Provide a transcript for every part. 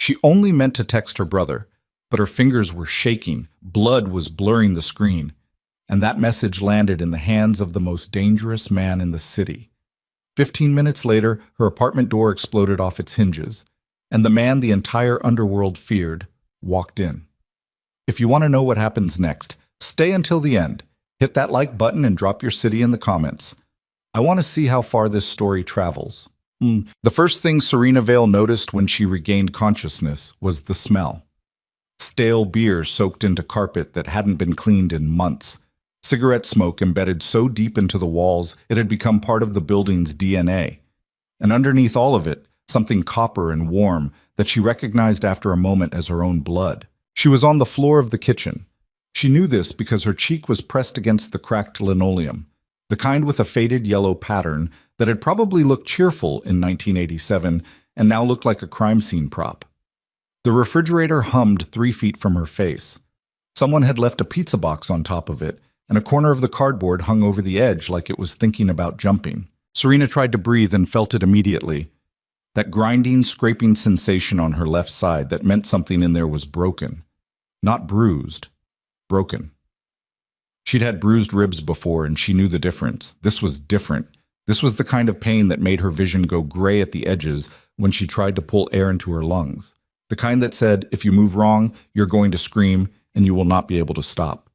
She only meant to text her brother, but her fingers were shaking, blood was blurring the screen, and that message landed in the hands of the most dangerous man in the city. 15 minutes later, her apartment door exploded off its hinges, and the man the entire underworld feared walked in. If you want to know what happens next, stay until the end. Hit that like button and drop your city in the comments. I want to see how far this story travels. The first thing Serena Vale noticed when she regained consciousness was the smell. Stale beer soaked into carpet that hadn't been cleaned in months. Cigarette smoke embedded so deep into the walls it had become part of the building's DNA. And underneath all of it, something copper and warm that she recognized after a moment as her own blood. She was on the floor of the kitchen. She knew this because her cheek was pressed against the cracked linoleum, the kind with a faded yellow pattern that had probably looked cheerful in 1987 and now looked like a crime scene prop. The refrigerator hummed 3 feet from her face. Someone had left a pizza box on top of it, and a corner of the cardboard hung over the edge like it was thinking about jumping. Serena tried to breathe and felt it immediately. That grinding, scraping sensation on her left side that meant something in there was broken. Not bruised, broken. She'd had bruised ribs before, and she knew the difference. This was different. This was the kind of pain that made her vision go gray at the edges when she tried to pull air into her lungs. The kind that said, if you move wrong, you're going to scream, and you will not be able to stop.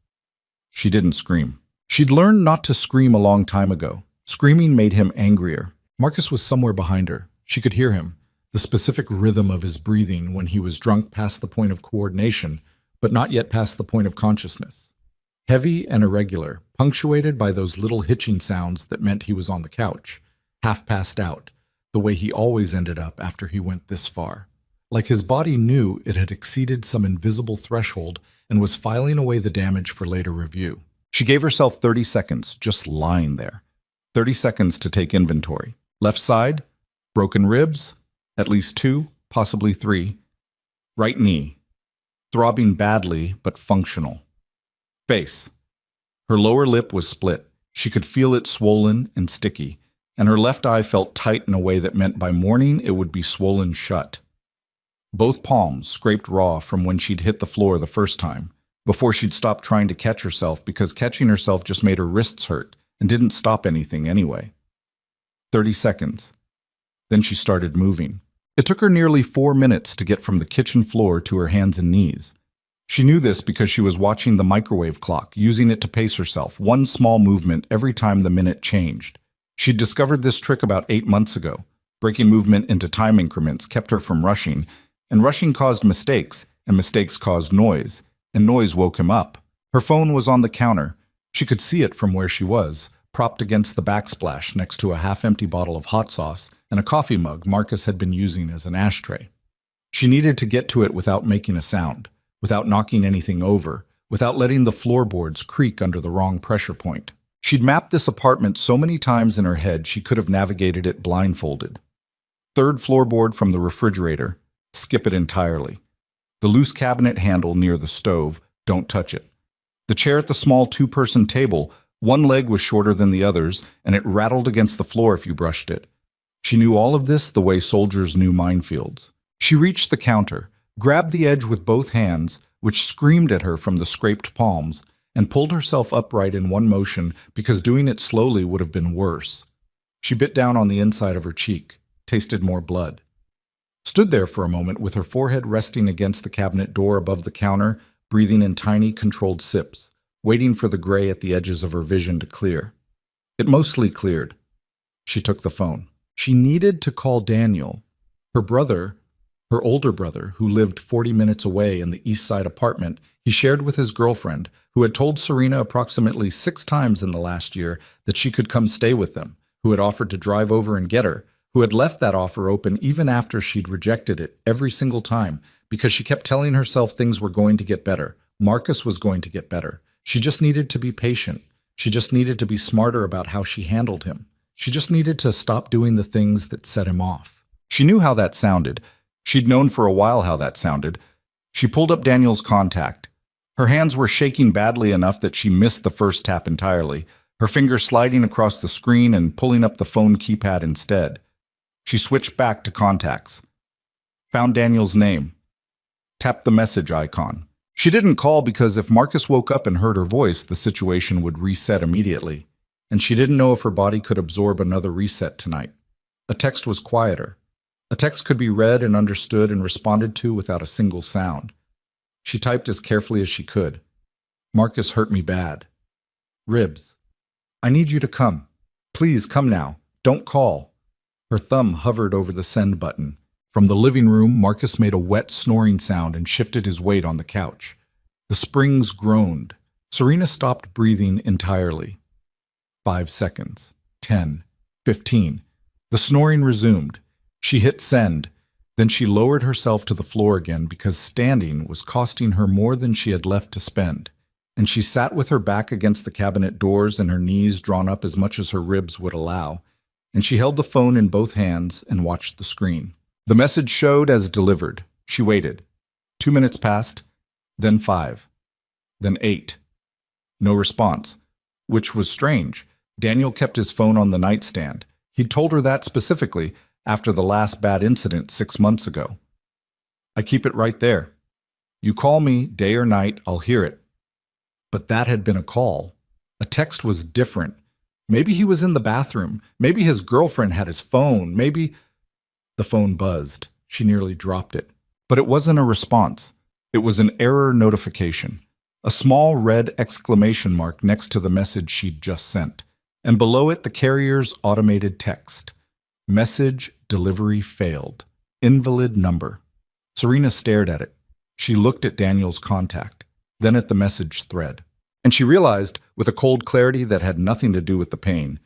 She didn't scream. She'd learned not to scream a long time ago. Screaming made him angrier. Marcus was somewhere behind her. She could hear him, the specific rhythm of his breathing when he was drunk past the point of coordination, but not yet past the point of consciousness. Heavy and irregular, punctuated by those little hitching sounds that meant he was on the couch, half passed out, the way he always ended up after he went this far. Like his body knew it had exceeded some invisible threshold and was filing away the damage for later review. She gave herself 30 seconds, just lying there. 30 seconds to take inventory. Left side, broken ribs, at least 2, possibly 3. Right knee, throbbing badly but functional. Face. Her lower lip was split. She could feel it swollen and sticky, and her left eye felt tight in a way that meant by morning it would be swollen shut. Both palms scraped raw from when she'd hit the floor the first time, before she'd stopped trying to catch herself because catching herself just made her wrists hurt and didn't stop anything anyway. 30 seconds. Then she started moving. It took her nearly 4 minutes to get from the kitchen floor to her hands and knees. She knew this because she was watching the microwave clock, using it to pace herself, one small movement every time the minute changed. She'd discovered this trick about 8 months ago. Breaking movement into time increments kept her from rushing, and rushing caused mistakes, and mistakes caused noise, and noise woke him up. Her phone was on the counter. She could see it from where she was, propped against the backsplash next to a half-empty bottle of hot sauce and a coffee mug Marcus had been using as an ashtray. She needed to get to it without making a sound, without knocking anything over, without letting the floorboards creak under the wrong pressure point. She'd mapped this apartment so many times in her head she could have navigated it blindfolded. Third floorboard from the refrigerator, skip it entirely. The loose cabinet handle near the stove, don't touch it. The chair at the small 2-person table, one leg was shorter than the others, and it rattled against the floor if you brushed it. She knew all of this the way soldiers knew minefields. She reached the counter, grabbed the edge with both hands, which screamed at her from the scraped palms, and pulled herself upright in one motion because doing it slowly would have been worse. She bit down on the inside of her cheek, tasted more blood. Stood there for a moment with her forehead resting against the cabinet door above the counter, breathing in tiny, controlled sips, waiting for the gray at the edges of her vision to clear. It mostly cleared. She took the phone. She needed to call Daniel, her brother, her older brother, who lived 40 minutes away in the East Side apartment he shared with his girlfriend, who had told Serena approximately 6 times in the last year that she could come stay with them, who had offered to drive over and get her, who had left that offer open even after she'd rejected it every single time because she kept telling herself things were going to get better. Marcus was going to get better. She just needed to be patient. She just needed to be smarter about how she handled him. She just needed to stop doing the things that set him off. She knew how that sounded. She'd known for a while how that sounded. She pulled up Daniel's contact. Her hands were shaking badly enough that she missed the first tap entirely, her fingers sliding across the screen and pulling up the phone keypad instead. She switched back to contacts. Found Daniel's name. tapped the message icon. She didn't call because if Marcus woke up and heard her voice, the situation would reset immediately. And she didn't know if her body could absorb another reset tonight. A text was quieter. A text could be read and understood and responded to without a single sound. She typed as carefully as she could. Marcus hurt me bad. Ribs. I need you to come. Please come now. Don't call. Her thumb hovered over the send button. From the living room, Marcus made a wet snoring sound and shifted his weight on the couch. The springs groaned. Serena stopped breathing entirely. 5 seconds. 10. 15. The snoring resumed. She hit send. Then she lowered herself to the floor again because standing was costing her more than she had left to spend. And she sat with her back against the cabinet doors and her knees drawn up as much as her ribs would allow. And she held the phone in both hands and watched the screen. The message showed as delivered. She waited. 2 minutes passed, then 5, then 8. No response, which was strange. Daniel kept his phone on the nightstand. He'd told her that specifically after the last bad incident 6 months ago. I keep it right there. You call me, day or night, I'll hear it. But that had been a call. A text was different. Maybe he was in the bathroom. Maybe his girlfriend had his phone. Maybe... The phone buzzed. She nearly dropped it. But it wasn't a response. It was an error notification. A small red exclamation mark next to the message she'd just sent. And below it, the carrier's automated text. Message delivery failed. Invalid number. Serena stared at it. She looked at Daniel's contact, then at the message thread. And she realized, with a cold clarity that had nothing to do with the pain,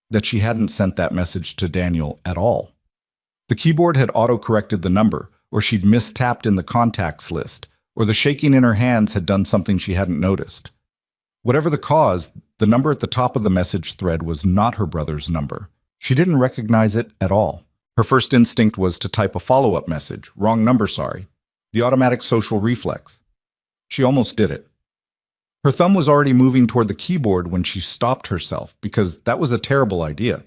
that she hadn't sent that message to Daniel at all. The keyboard had auto-corrected the number, or she'd mistapped in the contacts list, or the shaking in her hands had done something she hadn't noticed. Whatever the cause, the number at the top of the message thread was not her brother's number. She didn't recognize it at all. Her first instinct was to type a follow-up message, wrong number, sorry. The automatic social reflex. She almost did it. Her thumb was already moving toward the keyboard when she stopped herself, because that was a terrible idea.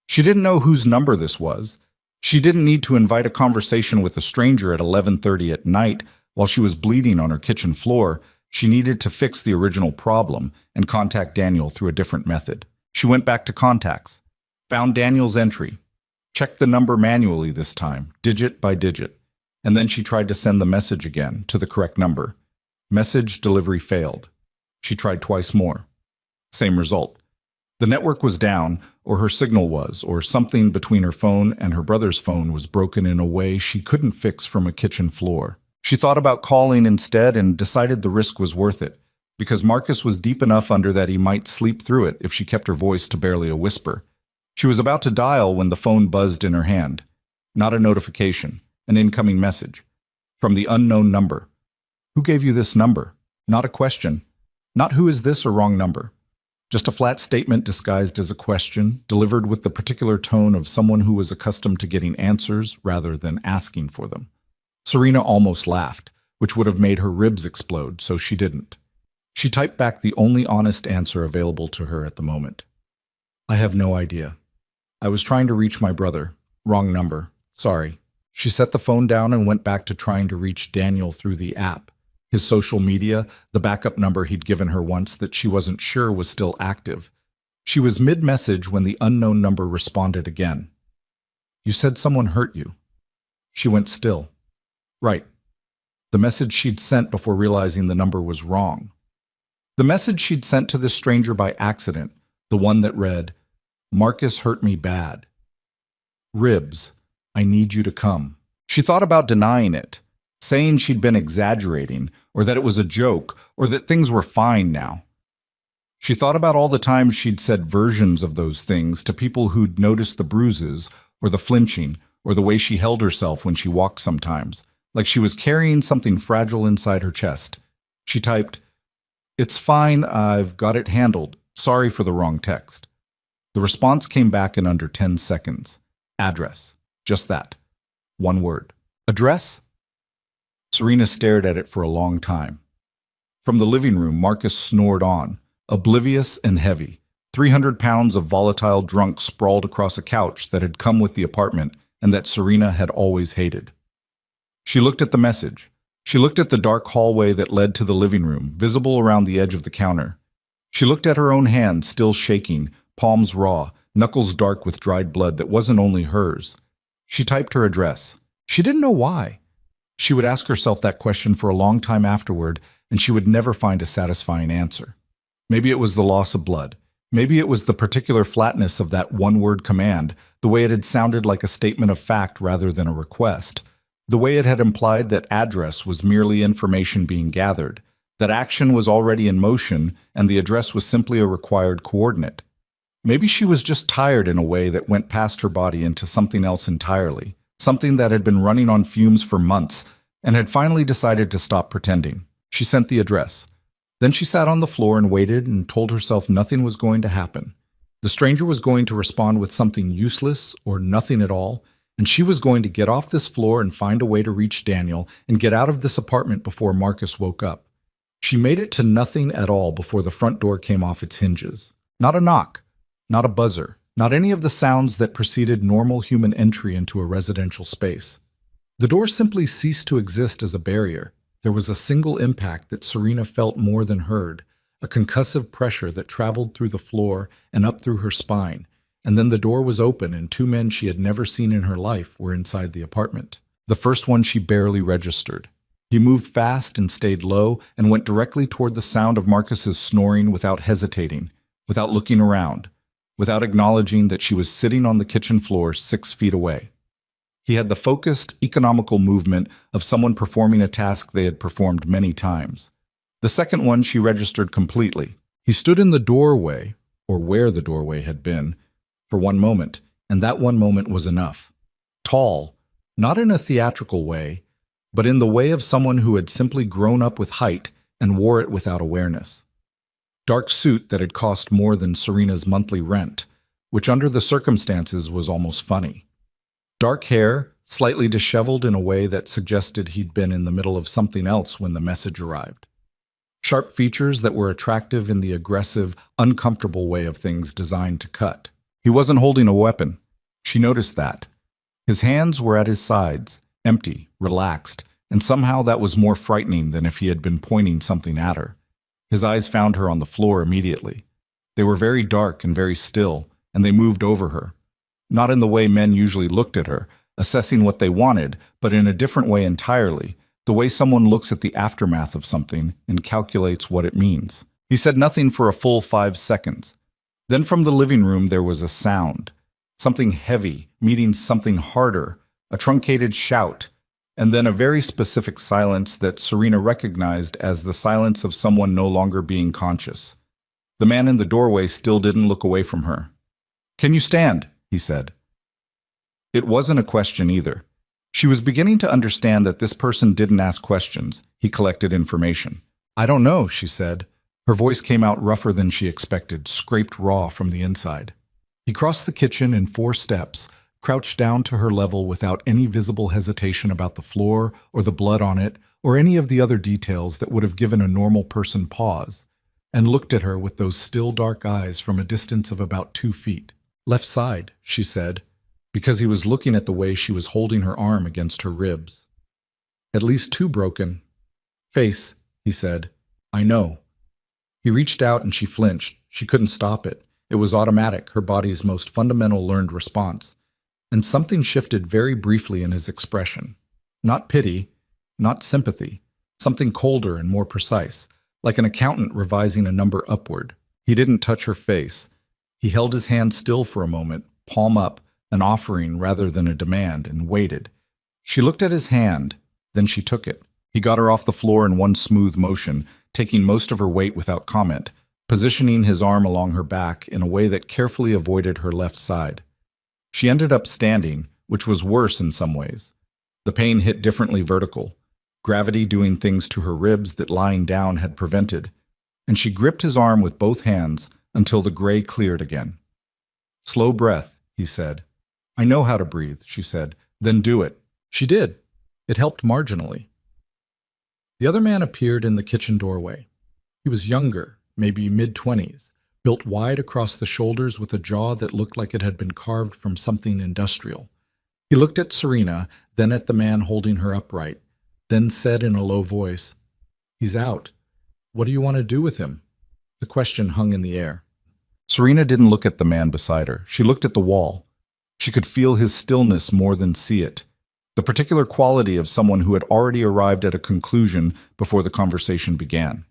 She didn't know whose number this was. She didn't need to invite a conversation with a stranger at 11:30 at night while she was bleeding on her kitchen floor. She needed to fix the original problem and contact Daniel through a different method. She went back to contacts, found Daniel's entry, checked the number manually this time, digit by digit, and then she tried to send the message again to the correct number. Message delivery failed. She tried twice more. Same result. The network was down, or her signal was, or something between her phone and her brother's phone was broken in a way she couldn't fix from a kitchen floor. She thought about calling instead and decided the risk was worth it, because Marcus was deep enough under that he might sleep through it if she kept her voice to barely a whisper. She was about to dial when the phone buzzed in her hand. Not a notification, an incoming message. From the unknown number. Who gave you this number? Not a question. Not who is this or wrong number. Just a flat statement disguised as a question, delivered with the particular tone of someone who was accustomed to getting answers rather than asking for them. Serena almost laughed, which would have made her ribs explode, so she didn't. She typed back the only honest answer available to her at the moment. I have no idea. I was trying to reach my brother. Wrong number. Sorry. She set the phone down and went back to trying to reach Daniel through the app. His social media, the backup number he'd given her once that she wasn't sure was still active. She was mid-message when the unknown number responded again. You said someone hurt you. She went still. Right. The message she'd sent before realizing the number was wrong. The message she'd sent to this stranger by accident, the one that read, Marcus hurt me bad. Ribs, I need you to come. She thought about denying it, saying she'd been exaggerating, or that it was a joke, or that things were fine now. She thought about all the times she'd said versions of those things to people who'd noticed the bruises, or the flinching, or the way she held herself when she walked sometimes, like she was carrying something fragile inside her chest. She typed, It's fine, I've got it handled. Sorry for the wrong text. The response came back in under 10 seconds. Address. Just that. One word. Address? Serena stared at it for a long time. From the living room, Marcus snored on, oblivious and heavy. 300 pounds of volatile drunk sprawled across a couch that had come with the apartment and that Serena had always hated. She looked at the message. She looked at the dark hallway that led to the living room, visible around the edge of the counter. She looked at her own hand, still shaking, palms raw, knuckles dark with dried blood that wasn't only hers. She typed her address. She didn't know why. She would ask herself that question for a long time afterward, and she would never find a satisfying answer. Maybe it was the loss of blood. Maybe it was the particular flatness of that one-word command, the way it had sounded like a statement of fact rather than a request, the way it had implied that address was merely information being gathered, that action was already in motion, and the address was simply a required coordinate. Maybe she was just tired in a way that went past her body into something else entirely, something that had been running on fumes for months, and had finally decided to stop pretending. She sent the address. Then she sat on the floor and waited and told herself nothing was going to happen. The stranger was going to respond with something useless or nothing at all, and she was going to get off this floor and find a way to reach Daniel and get out of this apartment before Marcus woke up. She made it to nothing at all before the front door came off its hinges. Not a knock, not a buzzer, not any of the sounds that preceded normal human entry into a residential space. The door simply ceased to exist as a barrier. There was a single impact that Serena felt more than heard, a concussive pressure that traveled through the floor and up through her spine, and then the door was open and two men she had never seen in her life were inside the apartment. The first one she barely registered. He moved fast and stayed low and went directly toward the sound of Marcus's snoring without hesitating, without looking around, without acknowledging that she was sitting on the kitchen floor 6 feet away. He had the focused, economical movement of someone performing a task they had performed many times. The second one she registered completely. He stood in the doorway, or where the doorway had been, for one moment, and that one moment was enough. Tall, not in a theatrical way, but in the way of someone who had simply grown up with height and wore it without awareness. Dark suit that had cost more than Serena's monthly rent, which under the circumstances was almost funny. Dark hair, slightly disheveled in a way that suggested he'd been in the middle of something else when the message arrived. Sharp features that were attractive in the aggressive, uncomfortable way of things designed to cut. He wasn't holding a weapon. She noticed that. His hands were at his sides, empty, relaxed, and somehow that was more frightening than if he had been pointing something at her. His eyes found her on the floor immediately. They were very dark and very still, and they moved over her. Not in the way men usually looked at her, assessing what they wanted, but in a different way entirely, the way someone looks at the aftermath of something and calculates what it means. He said nothing for a full 5 seconds. Then from the living room there was a sound, something heavy meeting something harder, a truncated shout, and then a very specific silence that Serena recognized as the silence of someone no longer being conscious. The man in the doorway still didn't look away from her. "Can you stand?" he said. It wasn't a question either. She was beginning to understand that this person didn't ask questions. He collected information. "I don't know," she said. Her voice came out rougher than she expected, scraped raw from the inside. He crossed the kitchen in 4 steps, crouched down to her level without any visible hesitation about the floor or the blood on it or any of the other details that would have given a normal person pause, and looked at her with those still dark eyes from a distance of about 2 feet. "Left side," she said, because he was looking at the way she was holding her arm against her ribs. "At least 2 broken. Face," he said. "I know." He reached out and she flinched. She couldn't stop it. It was automatic, her body's most fundamental learned response. And something shifted very briefly in his expression. Not pity, not sympathy. Something colder and more precise, like an accountant revising a number upward. He didn't touch her face. He held his hand still for a moment, palm up, an offering rather than a demand, and waited. She looked at his hand, then she took it. He got her off the floor in one smooth motion, taking most of her weight without comment, positioning his arm along her back in a way that carefully avoided her left side. She ended up standing, which was worse in some ways. The pain hit differently vertical, gravity doing things to her ribs that lying down had prevented, and she gripped his arm with both hands until the gray cleared again. "Slow breath," he said. "I know how to breathe," she said. "Then do it." She did. It helped marginally. The other man appeared in the kitchen doorway. He was younger, maybe mid-20s, built wide across the shoulders with a jaw that looked like it had been carved from something industrial. He looked at Serena, then at the man holding her upright, then said in a low voice, "He's out. What do you want to do with him?" The question hung in the air. Serena didn't look at the man beside her. She looked at the wall. She could feel his stillness more than see it. The particular quality of someone who had already arrived at a conclusion before the conversation began.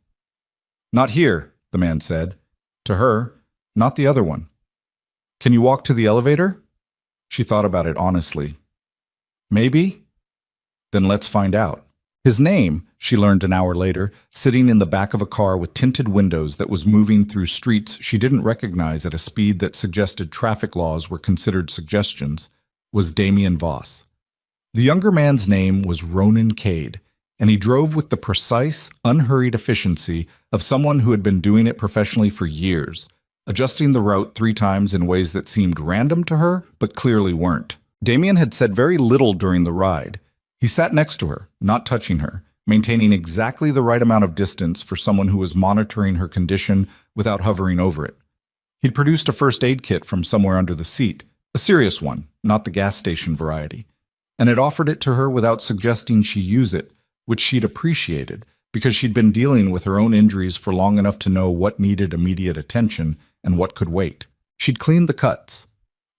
"Not here," the man said. To her, "Not the other one." "Can you walk to the elevator?" She thought about it honestly. "Maybe?" "Then let's find out." His name, she learned an hour later, sitting in the back of a car with tinted windows that was moving through streets she didn't recognize at a speed that suggested traffic laws were considered suggestions, was Damien Voss. The younger man's name was Ronan Cade, and he drove with the precise, unhurried efficiency of someone who had been doing it professionally for years, adjusting the route 3 times in ways that seemed random to her, but clearly weren't. Damien had said very little during the ride. He sat next to her, not touching her, maintaining exactly the right amount of distance for someone who was monitoring her condition without hovering over it. He'd produced a first aid kit from somewhere under the seat, a serious one, not the gas station variety, and had offered it to her without suggesting she use it, which she'd appreciated, because she'd been dealing with her own injuries for long enough to know what needed immediate attention and what could wait. She'd cleaned the cuts,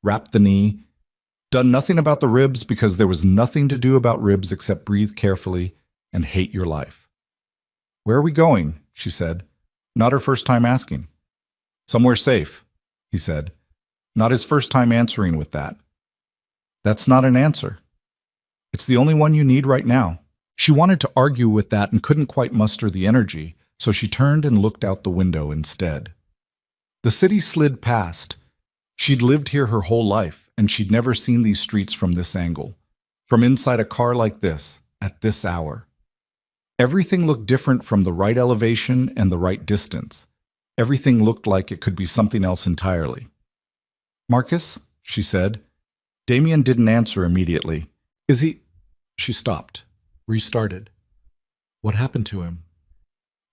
wrapped the knee, done nothing about the ribs because there was nothing to do about ribs except breathe carefully and hate your life. "Where are we going?" she said, not her first time asking. "Somewhere safe," he said, not his first time answering with that. "That's not an answer. It's the only one you need right now." She wanted to argue with that and couldn't quite muster the energy, so she turned and looked out the window instead. The city slid past. She'd lived here her whole life, and she'd never seen these streets from this angle, from inside a car like this, at this hour. Everything looked different from the right elevation and the right distance. Everything looked like it could be something else entirely. "Marcus?" she said. Damien didn't answer immediately. "Is he—" She stopped, restarted. "What happened to him?"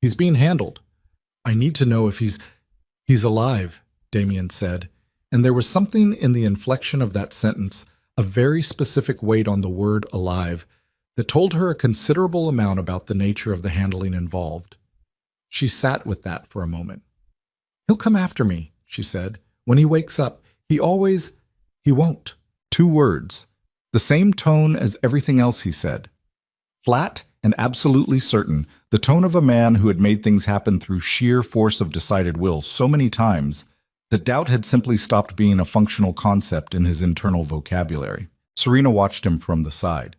"He's being handled. I need to know if he's alive," Damien said, and there was something in the inflection of that sentence, a very specific weight on the word alive, that told her a considerable amount about the nature of the handling involved. She sat with that for a moment. "He'll come after me," she said. "When he wakes up, he won't." 2 words, the same tone as everything else he said. Flat and absolutely certain, the tone of a man who had made things happen through sheer force of decided will so many times that doubt had simply stopped being a functional concept in his internal vocabulary. Serena watched him from the side.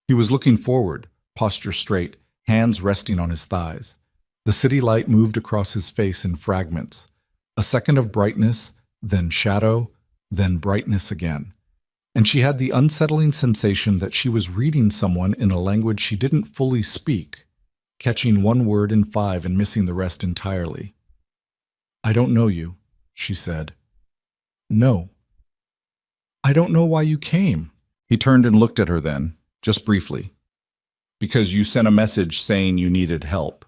He was looking forward, posture straight, hands resting on his thighs. The city light moved across his face in fragments. A second of brightness, then shadow, then brightness again. And she had the unsettling sensation that she was reading someone in a language she didn't fully speak, catching 1 word in 5 and missing the rest entirely. "I don't know you," she said. "No." "I don't know why you came." He turned and looked at her then, just briefly. "Because you sent a message saying you needed help."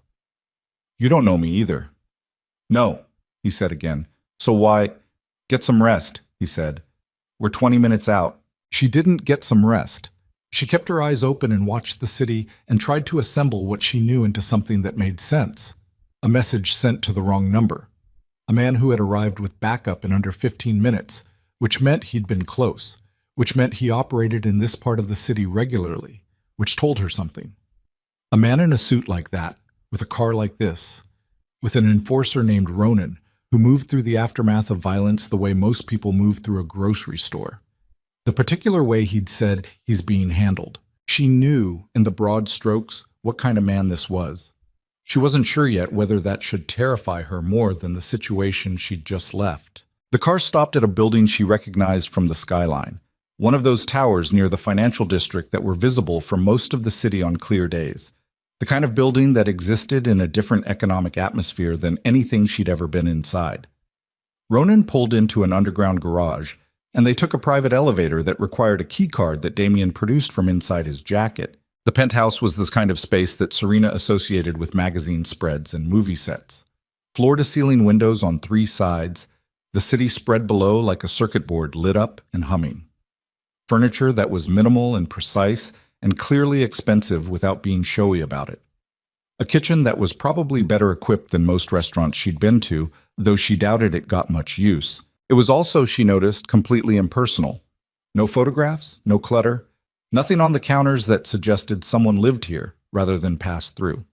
"You don't know me either." "No," he said again. "So why—" "Get some rest," he said. "We're 20 minutes out." She didn't get some rest. She kept her eyes open and watched the city and tried to assemble what she knew into something that made sense. A message sent to the wrong number. A man who had arrived with backup in under 15 minutes, which meant he'd been close, which meant he operated in this part of the city regularly, which told her something. A man in a suit like that, with a car like this, with an enforcer named Ronan, who moved through the aftermath of violence the way most people move through a grocery store. The particular way he'd said he's being handled. She knew, in the broad strokes, what kind of man this was. She wasn't sure yet whether that should terrify her more than the situation she'd just left. The car stopped at a building she recognized from the skyline, one of those towers near the financial district that were visible from most of the city on clear days. The kind of building that existed in a different economic atmosphere than anything she'd ever been inside. Ronan pulled into an underground garage, and they took a private elevator that required a key card that Damien produced from inside his jacket. The penthouse was this kind of space that Serena associated with magazine spreads and movie sets. Floor-to-ceiling windows on 3 sides, the city spread below like a circuit board lit up and humming. Furniture that was minimal and precise and clearly expensive without being showy about it. A kitchen that was probably better equipped than most restaurants she'd been to, though she doubted it got much use. It was also, she noticed, completely impersonal. No photographs, no clutter, nothing on the counters that suggested someone lived here rather than passed through.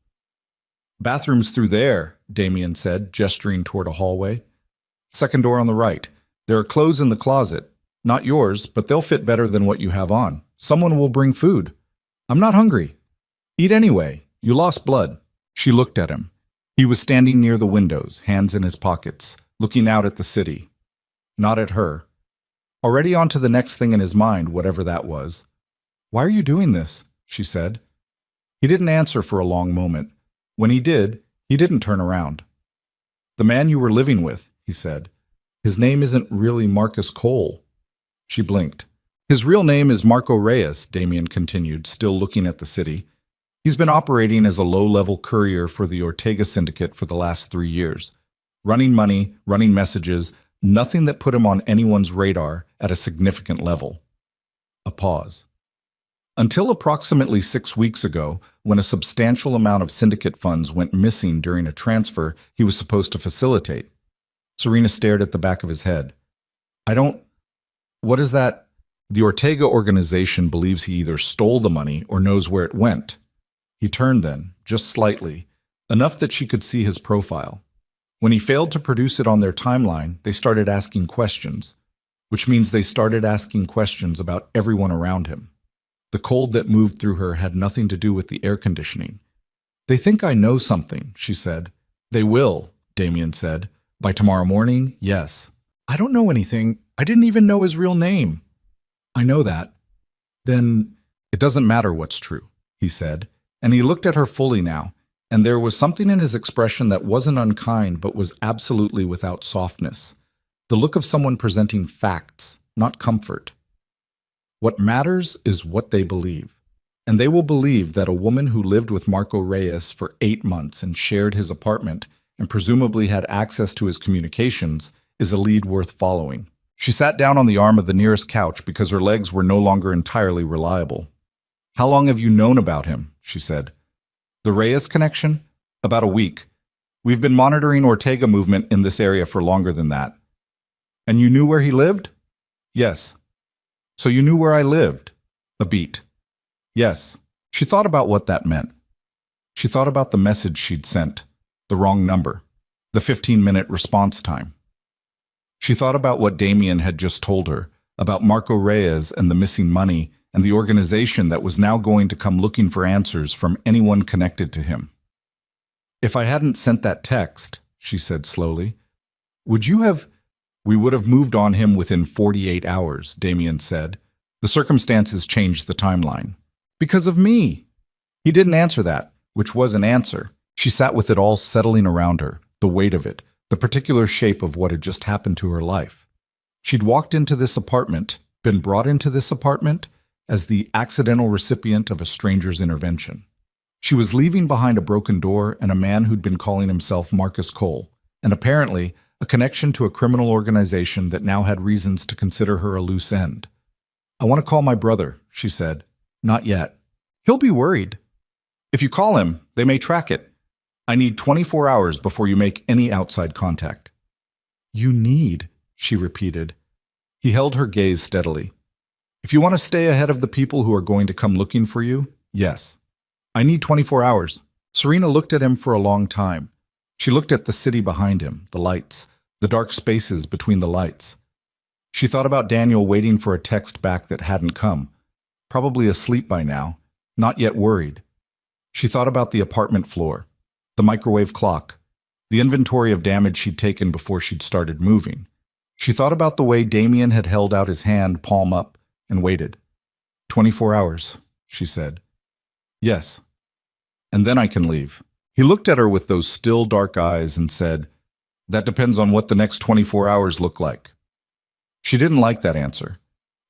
"Bathroom's through there," Damien said, gesturing toward a hallway. "Second door on the right. There are clothes in the closet. Not yours, but they'll fit better than what you have on. Someone will bring food. I'm not hungry. Eat anyway. You lost blood." She looked at him. He was standing near the windows, hands in his pockets, looking out at the city. Not at her. Already on to the next thing in his mind, whatever that was. "Why are you doing this?" she said. He didn't answer for a long moment. When he didn't turn around. "The man you were living with," he said. "His name isn't really Marcus Cole." She blinked. "His real name is Marco Reyes," Damien continued, still looking at the city. "He's been operating as a low-level courier for the Ortega Syndicate for the last 3 years. Running money, running messages, nothing that put him on anyone's radar at a significant level." A pause. "Until approximately 6 weeks ago, when a substantial amount of syndicate funds went missing during a transfer he was supposed to facilitate." Serena stared at the back of his head. What is that?" "The Ortega organization believes he either stole the money or knows where it went." He turned then, just slightly, enough that she could see his profile. "When he failed to produce it on their timeline, they started asking questions, which means they started asking questions about everyone around him. The cold that moved through her had nothing to do with the air conditioning. "They think I know something," she said. "They will," Damien said. "By tomorrow morning, yes." "I don't know anything. I didn't even know his real name." "I know that." "Then it doesn't matter what's true," he said, and he looked at her fully now, and there was something in his expression that wasn't unkind but was absolutely without softness. The look of someone presenting facts, not comfort. "What matters is what they believe. And they will believe that a woman who lived with Marco Reyes for 8 months and shared his apartment and presumably had access to his communications is a lead worth following." She sat down on the arm of the nearest couch because her legs were no longer entirely reliable. "How long have you known about him?" she said. "The Reyes connection? About a week. We've been monitoring Ortega movement in this area for longer than that." "And you knew where he lived?" "Yes." "So you knew where I lived?" A beat. "Yes." She thought about what that meant. She thought about the message she'd sent, the wrong number, the 15-minute response time. She thought about what Damien had just told her, about Marco Reyes and the missing money and the organization that was now going to come looking for answers from anyone connected to him. "If I hadn't sent that text," she said slowly, "would you have—" "We would have moved on him within 48 hours, Damien said. "The circumstances changed the timeline." "Because of me." He didn't answer that, which was an answer. She sat with it all settling around her, the weight of it, the particular shape of what had just happened to her life. She'd walked into this apartment, been brought into this apartment, as the accidental recipient of a stranger's intervention. She was leaving behind a broken door and a man who'd been calling himself Marcus Cole, and apparently a connection to a criminal organization that now had reasons to consider her a loose end. "I want to call my brother," she said. "Not yet." "He'll be worried." "If you call him, they may track it. I need 24 hours before you make any outside contact." "You need," she repeated. He held her gaze steadily. "If you want to stay ahead of the people who are going to come looking for you, yes. I need 24 hours. Serena looked at him for a long time. She looked at the city behind him, the lights, the dark spaces between the lights. She thought about Daniel waiting for a text back that hadn't come, probably asleep by now, not yet worried. She thought about the apartment floor, the microwave clock, the inventory of damage she'd taken before she'd started moving. She thought about the way Damien had held out his hand palm up and waited. 24 hours, she said. Yes. And then I can leave. He looked at her with those still dark eyes and said, that depends on what the next 24 hours look like. She didn't like that answer.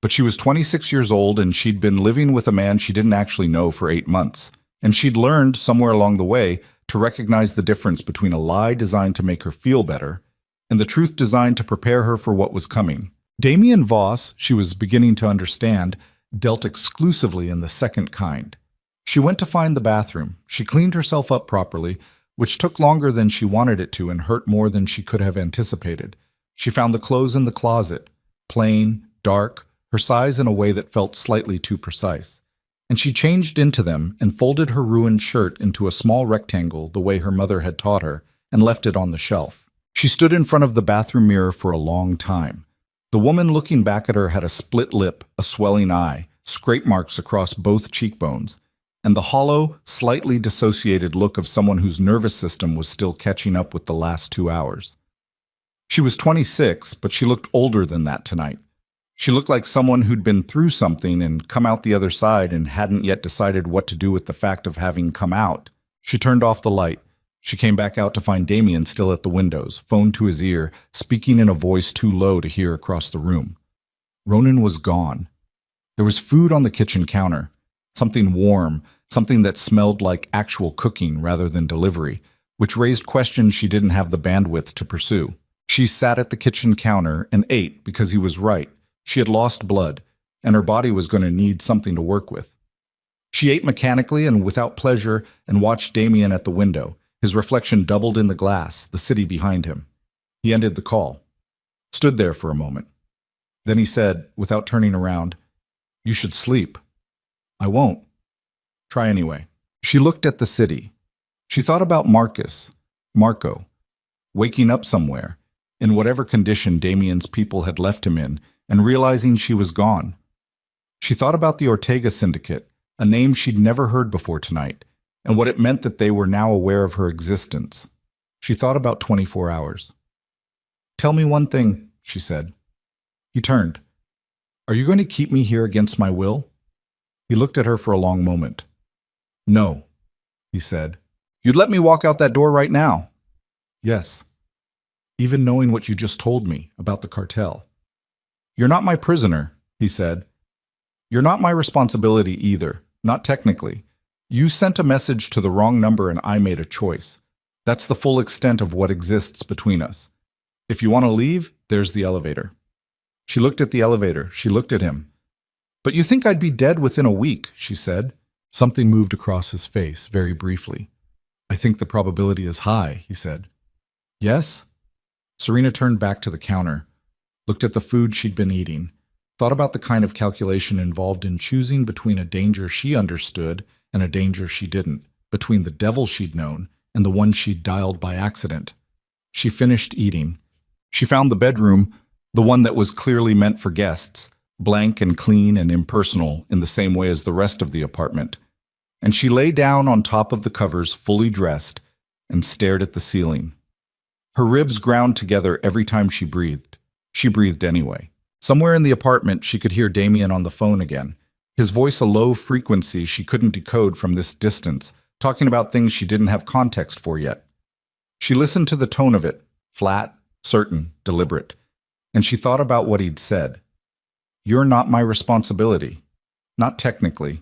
But she was 26 years old and she'd been living with a man she didn't actually know for 8 months. And she'd learned, somewhere along the way, to recognize the difference between a lie designed to make her feel better and the truth designed to prepare her for what was coming. Damien Voss, she was beginning to understand, dealt exclusively in the second kind. She went to find the bathroom. She cleaned herself up properly, which took longer than she wanted it to and hurt more than she could have anticipated. She found the clothes in the closet, plain, dark, her size in a way that felt slightly too precise. And she changed into them and folded her ruined shirt into a small rectangle the way her mother had taught her and left it on the shelf. She stood in front of the bathroom mirror for a long time. The woman looking back at her had a split lip, a swelling eye, scrape marks across both cheekbones, and the hollow, slightly dissociated look of someone whose nervous system was still catching up with the last 2 hours. She was 26, but she looked older than that tonight. She looked like someone who'd been through something and come out the other side and hadn't yet decided what to do with the fact of having come out. She turned off the light. She came back out to find Damien still at the windows, phone to his ear, speaking in a voice too low to hear across the room. Ronan was gone. There was food on the kitchen counter, something warm, something that smelled like actual cooking rather than delivery, which raised questions she didn't have the bandwidth to pursue. She sat at the kitchen counter and ate because he was right. She had lost blood, and her body was going to need something to work with. She ate mechanically and without pleasure and watched Damien at the window. His reflection doubled in the glass, the city behind him. He ended the call, stood there for a moment. Then he said, without turning around, "You should sleep." "I won't." "Try anyway." She looked at the city. She thought about Marco, waking up somewhere, in whatever condition Damien's people had left him in, and realizing she was gone. She thought about the Ortega Syndicate, a name she'd never heard before tonight, and what it meant that they were now aware of her existence. She thought about 24 hours. "Tell me one thing," she said. He turned. "Are you going to keep me here against my will?" He looked at her for a long moment. "No," he said. "You'd let me walk out that door right now?" "Yes. Even knowing what you just told me about the cartel." "You're not my prisoner," he said. "You're not my responsibility either, not technically. You sent a message to the wrong number and I made a choice. That's the full extent of what exists between us. If you want to leave, there's the elevator." She looked at the elevator. She looked at him. "But you think I'd be dead within a week," she said. Something moved across his face, very briefly. "I think the probability is high," he said. "Yes?" Serena turned back to the counter, looked at the food she'd been eating, thought about the kind of calculation involved in choosing between a danger she understood and a danger she didn't, between the devil she'd known and the one she'd dialed by accident. She finished eating. She found the bedroom, the one that was clearly meant for guests, blank and clean and impersonal in the same way as the rest of the apartment. And she lay down on top of the covers, fully dressed, and stared at the ceiling. Her ribs ground together every time she breathed. She breathed anyway. Somewhere in the apartment, she could hear Damien on the phone again, his voice a low frequency she couldn't decode from this distance, talking about things she didn't have context for yet. She listened to the tone of it, flat, certain, deliberate, and she thought about what he'd said. "You're not my responsibility. Not technically.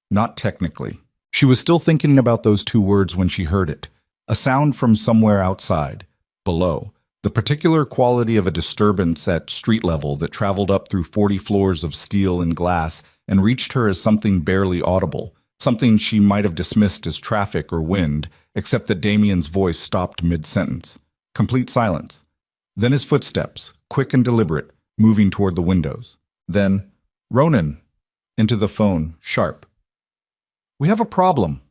Not technically." She was still thinking about those two words when she heard it, a sound from somewhere outside, below, the particular quality of a disturbance at street level that traveled up through 40 floors of steel and glass and reached her as something barely audible, something she might have dismissed as traffic or wind, except that Damien's voice stopped mid-sentence. Complete silence. Then his footsteps, quick and deliberate, moving toward the windows. Then, "Ronan," into the phone, sharp. "We have a problem."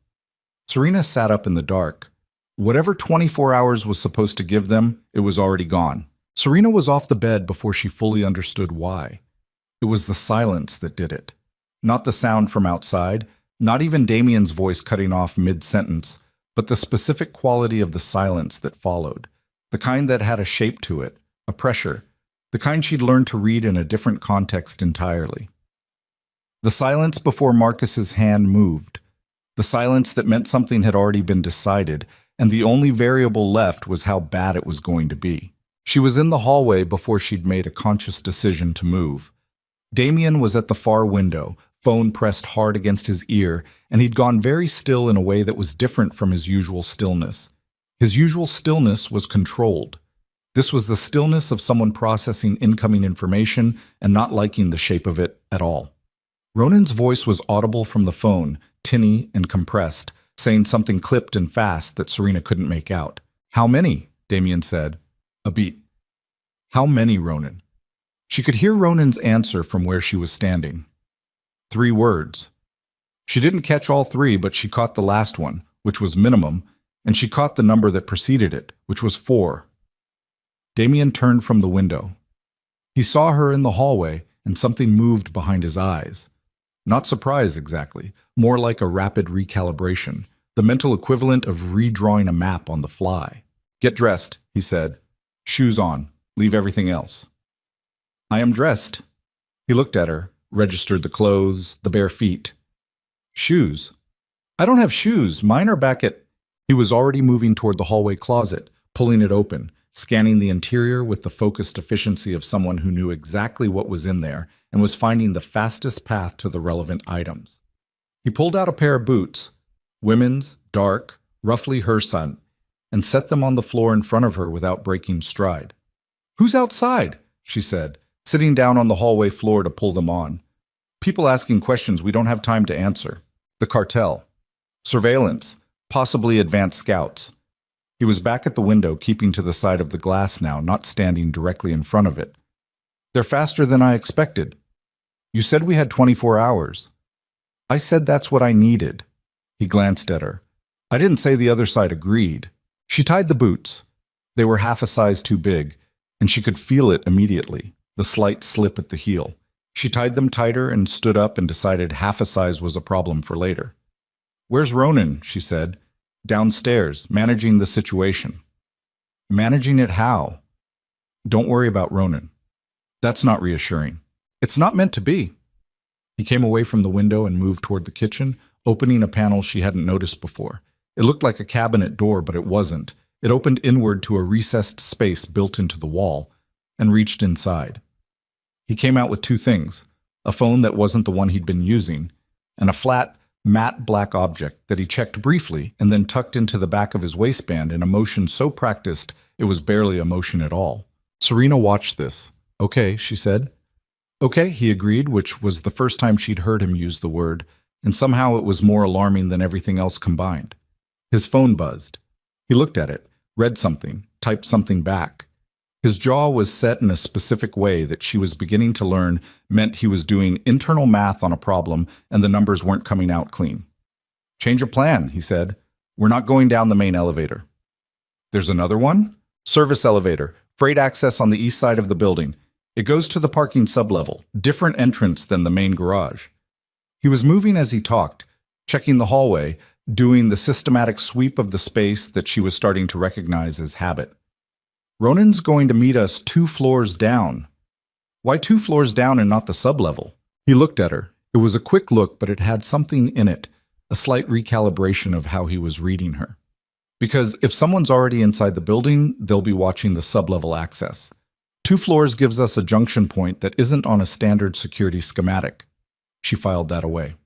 Serena sat up in the dark. Whatever 24 hours was supposed to give them, it was already gone. Serena was off the bed before she fully understood why. It was the silence that did it. Not the sound from outside, not even Damien's voice cutting off mid-sentence, but the specific quality of the silence that followed. The kind that had a shape to it, a pressure, the kind she'd learned to read in a different context entirely. The silence before Marcus's hand moved. The silence that meant something had already been decided, and the only variable left was how bad it was going to be. She was in the hallway before she'd made a conscious decision to move. Damien was at the far window, phone pressed hard against his ear, and he'd gone very still in a way that was different from his usual stillness. His usual stillness was controlled. This was the stillness of someone processing incoming information and not liking the shape of it at all. Ronan's voice was audible from the phone, tinny and compressed, saying something clipped and fast that Serena couldn't make out. How many? Damien said. A beat. How many, Ronan? She could hear Ronan's answer from where she was standing. 3 words. She didn't catch all 3, but she caught the last one, which was minimum, and she caught the number that preceded it, which was 4. Damien turned from the window. He saw her in the hallway, and something moved behind his eyes. Not surprise exactly, more like a rapid recalibration, the mental equivalent of redrawing a map on the fly. Get dressed, he said. Shoes on. Leave everything else. I am dressed. He looked at her, registered the clothes, the bare feet. Shoes. I don't have shoes. Mine are back at... He was already moving toward the hallway closet, pulling it open, scanning the interior with the focused efficiency of someone who knew exactly what was in there and was finding the fastest path to the relevant items. He pulled out a pair of boots, women's, dark, roughly her scent, and set them on the floor in front of her without breaking stride. Who's outside? She said, sitting down on the hallway floor to pull them on. People asking questions we don't have time to answer. The cartel. Surveillance. Possibly advanced scouts. He was back at the window, keeping to the side of the glass now, not standing directly in front of it. They're faster than I expected. You said we had 24 hours. I said that's what I needed. He glanced at her. I didn't say the other side agreed. She tied the boots. They were half a size too big, and she could feel it immediately, the slight slip at the heel. She tied them tighter and stood up and decided half a size was a problem for later. Where's Ronan? She said. Downstairs, managing the situation. Managing it how? Don't worry about Ronan. That's not reassuring. It's not meant to be. He came away from the window and moved toward the kitchen, opening a panel she hadn't noticed before. It looked like a cabinet door, but it wasn't. It opened inward to a recessed space built into the wall, and reached inside. He came out with 2 things, a phone that wasn't the one he'd been using, and a flat, matte black object that he checked briefly and then tucked into the back of his waistband in a motion so practiced it was barely a motion at all. Serena watched this. Okay, she said. Okay, he agreed, which was the first time she'd heard him use the word, and somehow it was more alarming than everything else combined. His phone buzzed. He looked at it, read something, typed something back. His jaw was set in a specific way that she was beginning to learn meant he was doing internal math on a problem and the numbers weren't coming out clean. Change of plan, he said. We're not going down the main elevator. There's another one? Service elevator, freight access on the east side of the building. It goes to the parking sublevel, different entrance than the main garage. He was moving as he talked, checking the hallway, doing the systematic sweep of the space that she was starting to recognize as habit. Ronan's going to meet us 2 floors down. Why 2 floors down and not the sublevel? He looked at her. It was a quick look, but it had something in it, a slight recalibration of how he was reading her. Because if someone's already inside the building, they'll be watching the sublevel access. 2 floors gives us a junction point that isn't on a standard security schematic. She filed that away.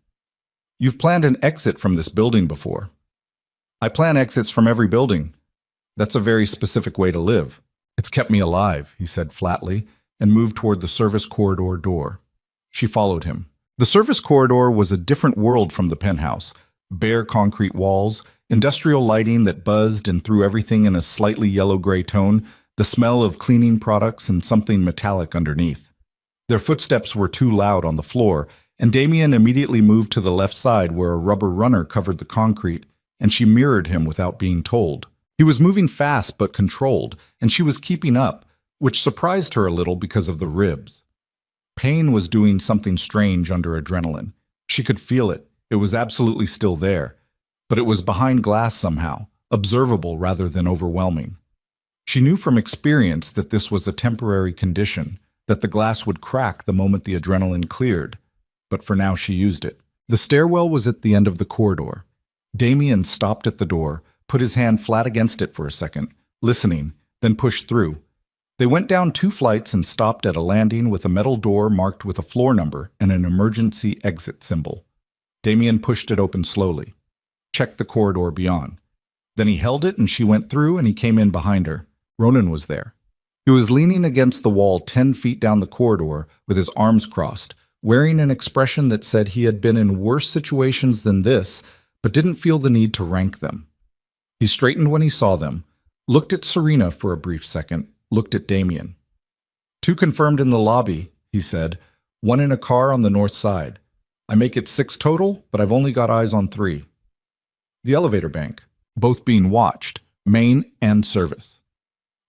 You've planned an exit from this building before. I plan exits from every building. That's a very specific way to live. It's kept me alive, he said flatly, and moved toward the service corridor door. She followed him. The service corridor was a different world from the penthouse. Bare concrete walls, industrial lighting that buzzed and threw everything in a slightly yellow-gray tone, the smell of cleaning products and something metallic underneath. Their footsteps were too loud on the floor, and Damien immediately moved to the left side where a rubber runner covered the concrete, and she mirrored him without being told. He was moving fast but controlled, and she was keeping up, which surprised her a little because of the ribs. Pain was doing something strange under adrenaline. She could feel it. It was absolutely still there, but it was behind glass somehow, observable rather than overwhelming. She knew from experience that this was a temporary condition, that the glass would crack the moment the adrenaline cleared, but for now she used it. The stairwell was at the end of the corridor. Damien stopped at the door, put his hand flat against it for a second, listening, then pushed through. They went down 2 flights and stopped at a landing with a metal door marked with a floor number and an emergency exit symbol. Damien pushed it open slowly, checked the corridor beyond. Then he held it and she went through and he came in behind her. Ronan was there. He was leaning against the wall 10 feet down the corridor with his arms crossed, wearing an expression that said he had been in worse situations than this, but didn't feel the need to rank them. He straightened when he saw them, looked at Serena for a brief second, looked at Damien. "Two confirmed in the lobby," he said, "one in a car on the north side. I make it 6 total, but I've only got eyes on 3. The elevator bank, both being watched, main and service."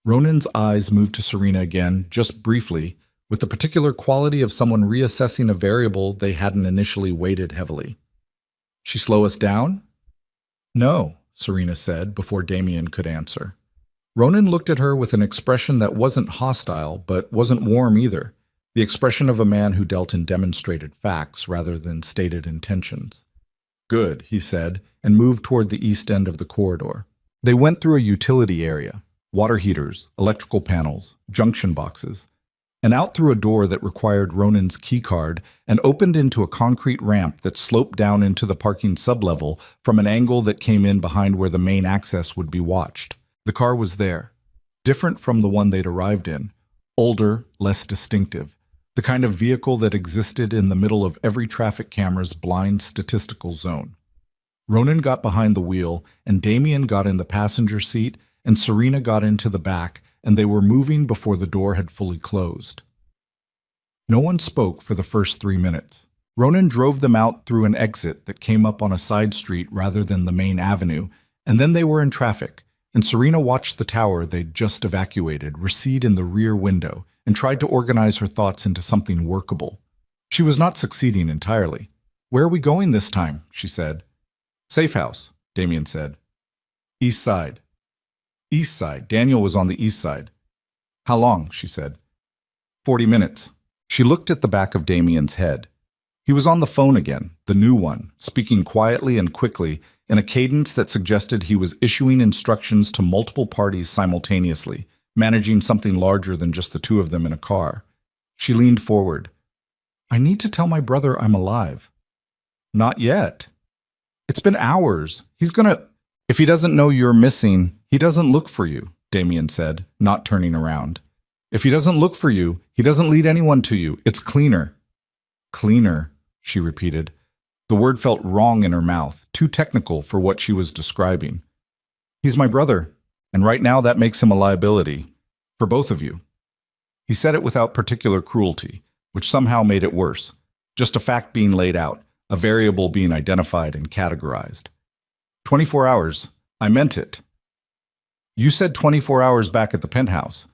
Ronan's eyes moved to Serena again, just briefly, with the particular quality of someone reassessing a variable they hadn't initially weighted heavily. "She slow us down?" "No," Serena said before Damien could answer. Ronan looked at her with an expression that wasn't hostile, but wasn't warm either, the expression of a man who dealt in demonstrated facts rather than stated intentions. "Good," he said, and moved toward the east end of the corridor. They went through a utility area, water heaters, electrical panels, junction boxes, and out through a door that required Ronan's keycard and opened into a concrete ramp that sloped down into the parking sublevel from an angle that came in behind where the main access would be watched. The car was there, different from the one they'd arrived in, older, less distinctive, the kind of vehicle that existed in the middle of every traffic camera's blind statistical zone. Ronan got behind the wheel, and Damien got in the passenger seat, and Serena got into the back, and they were moving before the door had fully closed. No one spoke for the first 3 minutes. Ronan drove them out through an exit that came up on a side street rather than the main avenue, and then they were in traffic, and Serena watched the tower they'd just evacuated recede in the rear window and tried to organize her thoughts into something workable. She was not succeeding entirely. "Where are we going this time?" she said. "Safe house," Damien said. "East side." "East side." Daniel was on the east side. "How long?" she said. 40 minutes. She looked at the back of Damien's head. He was on the phone again, the new one, speaking quietly and quickly in a cadence that suggested he was issuing instructions to multiple parties simultaneously, managing something larger than just the two of them in a car. She leaned forward. "I need to tell my brother I'm alive." "Not yet." "It's been hours. He's gonna—" "If he doesn't know you're missing, he doesn't look for you," Damien said, not turning around. "If he doesn't look for you, he doesn't lead anyone to you. It's cleaner." "Cleaner," she repeated. The word felt wrong in her mouth, too technical for what she was describing. "He's my brother, and right now that makes him a liability. For both of you." He said it without particular cruelty, which somehow made it worse. Just a fact being laid out, a variable being identified and categorized. 24 hours. I meant it. You said 24 hours back at the penthouse.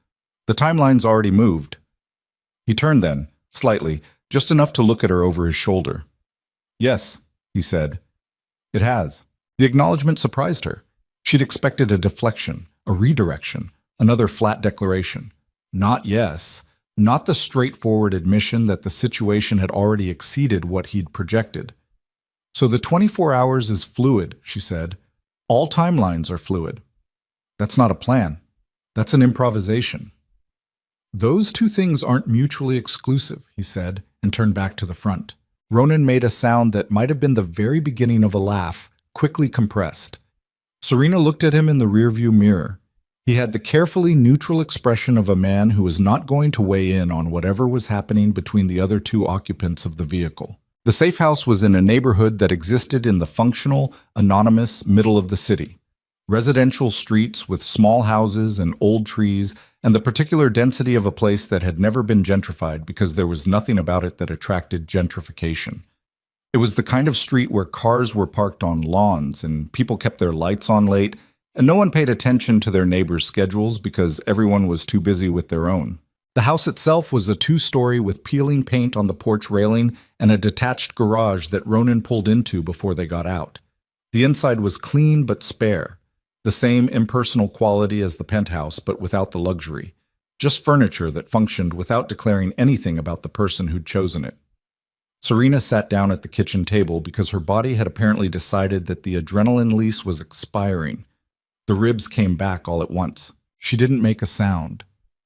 The timeline's already moved." He turned then, slightly, just enough to look at her over his shoulder. "Yes," he said. "It has." The acknowledgement surprised her. She'd expected a deflection, a redirection, another flat declaration. Not yes. Not the straightforward admission that the situation had already exceeded what he'd projected. "So the 24 hours is fluid," she said. "All timelines are fluid." "That's not a plan. That's an improvisation." "Those two things aren't mutually exclusive," he said, and turned back to the front. Ronan made a sound that might have been the very beginning of a laugh, quickly compressed. Serena looked at him in the rearview mirror. He had the carefully neutral expression of a man who was not going to weigh in on whatever was happening between the other two occupants of the vehicle. The safe house was in a neighborhood that existed in the functional, anonymous middle of the city. Residential streets with small houses and old trees, and the particular density of a place that had never been gentrified because there was nothing about it that attracted gentrification. It was the kind of street where cars were parked on lawns and people kept their lights on late, and no one paid attention to their neighbors' schedules because everyone was too busy with their own. The house itself was a 2-story with peeling paint on the porch railing and a detached garage that Ronan pulled into before they got out. The inside was clean but spare. The same impersonal quality as the penthouse, but without the luxury. Just furniture that functioned without declaring anything about the person who'd chosen it. Serena sat down at the kitchen table because her body had apparently decided that the adrenaline lease was expiring. The ribs came back all at once. She didn't make a sound.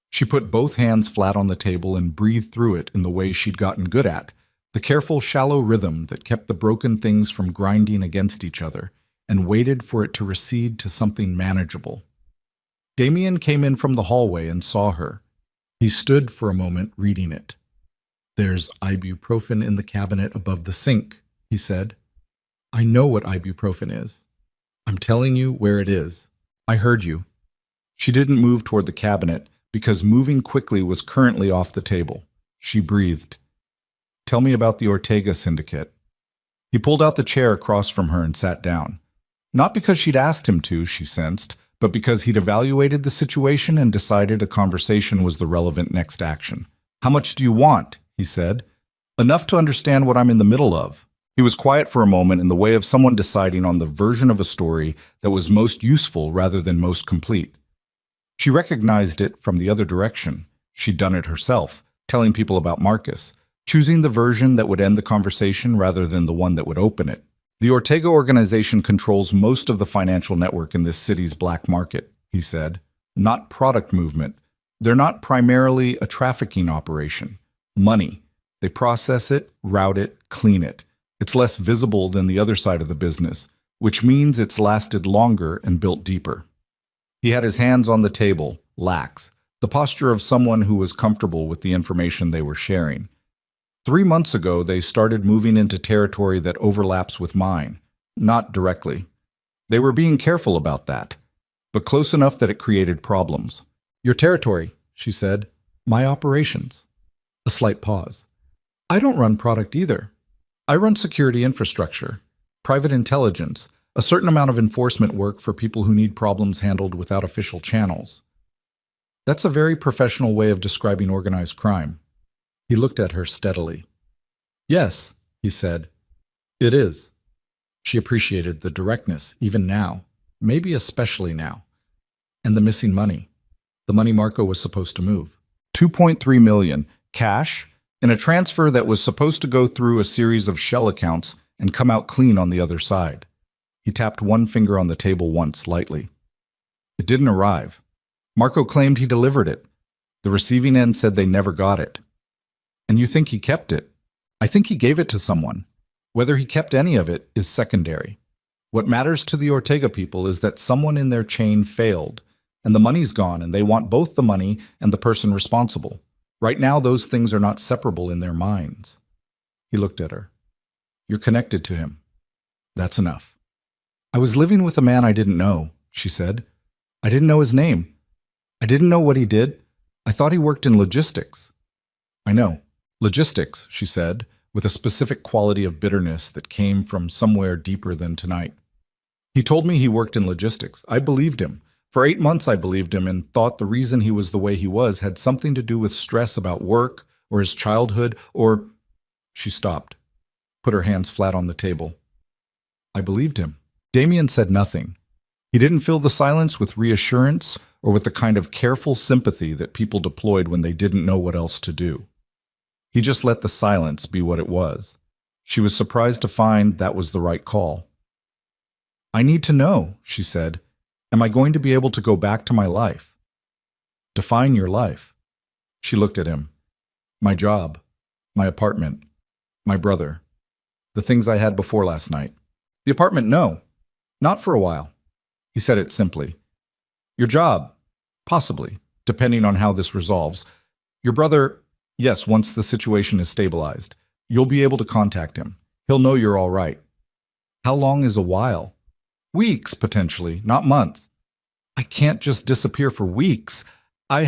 She put both hands flat on the table and breathed through it in the way she'd gotten good at, the careful, shallow rhythm that kept the broken things from grinding against each other, and waited for it to recede to something manageable. Damien came in from the hallway and saw her. He stood for a moment reading it. There's ibuprofen in the cabinet above the sink, he said. I know what ibuprofen is. I'm telling you where it is. I heard you. She didn't move toward the cabinet because moving quickly was currently off the table. She breathed. Tell me about the Ortega syndicate. He pulled out the chair across from her and sat down. Not because she'd asked him to, she sensed, but because he'd evaluated the situation and decided a conversation was the relevant next action. How much do you want? He said. Enough to understand what I'm in the middle of. He was quiet for a moment in the way of someone deciding on the version of a story that was most useful rather than most complete. She recognized it from the other direction. She'd done it herself, telling people about Marcus, choosing the version that would end the conversation rather than the one that would open it. The Ortega organization controls most of the financial network in this city's black market, he said. Not product movement. They're not primarily a trafficking operation. Money. They process it, route it, clean it. It's less visible than the other side of the business, which means it's lasted longer and built deeper. He had his hands on the table, lax, the posture of someone who was comfortable with the information they were sharing. 3 months ago, they started moving into territory that overlaps with mine, not directly. They were being careful about that, but close enough that it created problems. Your territory, she said. My operations. A slight pause. I don't run product either. I run security infrastructure, private intelligence, a certain amount of enforcement work for people who need problems handled without official channels. That's a very professional way of describing organized crime. He looked at her steadily. Yes, he said. It is. She appreciated the directness, even now, maybe especially now. And the missing money. The money Marco was supposed to move. $2.3 million, cash, in a transfer that was supposed to go through a series of shell accounts and come out clean on the other side. He tapped one finger on the table once, lightly. It didn't arrive. Marco claimed he delivered it. The receiving end said they never got it. And you think he kept it? I think he gave it to someone. Whether he kept any of it is secondary. What matters to the Ortega people is that someone in their chain failed, and the money's gone, and they want both the money and the person responsible. Right now, those things are not separable in their minds. He looked at her. You're connected to him. That's enough. I was living with a man I didn't know, she said. I didn't know his name. I didn't know what he did. I thought he worked in logistics. I know. Logistics, she said, with a specific quality of bitterness that came from somewhere deeper than tonight. He told me he worked in logistics. I believed him. For 8 months I believed him and thought the reason he was the way he was had something to do with stress about work or his childhood or... She stopped, put her hands flat on the table. I believed him. Damien said nothing. He didn't fill the silence with reassurance or with the kind of careful sympathy that people deployed when they didn't know what else to do. He just let the silence be what it was. She was surprised to find that was the right call. I need to know, she said. Am I going to be able to go back to my life? Define your life. She looked at him. My job, my apartment, my brother, the things I had before last night. The apartment, no, not for a while. He said it simply. Your job, possibly, depending on how this resolves. Your brother, yes, once the situation is stabilized. You'll be able to contact him. He'll know you're all right. How long is a while? Weeks, potentially, not months. I can't just disappear for weeks. I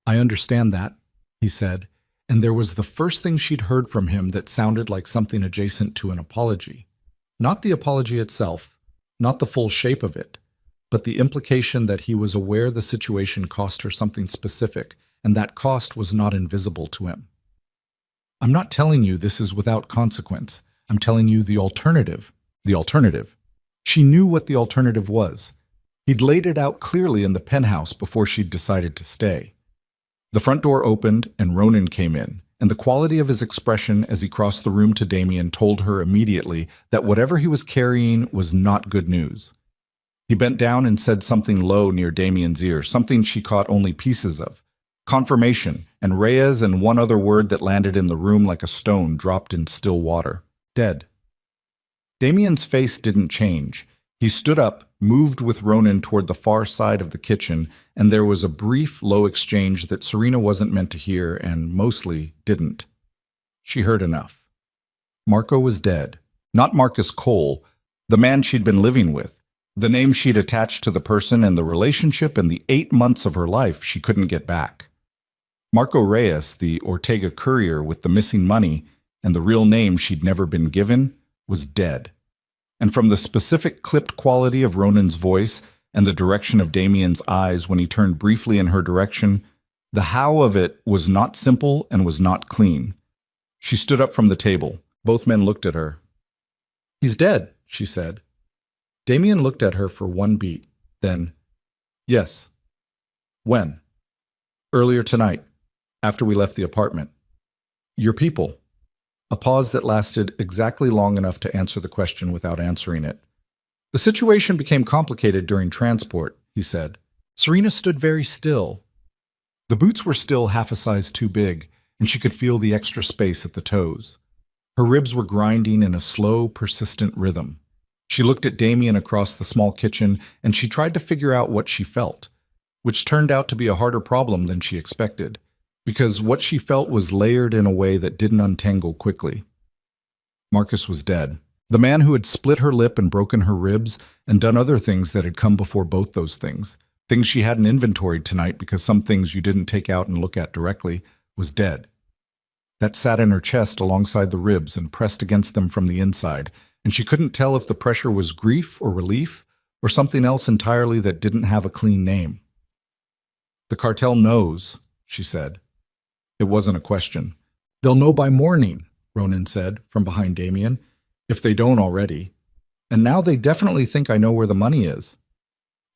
understand that, he said, and there was the first thing she'd heard from him that sounded like something adjacent to an apology. Not the apology itself, not the full shape of it, but the implication that he was aware the situation cost her something specific, and that cost was not invisible to him. I'm not telling you this is without consequence. I'm telling you the alternative. The alternative. She knew what the alternative was. He'd laid it out clearly in the penthouse before she'd decided to stay. The front door opened and Ronan came in, and the quality of his expression as he crossed the room to Damien told her immediately that whatever he was carrying was not good news. He bent down and said something low near Damien's ear, something she caught only pieces of. Confirmation, and Reyes and one other word that landed in the room like a stone dropped in still water. Dead. Damien's face didn't change. He stood up, moved with Ronan toward the far side of the kitchen, and there was a brief, low exchange that Serena wasn't meant to hear and mostly didn't. She heard enough. Marco was dead. Not Marcus Cole, the man she'd been living with, the name she'd attached to the person and the relationship and the 8 months of her life she couldn't get back. Marco Reyes, the Ortega courier with the missing money and the real name she'd never been given, was dead. And from the specific clipped quality of Ronan's voice and the direction of Damien's eyes when he turned briefly in her direction, the how of it was not simple and was not clean. She stood up from the table. Both men looked at her. "He's dead," she said. Damien looked at her for one beat. Then, "Yes." "When?" "Earlier tonight, after we left the apartment." "Your people." A pause that lasted exactly long enough to answer the question without answering it. "The situation became complicated during transport," he said. Serena stood very still. The boots were still half a size too big, and she could feel the extra space at the toes. Her ribs were grinding in a slow, persistent rhythm. She looked at Damien across the small kitchen, and she tried to figure out what she felt, which turned out to be a harder problem than she expected, because what she felt was layered in a way that didn't untangle quickly. Marcus was dead. The man who had split her lip and broken her ribs and done other things that had come before both those things, things she hadn't inventoried tonight because some things you didn't take out and look at directly, was dead. That sat in her chest alongside the ribs and pressed against them from the inside, and she couldn't tell if the pressure was grief or relief or something else entirely that didn't have a clean name. "The cartel knows," she said. It wasn't a question. "They'll know by morning," Ronan said from behind Damien, "if they don't already. And now they definitely think I know where the money is."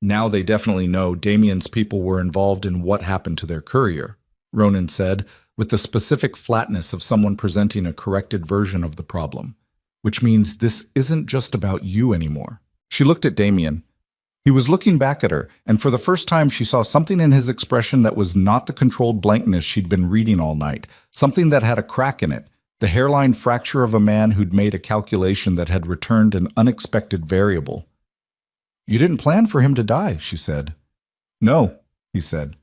"Now they definitely know Damien's people were involved in what happened to their courier," Ronan said, with the specific flatness of someone presenting a corrected version of the problem, which means this isn't just about you anymore. She looked at Damien. He was looking back at her, and for the first time she saw something in his expression that was not the controlled blankness she'd been reading all night, something that had a crack in it, the hairline fracture of a man who'd made a calculation that had returned an unexpected variable. "You didn't plan for him to die," she said. "No," he said.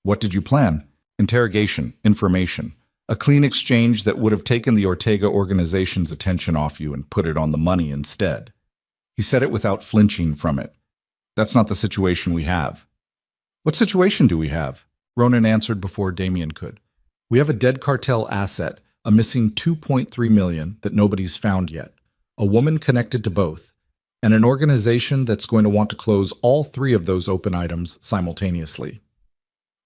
"What did you plan?" "Interrogation, information, a clean exchange that would have taken the Ortega organization's attention off you and put it on the money instead." He said it without flinching from it. "That's not the situation we have." "What situation do we have?" Ronan answered before Damien could. "We have a dead cartel asset, a missing $2.3 million that nobody's found yet, a woman connected to both, and an organization that's going to want to close all 3 of those open items simultaneously."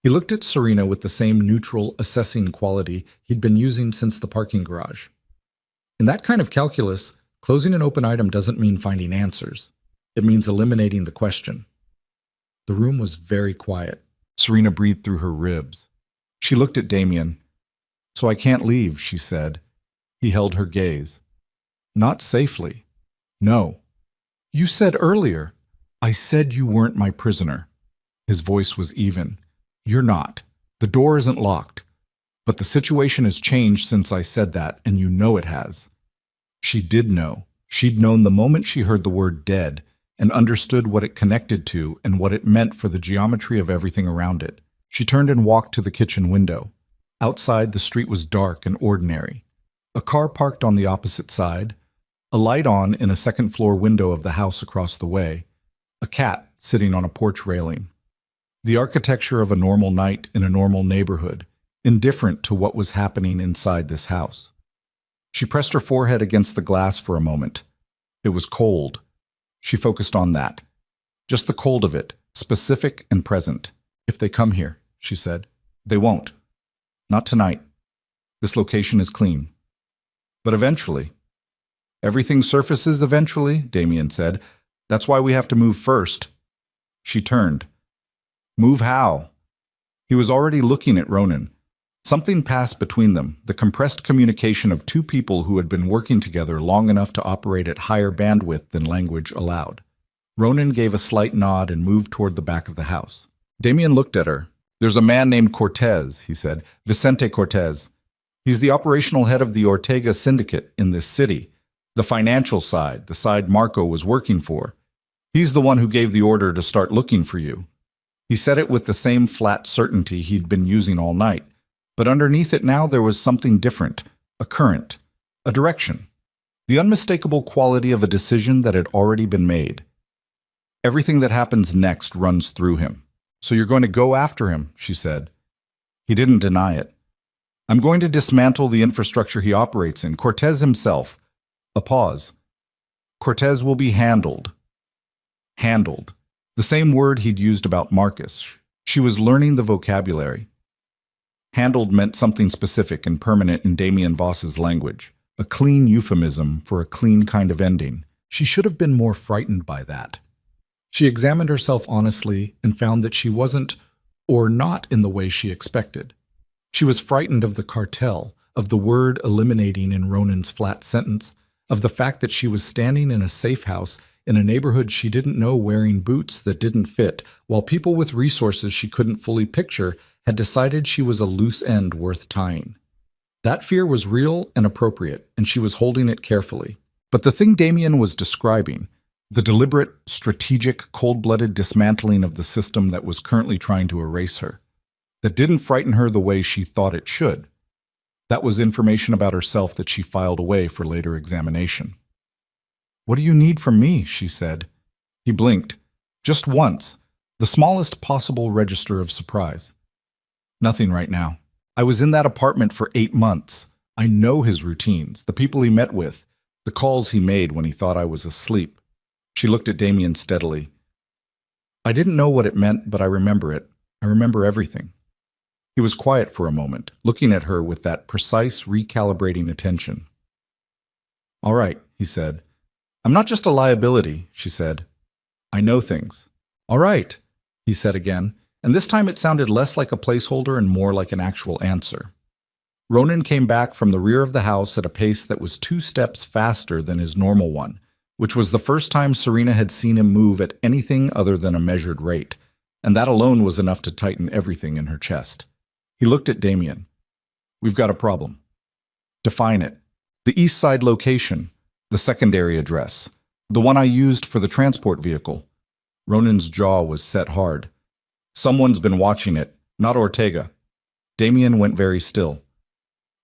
He looked at Serena with the same neutral, assessing quality he'd been using since the parking garage. In that kind of calculus, closing an open item doesn't mean finding answers. It means eliminating the question. The room was very quiet. Serena breathed through her ribs. She looked at Damien. "So I can't leave," she said. He held her gaze. "Not safely." "No." "You said earlier." "I said you weren't my prisoner." His voice was even. "You're not. The door isn't locked. But the situation has changed since I said that, and you know it has." She did know. She'd known the moment she heard the word dead and understood what it connected to and what it meant for the geometry of everything around it. She turned and walked to the kitchen window. Outside, the street was dark and ordinary. A car parked on the opposite side, a light on in a second-floor window of the house across the way, a cat sitting on a porch railing. The architecture of a normal night in a normal neighborhood, indifferent to what was happening inside this house. She pressed her forehead against the glass for a moment. It was cold. She focused on that. Just the cold of it, specific and present. "If they come here," she said. "They won't. Not tonight. This location is clean. But eventually." "Everything surfaces eventually," Damien said. "That's why we have to move first." She turned. "Move how?" He was already looking at Ronan. Something passed between them, the compressed communication of 2 people who had been working together long enough to operate at higher bandwidth than language allowed. Ronan gave a slight nod and moved toward the back of the house. Damien looked at her. "There's a man named Cortez," he said. "Vicente Cortez. He's the operational head of the Ortega syndicate in this city, the financial side, the side Marco was working for. He's the one who gave the order to start looking for you." He said it with the same flat certainty he'd been using all night, but underneath it now there was something different, a current, a direction, the unmistakable quality of a decision that had already been made. Everything that happens next runs through him. "So you're going to go after him," she said. He didn't deny it. "I'm going to dismantle the infrastructure he operates in, Cortez himself." A pause. "Cortez will be handled." Handled. The same word he'd used about Marcus. She was learning the vocabulary. Handled meant something specific and permanent in Damien Voss's language, a clean euphemism for a clean kind of ending. She should have been more frightened by that. She examined herself honestly and found that she wasn't, or not in the way she expected. She was frightened of the cartel, of the word eliminating in Ronan's flat sentence, of the fact that she was standing in a safe house in a neighborhood she didn't know, wearing boots that didn't fit, while people with resources she couldn't fully picture had decided she was a loose end worth tying. That fear was real and appropriate, and she was holding it carefully. But the thing Damien was describing, the deliberate, strategic, cold-blooded dismantling of the system that was currently trying to erase her, that didn't frighten her the way she thought it should. That was information about herself that she filed away for later examination. "What do you need from me?" she said. He blinked. Just once, the smallest possible register of surprise. "Nothing right now. I was in that apartment for 8 months. I know his routines, the people he met with, the calls he made when he thought I was asleep." She looked at Damien steadily. "I didn't know what it meant, but I remember it. I remember everything." He was quiet for a moment, looking at her with that precise, recalibrating attention. "All right," he said. "I'm not just a liability," she said. "I know things." "All right," he said again, and this time it sounded less like a placeholder and more like an actual answer. Ronan came back from the rear of the house at a pace that was 2 steps faster than his normal one, which was the first time Serena had seen him move at anything other than a measured rate, and that alone was enough to tighten everything in her chest. He looked at Damien. "We've got a problem." "Define it." "The East Side location, the secondary address, the one I used for the transport vehicle." Ronan's jaw was set hard. "Someone's been watching it, not Ortega." Damien went very still.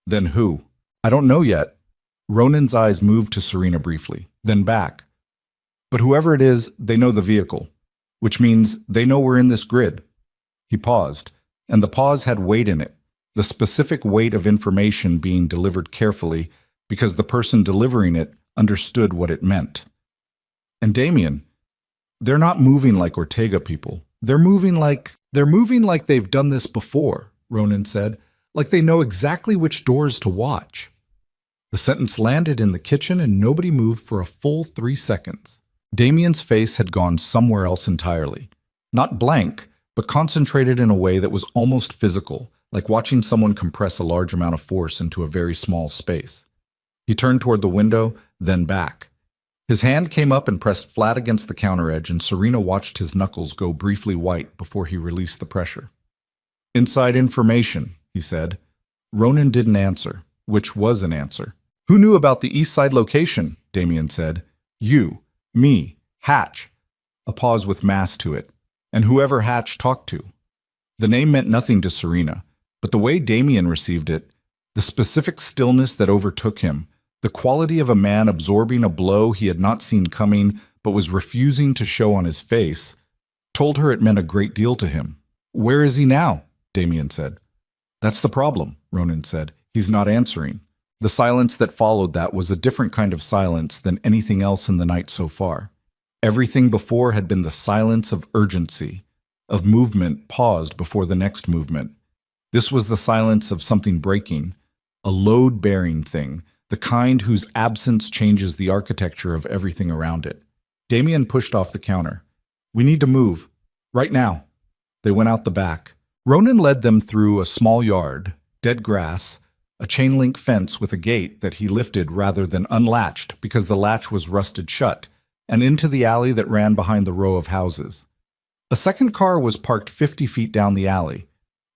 "Then who?" "I don't know yet." Ronan's eyes moved to Serena briefly, then back. "But whoever it is, they know the vehicle, which means they know we're in this grid." He paused, and the pause had weight in it, the specific weight of information being delivered carefully because the person delivering it understood what it meant. "And Damien, they're not moving like Ortega people. They're moving like they've done this before," Ronan said, "like they know exactly which doors to watch." The sentence landed in the kitchen and nobody moved for a full 3 seconds. Damien's face had gone somewhere else entirely. Not blank, but concentrated in a way that was almost physical, like watching someone compress a large amount of force into a very small space. He turned toward the window, then back. His hand came up and pressed flat against the counter edge, and Serena watched his knuckles go briefly white before he released the pressure. "Inside information," he said. Ronan didn't answer, which was an answer. "Who knew about the East Side location?" Damien said. "You, me, Hatch." A pause with mass to it. "And whoever Hatch talked to." The name meant nothing to Serena, but the way Damien received it, the specific stillness that overtook him, the quality of a man absorbing a blow he had not seen coming but was refusing to show on his face, told her it meant a great deal to him. "Where is he now?" Damien said. "That's the problem," Ronan said. "He's not answering." The silence that followed that was a different kind of silence than anything else in the night so far. Everything before had been the silence of urgency, of movement paused before the next movement. This was the silence of something breaking, a load-bearing thing, the kind whose absence changes the architecture of everything around it. Damien pushed off the counter. "We need to move. Right now." They went out the back. Ronan led them through a small yard, dead grass, a chain-link fence with a gate that he lifted rather than unlatched because the latch was rusted shut, and into the alley that ran behind the row of houses. A second car was parked 50 feet down the alley.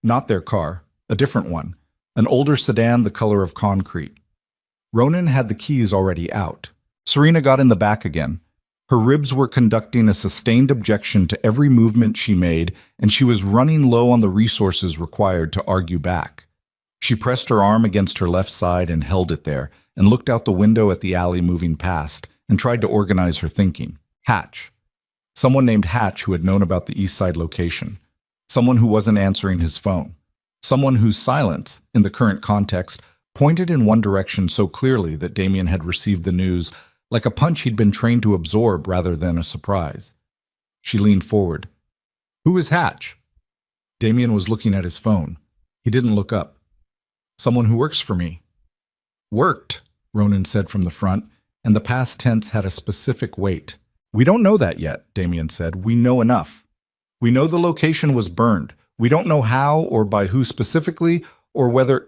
Not their car, a different one, an older sedan the color of concrete. Ronan had the keys already out. Serena got in the back again. Her ribs were conducting a sustained objection to every movement she made, and she was running low on the resources required to argue back. She pressed her arm against her left side and held it there, and looked out the window at the alley moving past, and tried to organize her thinking. Hatch. Someone named Hatch who had known about the East Side location. Someone who wasn't answering his phone. Someone whose silence, in the current context, pointed in one direction so clearly that Damien had received the news like a punch he'd been trained to absorb rather than a surprise. She leaned forward. "Who is Hatch?" Damien was looking at his phone. He didn't look up. "Someone who works for me." "Worked," Ronan said from the front, and the past tense had a specific weight. "We don't know that yet," Damien said. "We know enough. We know the location was burned. We don't know how or by who specifically, or whether—"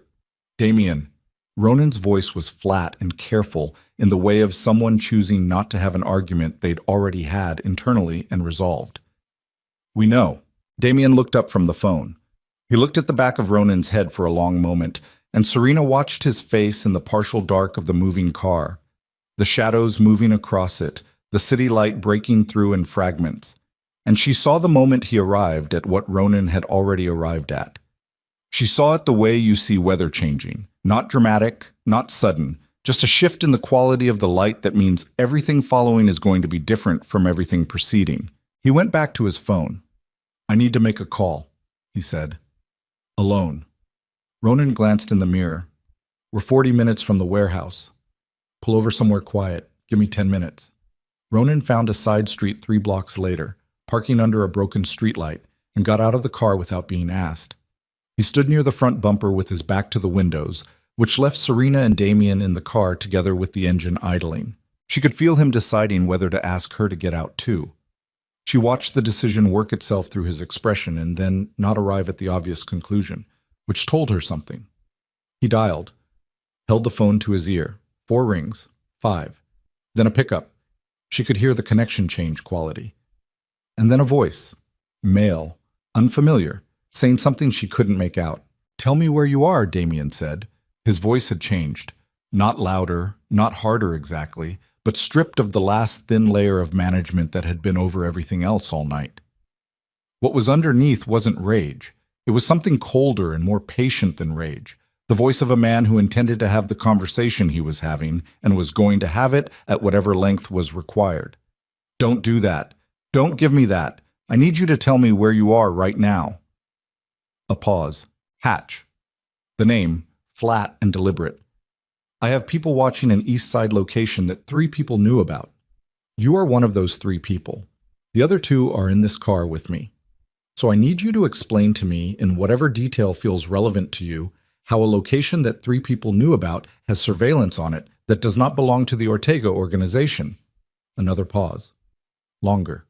"Damien." Ronan's voice was flat and careful, in the way of someone choosing not to have an argument they'd already had internally and resolved. "We know." Damien looked up from the phone. He looked at the back of Ronan's head for a long moment, and Serena watched his face in the partial dark of the moving car, the shadows moving across it, the city light breaking through in fragments. And she saw the moment he arrived at what Ronan had already arrived at. She saw it the way you see weather changing, not dramatic, not sudden, just a shift in the quality of the light that means everything following is going to be different from everything preceding. He went back to his phone. "I need to make a call," he said. "Alone." Ronan glanced in the mirror. "We're 40 minutes from the warehouse. Pull over somewhere quiet. Give me 10 minutes. Ronan found a side street 3 blocks later, parking under a broken streetlight, and got out of the car without being asked. He stood near the front bumper with his back to the windows, which left Serena and Damien in the car together with the engine idling. She could feel him deciding whether to ask her to get out too. She watched the decision work itself through his expression and then not arrive at the obvious conclusion, which told her something. He dialed, held the phone to his ear. 4 rings, 5. Then a pickup. She could hear the connection change quality. And then a voice, male, unfamiliar, saying something she couldn't make out. "Tell me where you are," Damien said. His voice had changed. Not louder, not harder exactly, but stripped of the last thin layer of management that had been over everything else all night. What was underneath wasn't rage. It was something colder and more patient than rage. The voice of a man who intended to have the conversation he was having and was going to have it at whatever length was required. "Don't do that. Don't give me that. I need you to tell me where you are right now." A pause. Hatch. The name, flat and deliberate. "I have people watching an East Side location that 3 people knew about. You are one of those 3 people. The other 2 are in this car with me. So I need you to explain to me, in whatever detail feels relevant to you, how a location that 3 people knew about has surveillance on it that does not belong to the Ortega organization." Another pause. Longer.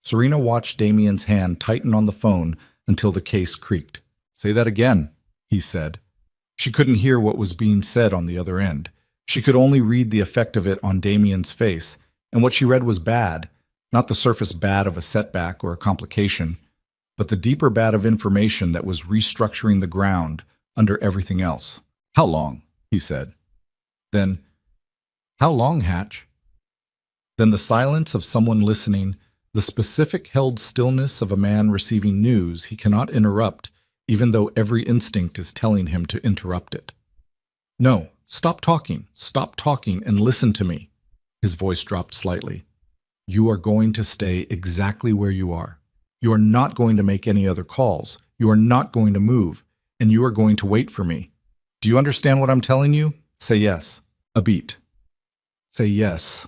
Serena watched Damien's hand tighten on the phone until the case creaked. "Say that again," he said. She couldn't hear what was being said on the other end. She could only read the effect of it on Damien's face, and what she read was bad, not the surface bad of a setback or a complication, but the deeper bad of information that was restructuring the ground under everything else. "How long?" he said. Then, "How long, Hatch?" Then the silence of someone listening, the specific held stillness of a man receiving news he cannot interrupt, even though every instinct is telling him to interrupt it. "No, stop talking and listen to me." His voice dropped slightly. "You are going to stay exactly where you are. You are not going to make any other calls. You are not going to move, and you are going to wait for me. Do you understand what I'm telling you? Say yes." A beat. "Say yes."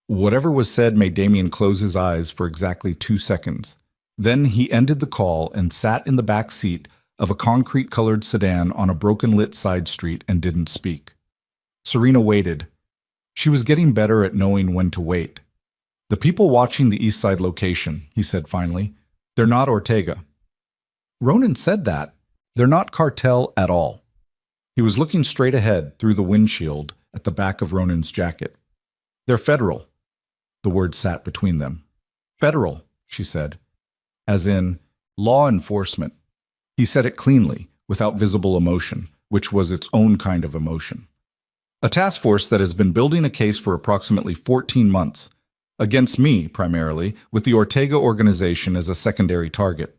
Whatever was said made Damien close his eyes for exactly 2 seconds. Then he ended the call and sat in the back seat of a concrete-colored sedan on a broken-lit side street and didn't speak. Serena waited. She was getting better at knowing when to wait. "The people watching the East Side location," he said finally, "they're not Ortega." Ronan said that. "They're not cartel at all." He was looking straight ahead through the windshield at the back of Ronan's jacket. "They're federal." The word sat between them. "Federal," she said. As in, law enforcement. He said it cleanly, without visible emotion, which was its own kind of emotion. "A task force that has been building a case for approximately 14 months. Against me, primarily, with the Ortega organization as a secondary target."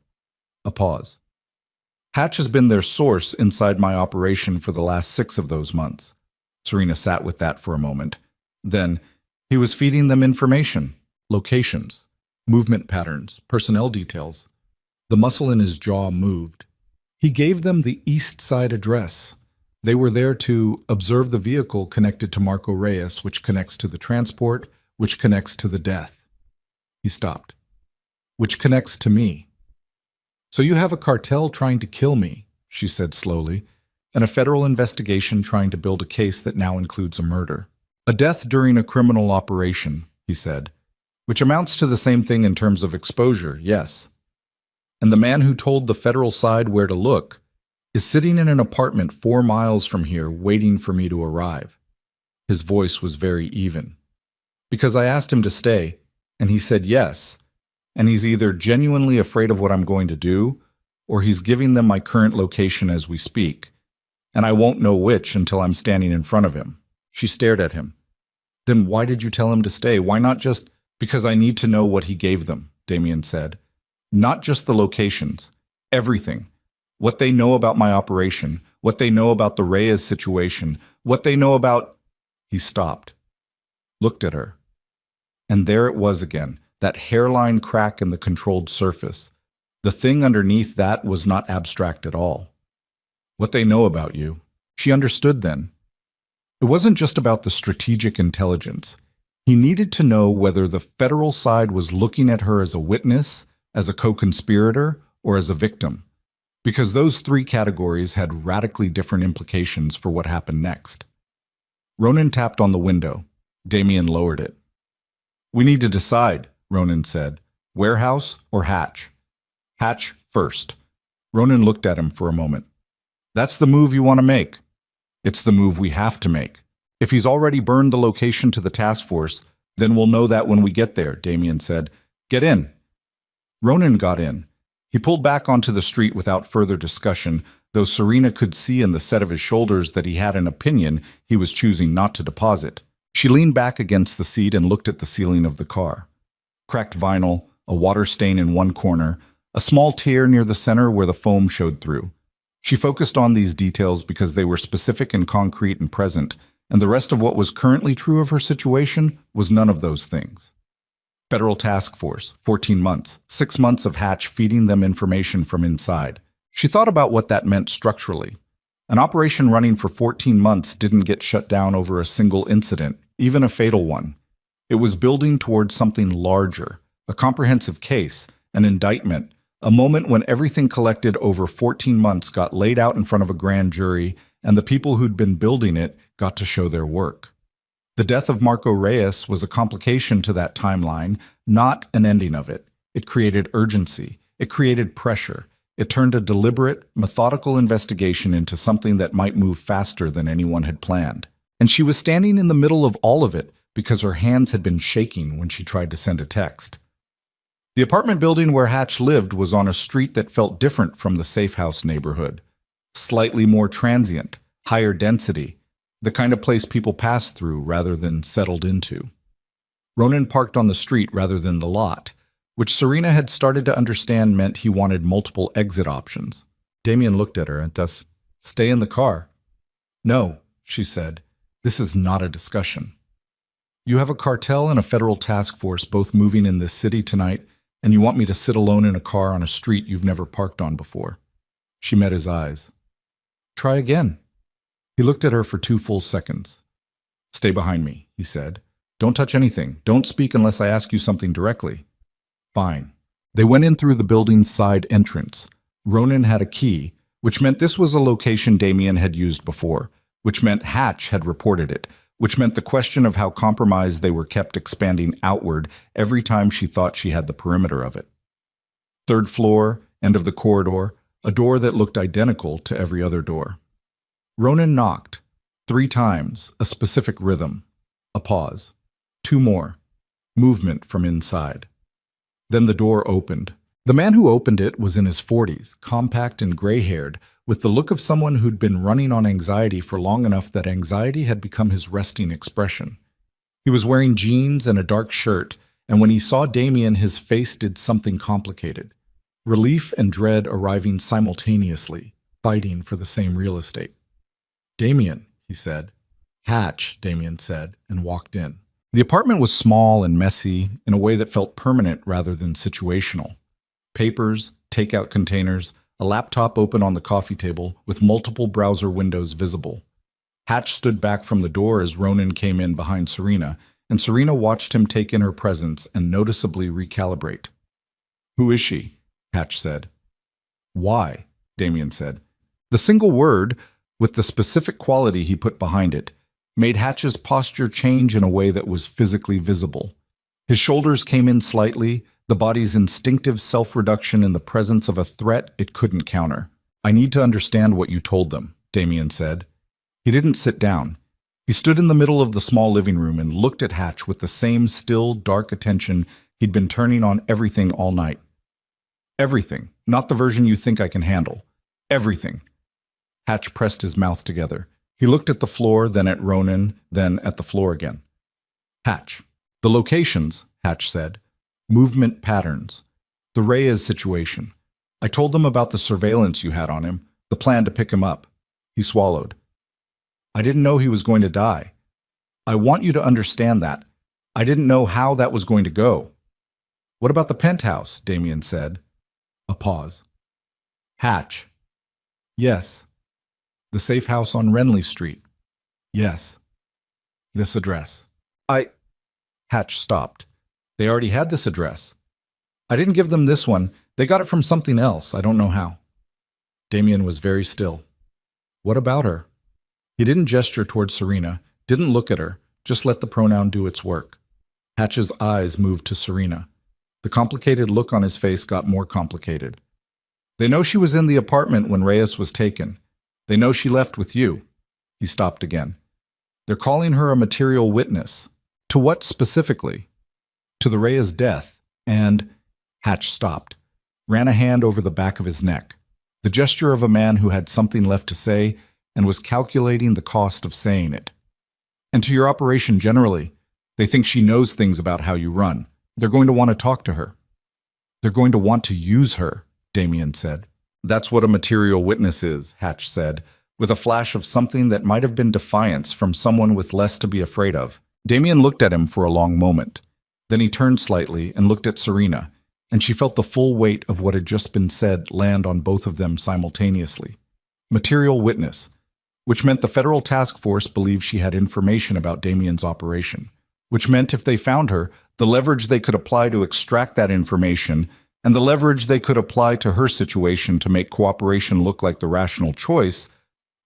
A pause. Hatch has been their source inside my operation for the last 6 of those months. Serena sat with that for a moment. Then, he was feeding them information, locations, movement patterns, personnel details. The muscle in his jaw moved. He gave them the East Side address. They were there to observe the vehicle connected to Marco Reyes, which connects to the transport, which connects to the death. He stopped. Which connects to me. So you have a cartel trying to kill me, she said slowly, and a federal investigation trying to build a case that now includes a murder. A death during a criminal operation, he said, which amounts to the same thing in terms of exposure, yes. And the man who told the federal side where to look is sitting in an apartment 4 miles from here waiting for me to arrive. His voice was very even. Because I asked him to stay, and he said yes, and he's either genuinely afraid of what I'm going to do, or he's giving them my current location as we speak, and I won't know which until I'm standing in front of him. She stared at him. Then why did you tell him to stay? Why not just... Because I need to know what he gave them, Damien said. Not just the locations, everything. What they know about my operation, what they know about the Reyes situation, what they know about... He stopped, looked at her. And there it was again, that hairline crack in the controlled surface. The thing underneath that was not abstract at all. What they know about you. She understood then. It wasn't just about the strategic intelligence. He needed to know whether the federal side was looking at her as a witness, as a co-conspirator, or as a victim. Because those 3 categories had radically different implications for what happened next. Ronan tapped on the window. Damien lowered it. We need to decide, Ronan said. Warehouse or Hatch? Hatch first. Ronan looked at him for a moment. That's the move you want to make. It's the move we have to make. If he's already burned the location to the task force, then we'll know that when we get there, Damien said. Get in. Ronan got in. He pulled back onto the street without further discussion, though Serena could see in the set of his shoulders that he had an opinion he was choosing not to deposit. She leaned back against the seat and looked at the ceiling of the car. Cracked vinyl, a water stain in one corner, a small tear near the center where the foam showed through. She focused on these details because they were specific and concrete and present, and the rest of what was currently true of her situation was none of those things. Federal Task Force, 14 months, 6 months of Hatch feeding them information from inside. She thought about what that meant structurally. An operation running for 14 months didn't get shut down over a single incident, even a fatal one. It was building towards something larger, a comprehensive case, an indictment, a moment when everything collected over 14 months got laid out in front of a grand jury, and the people who'd been building it got to show their work. The death of Marco Reyes was a complication to that timeline, not an ending of it. It created urgency. It created pressure. It turned a deliberate, methodical investigation into something that might move faster than anyone had planned. And she was standing in the middle of all of it because her hands had been shaking when she tried to send a text. The apartment building where Hatch lived was on a street that felt different from the safe house neighborhood. Slightly more transient, higher density, the kind of place people passed through rather than settled into. Ronan parked on the street rather than the lot, which Serena had started to understand meant he wanted multiple exit options. Damien looked at her and thus, stay in the car. No, she said, this is not a discussion. You have a cartel and a federal task force both moving in this city tonight, and you want me to sit alone in a car on a street you've never parked on before. She met his eyes. Try again. He looked at her for 2 full seconds. Stay behind me, he said. Don't touch anything. Don't speak unless I ask you something directly. Fine. They went in through the building's side entrance. Ronan had a key, which meant this was a location Damien had used before, which meant Hatch had reported it, which meant the question of how compromised they were kept expanding outward every time she thought she had the perimeter of it. 3rd floor, end of the corridor, a door that looked identical to every other door. Ronan knocked. 3 times, a specific rhythm. A pause. 2 more. Movement from inside. Then the door opened. The man who opened it was in his 40s, compact and gray-haired, with the look of someone who'd been running on anxiety for long enough that anxiety had become his resting expression. He was wearing jeans and a dark shirt, and when he saw Damien, his face did something complicated. relief and dread arriving simultaneously, fighting for the same real estate. "Damien," he said. "Hatch," Damien said, and walked in. The apartment was small and messy in a way that felt permanent rather than situational. Papers, takeout containers, a laptop open on the coffee table with multiple browser windows visible. Hatch stood back from the door as Ronan came in behind Serena, and Serena watched him take in her presence and noticeably recalibrate. "Who is she?" Hatch said. "Why?" Damien said. The single word, with the specific quality he put behind it, made Hatch's posture change in a way that was physically visible. His shoulders came in slightly, the body's instinctive self-reduction in the presence of a threat it couldn't counter. "I need to understand what you told them," Damien said. He didn't sit down. He stood in the middle of the small living room and looked at Hatch with the same still, dark attention he'd been turning on everything all night. "Everything, not the version you think I can handle. Everything." Hatch pressed his mouth together. He looked at the floor, then at Ronan, then at the floor again. "Hatch. The locations," Hatch said. "Movement patterns. The Reyes situation. I told them about the surveillance you had on him, the plan to pick him up." He swallowed. "I didn't know he was going to die. I want you to understand that. I didn't know how that was going to go." "What about the penthouse?" Damien said. A pause. "Hatch." "Yes." "The safe house on Renly Street?" "Yes." "This address?" Hatch stopped. "They already had this address." "I didn't give them this one. They got it from something else. I don't know how." Damien was very still. "What about her?" He didn't gesture towards Serena, didn't look at her, just let the pronoun do its work. Hatch's eyes moved to Serena. The complicated look on his face got more complicated. "They know she was in the apartment when Reyes was taken. They know she left with you." He stopped again. "They're calling her a material witness. To what specifically?" "To the Reyes death, and—" Hatch stopped, ran a hand over the back of his neck, the gesture of a man who had something left to say and was calculating the cost of saying it. "And to your operation generally. They think she knows things about how you run. They're going to want to talk to her." "They're going to want to use her," Damien said. "That's what a material witness is," Hatch said, with a flash of something that might have been defiance from someone with less to be afraid of. Damien looked at him for a long moment. Then he turned slightly and looked at Serena, and she felt the full weight of what had just been said land on both of them simultaneously. Material witness, which meant the federal task force believed she had information about Damien's operation, which meant if they found her, the leverage they could apply to extract that information and the leverage they could apply to her situation to make cooperation look like the rational choice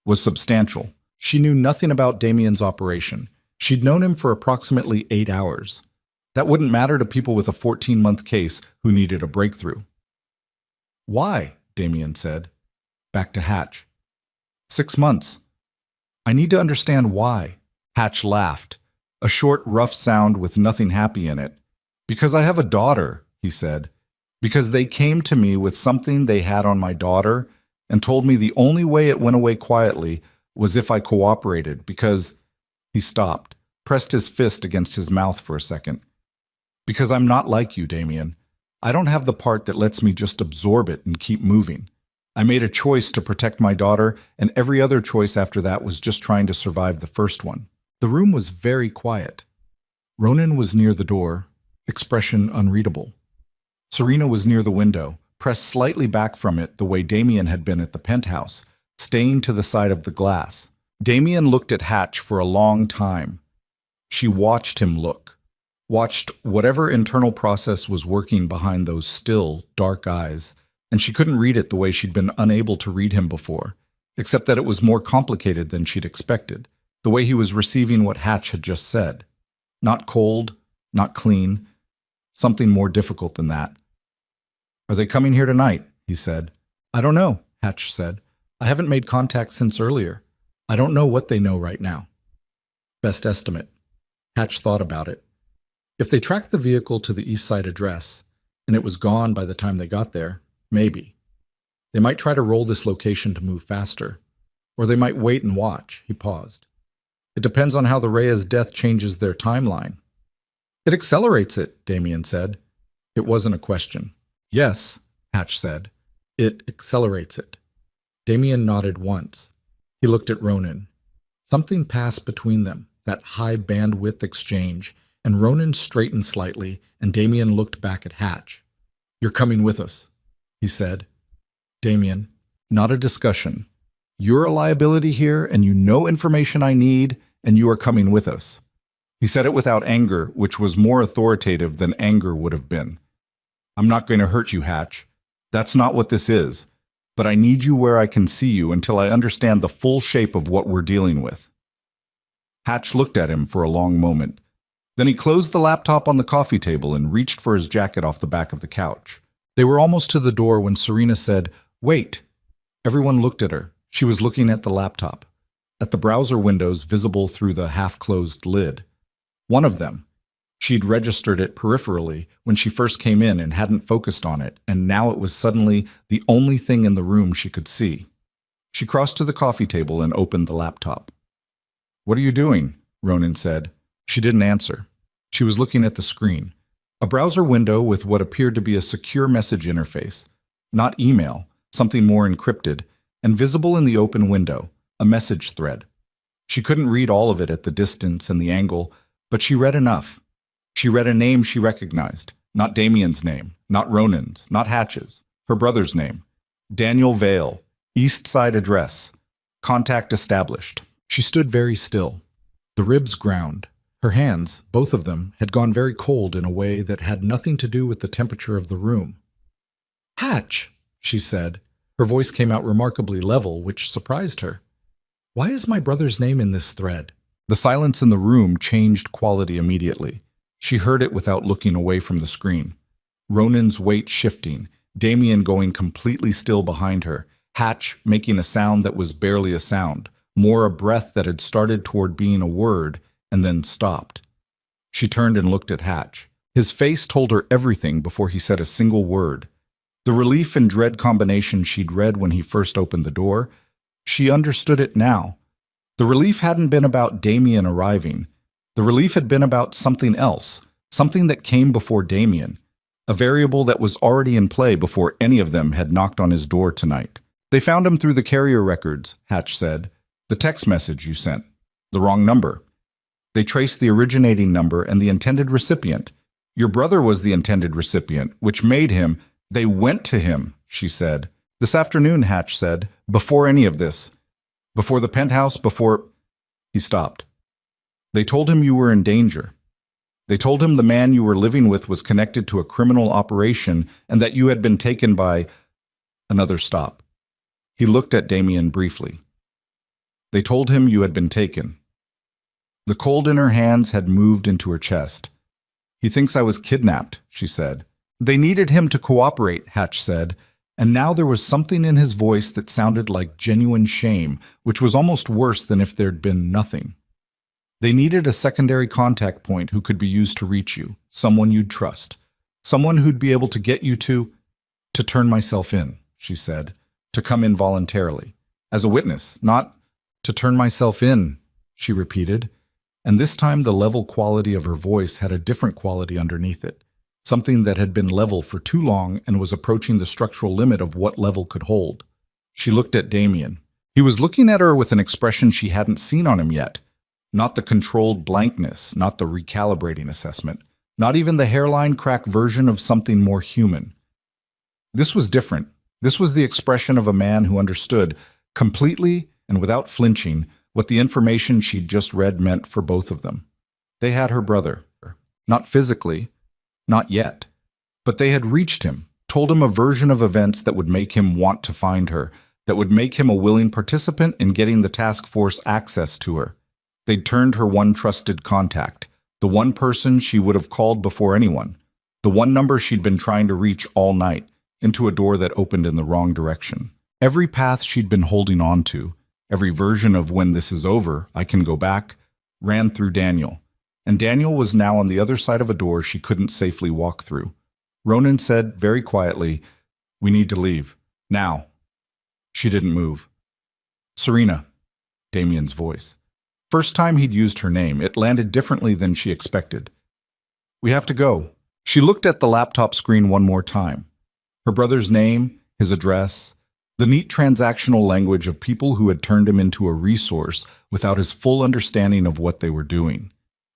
was substantial. She knew nothing about Damien's operation. She'd known him for approximately 8 hours. That wouldn't matter to people with a 14-month case who needed a breakthrough. "Why?" Damien said. Back to Hatch. 6 months. I need to understand why." Hatch laughed, a short, rough sound with nothing happy in it. "Because I have a daughter," he said. "Because they came to me with something they had on my daughter and told me the only way it went away quietly was if I cooperated, because—" He stopped, pressed his fist against his mouth for a second. "Because I'm not like you, Damien. I don't have the part that lets me just absorb it and keep moving. I made a choice to protect my daughter, and every other choice after that was just trying to survive the first one." The room was very quiet. Ronan was near the door, expression unreadable. Serena was near the window, pressed slightly back from it the way Damien had been at the penthouse, staying to the side of the glass. Damien looked at Hatch for a long time. She watched him look, watched whatever internal process was working behind those still, dark eyes, and she couldn't read it the way she'd been unable to read him before, except that it was more complicated than she'd expected, the way he was receiving what Hatch had just said. Not cold, not clean, something more difficult than that. "Are they coming here tonight?" he said. "I don't know," Hatch said. "I haven't made contact since earlier. I don't know what they know right now." Best estimate. Hatch thought about it. If they tracked the vehicle to the East Side address, and it was gone by the time they got there, maybe. They might try to roll this location to move faster. Or they might wait and watch. He paused. "It depends on how the Reyes death changes their timeline." "It accelerates it," Damien said. It wasn't a question. "Yes," Hatch said. It accelerates it. Damien nodded once. He looked at Ronan. Something passed between them, that high bandwidth exchange, and Ronan straightened slightly, and Damien looked back at Hatch. You're coming with us, he said. Damien, not a discussion. You're a liability here, and you know information I need, and you are coming with us. He said it without anger, which was more authoritative than anger would have been. I'm not going to hurt you, Hatch. That's not what this is. But I need you where I can see you until I understand the full shape of what we're dealing with. Hatch looked at him for a long moment. Then he closed the laptop on the coffee table and reached for his jacket off the back of the couch. They were almost to the door when Serena said, "Wait." Everyone looked at her. She was looking at the laptop, at the browser windows visible through the half-closed lid. One of them. She'd registered it peripherally when she first came in and hadn't focused on it, and now it was suddenly the only thing in the room she could see. She crossed to the coffee table and opened the laptop. "What are you doing?" Ronan said. She didn't answer. She was looking at the screen. A browser window with what appeared to be a secure message interface. Not email, something more encrypted, and visible in the open window, a message thread. She couldn't read all of it at the distance and the angle, but she read enough. She read a name she recognized, not Damien's name, not Ronan's, not Hatch's, her brother's name. Daniel Vale, East Side address, contact established. She stood very still. The ribs ground. Her hands, both of them, had gone very cold in a way that had nothing to do with the temperature of the room. "Hatch," she said. Her voice came out remarkably level, which surprised her. "Why is my brother's name in this thread?" The silence in the room changed quality immediately. She heard it without looking away from the screen. Ronan's weight shifting, Damien going completely still behind her, Hatch making a sound that was barely a sound, more a breath that had started toward being a word and then stopped. She turned and looked at Hatch. His face told her everything before he said a single word. The relief and dread combination she'd read when he first opened the door, she understood it now. The relief hadn't been about Damien arriving. The relief had been about something else, something that came before Damien, a variable that was already in play before any of them had knocked on his door tonight. "They found him through the carrier records," Hatch said. "The text message you sent. The wrong number. They traced the originating number and the intended recipient. Your brother was the intended recipient, which made him—" "They went to him," she said. "This afternoon," Hatch said, "before any of this. Before the penthouse, before—" He stopped. "They told him you were in danger. They told him the man you were living with was connected to a criminal operation and that you had been taken by—" Another stop. He looked at Damien briefly. "They told him you had been taken." The cold in her hands had moved into her chest. "He thinks I was kidnapped," she said. "They needed him to cooperate," Hatch said, and now there was something in his voice that sounded like genuine shame, which was almost worse than if there'd been nothing. "They needed a secondary contact point who could be used to reach you, someone you'd trust, someone who'd be able to get you to turn myself in," she said, "to come in voluntarily, as a witness, not to turn myself in," she repeated, and this time the level quality of her voice had a different quality underneath it, something that had been level for too long and was approaching the structural limit of what level could hold. She looked at Damien. He was looking at her with an expression she hadn't seen on him yet. Not the controlled blankness, not the recalibrating assessment, not even the hairline crack version of something more human. This was different. This was the expression of a man who understood, completely and without flinching, what the information she'd just read meant for both of them. They had her brother. Not physically, not yet. But they had reached him, told him a version of events that would make him want to find her, that would make him a willing participant in getting the task force access to her. They'd turned her one trusted contact, the one person she would have called before anyone, the one number she'd been trying to reach all night, into a door that opened in the wrong direction. Every path she'd been holding on to, every version of when this is over, I can go back, ran through Daniel. And Daniel was now on the other side of a door she couldn't safely walk through. Ronan said very quietly, "We need to leave. Now." She didn't move. "Serena," Damien's voice. First time he'd used her name, it landed differently than she expected. "We have to go." She looked at the laptop screen one more time. Her brother's name, his address, the neat transactional language of people who had turned him into a resource without his full understanding of what they were doing.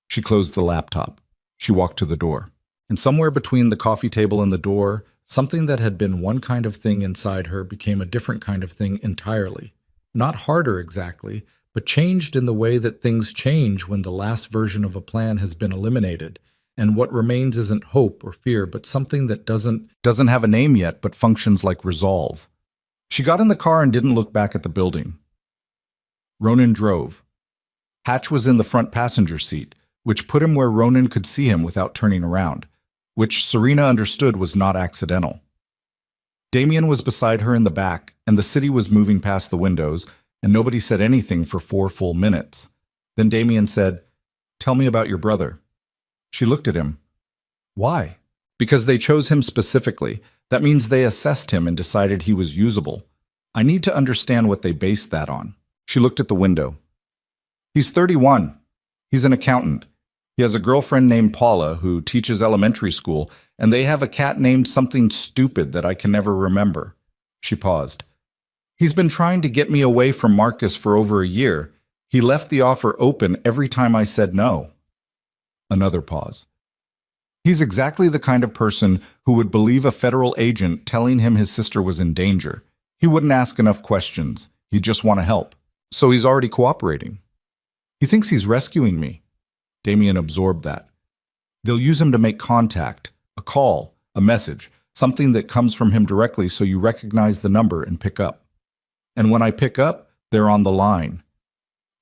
She closed the laptop. She walked to the door. And somewhere between the coffee table and the door, something that had been one kind of thing inside her became a different kind of thing entirely. Not harder exactly, but changed in the way that things change when the last version of a plan has been eliminated, and what remains isn't hope or fear, but something that doesn't have a name yet, but functions like resolve. She got in the car and didn't look back at the building. Ronan drove. Hatch was in the front passenger seat, which put him where Ronan could see him without turning around, which Serena understood was not accidental. Damien was beside her in the back, and the city was moving past the windows, and nobody said anything for 4 full minutes. Then Damien said, "Tell me about your brother." She looked at him. Why? Because they chose him specifically. That means they assessed him and decided he was usable. I need to understand what they based that on. She looked at the window. He's 31. He's an accountant. He has a girlfriend named Paula who teaches elementary school, and they have a cat named something stupid that I can never remember. She paused. He's been trying to get me away from Marcus for over a year. He left the offer open every time I said no. Another pause. He's exactly the kind of person who would believe a federal agent telling him his sister was in danger. He wouldn't ask enough questions. He'd just want to help. So he's already cooperating. He thinks he's rescuing me. Damien absorbed that. They'll use him to make contact, a call, a message, something that comes from him directly so you recognize the number and pick up. And when I pick up, they're on the line.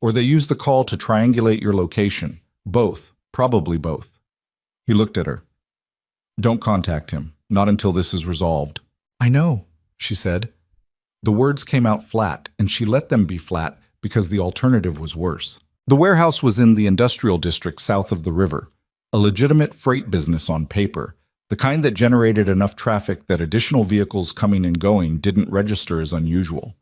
Or they use the call to triangulate your location. Both, probably both. He looked at her. Don't contact him, not until this is resolved. I know, she said. The words came out flat, and she let them be flat because the alternative was worse. The warehouse was in the industrial district south of the river, a legitimate freight business on paper, the kind that generated enough traffic that additional vehicles coming and going didn't register as unusual.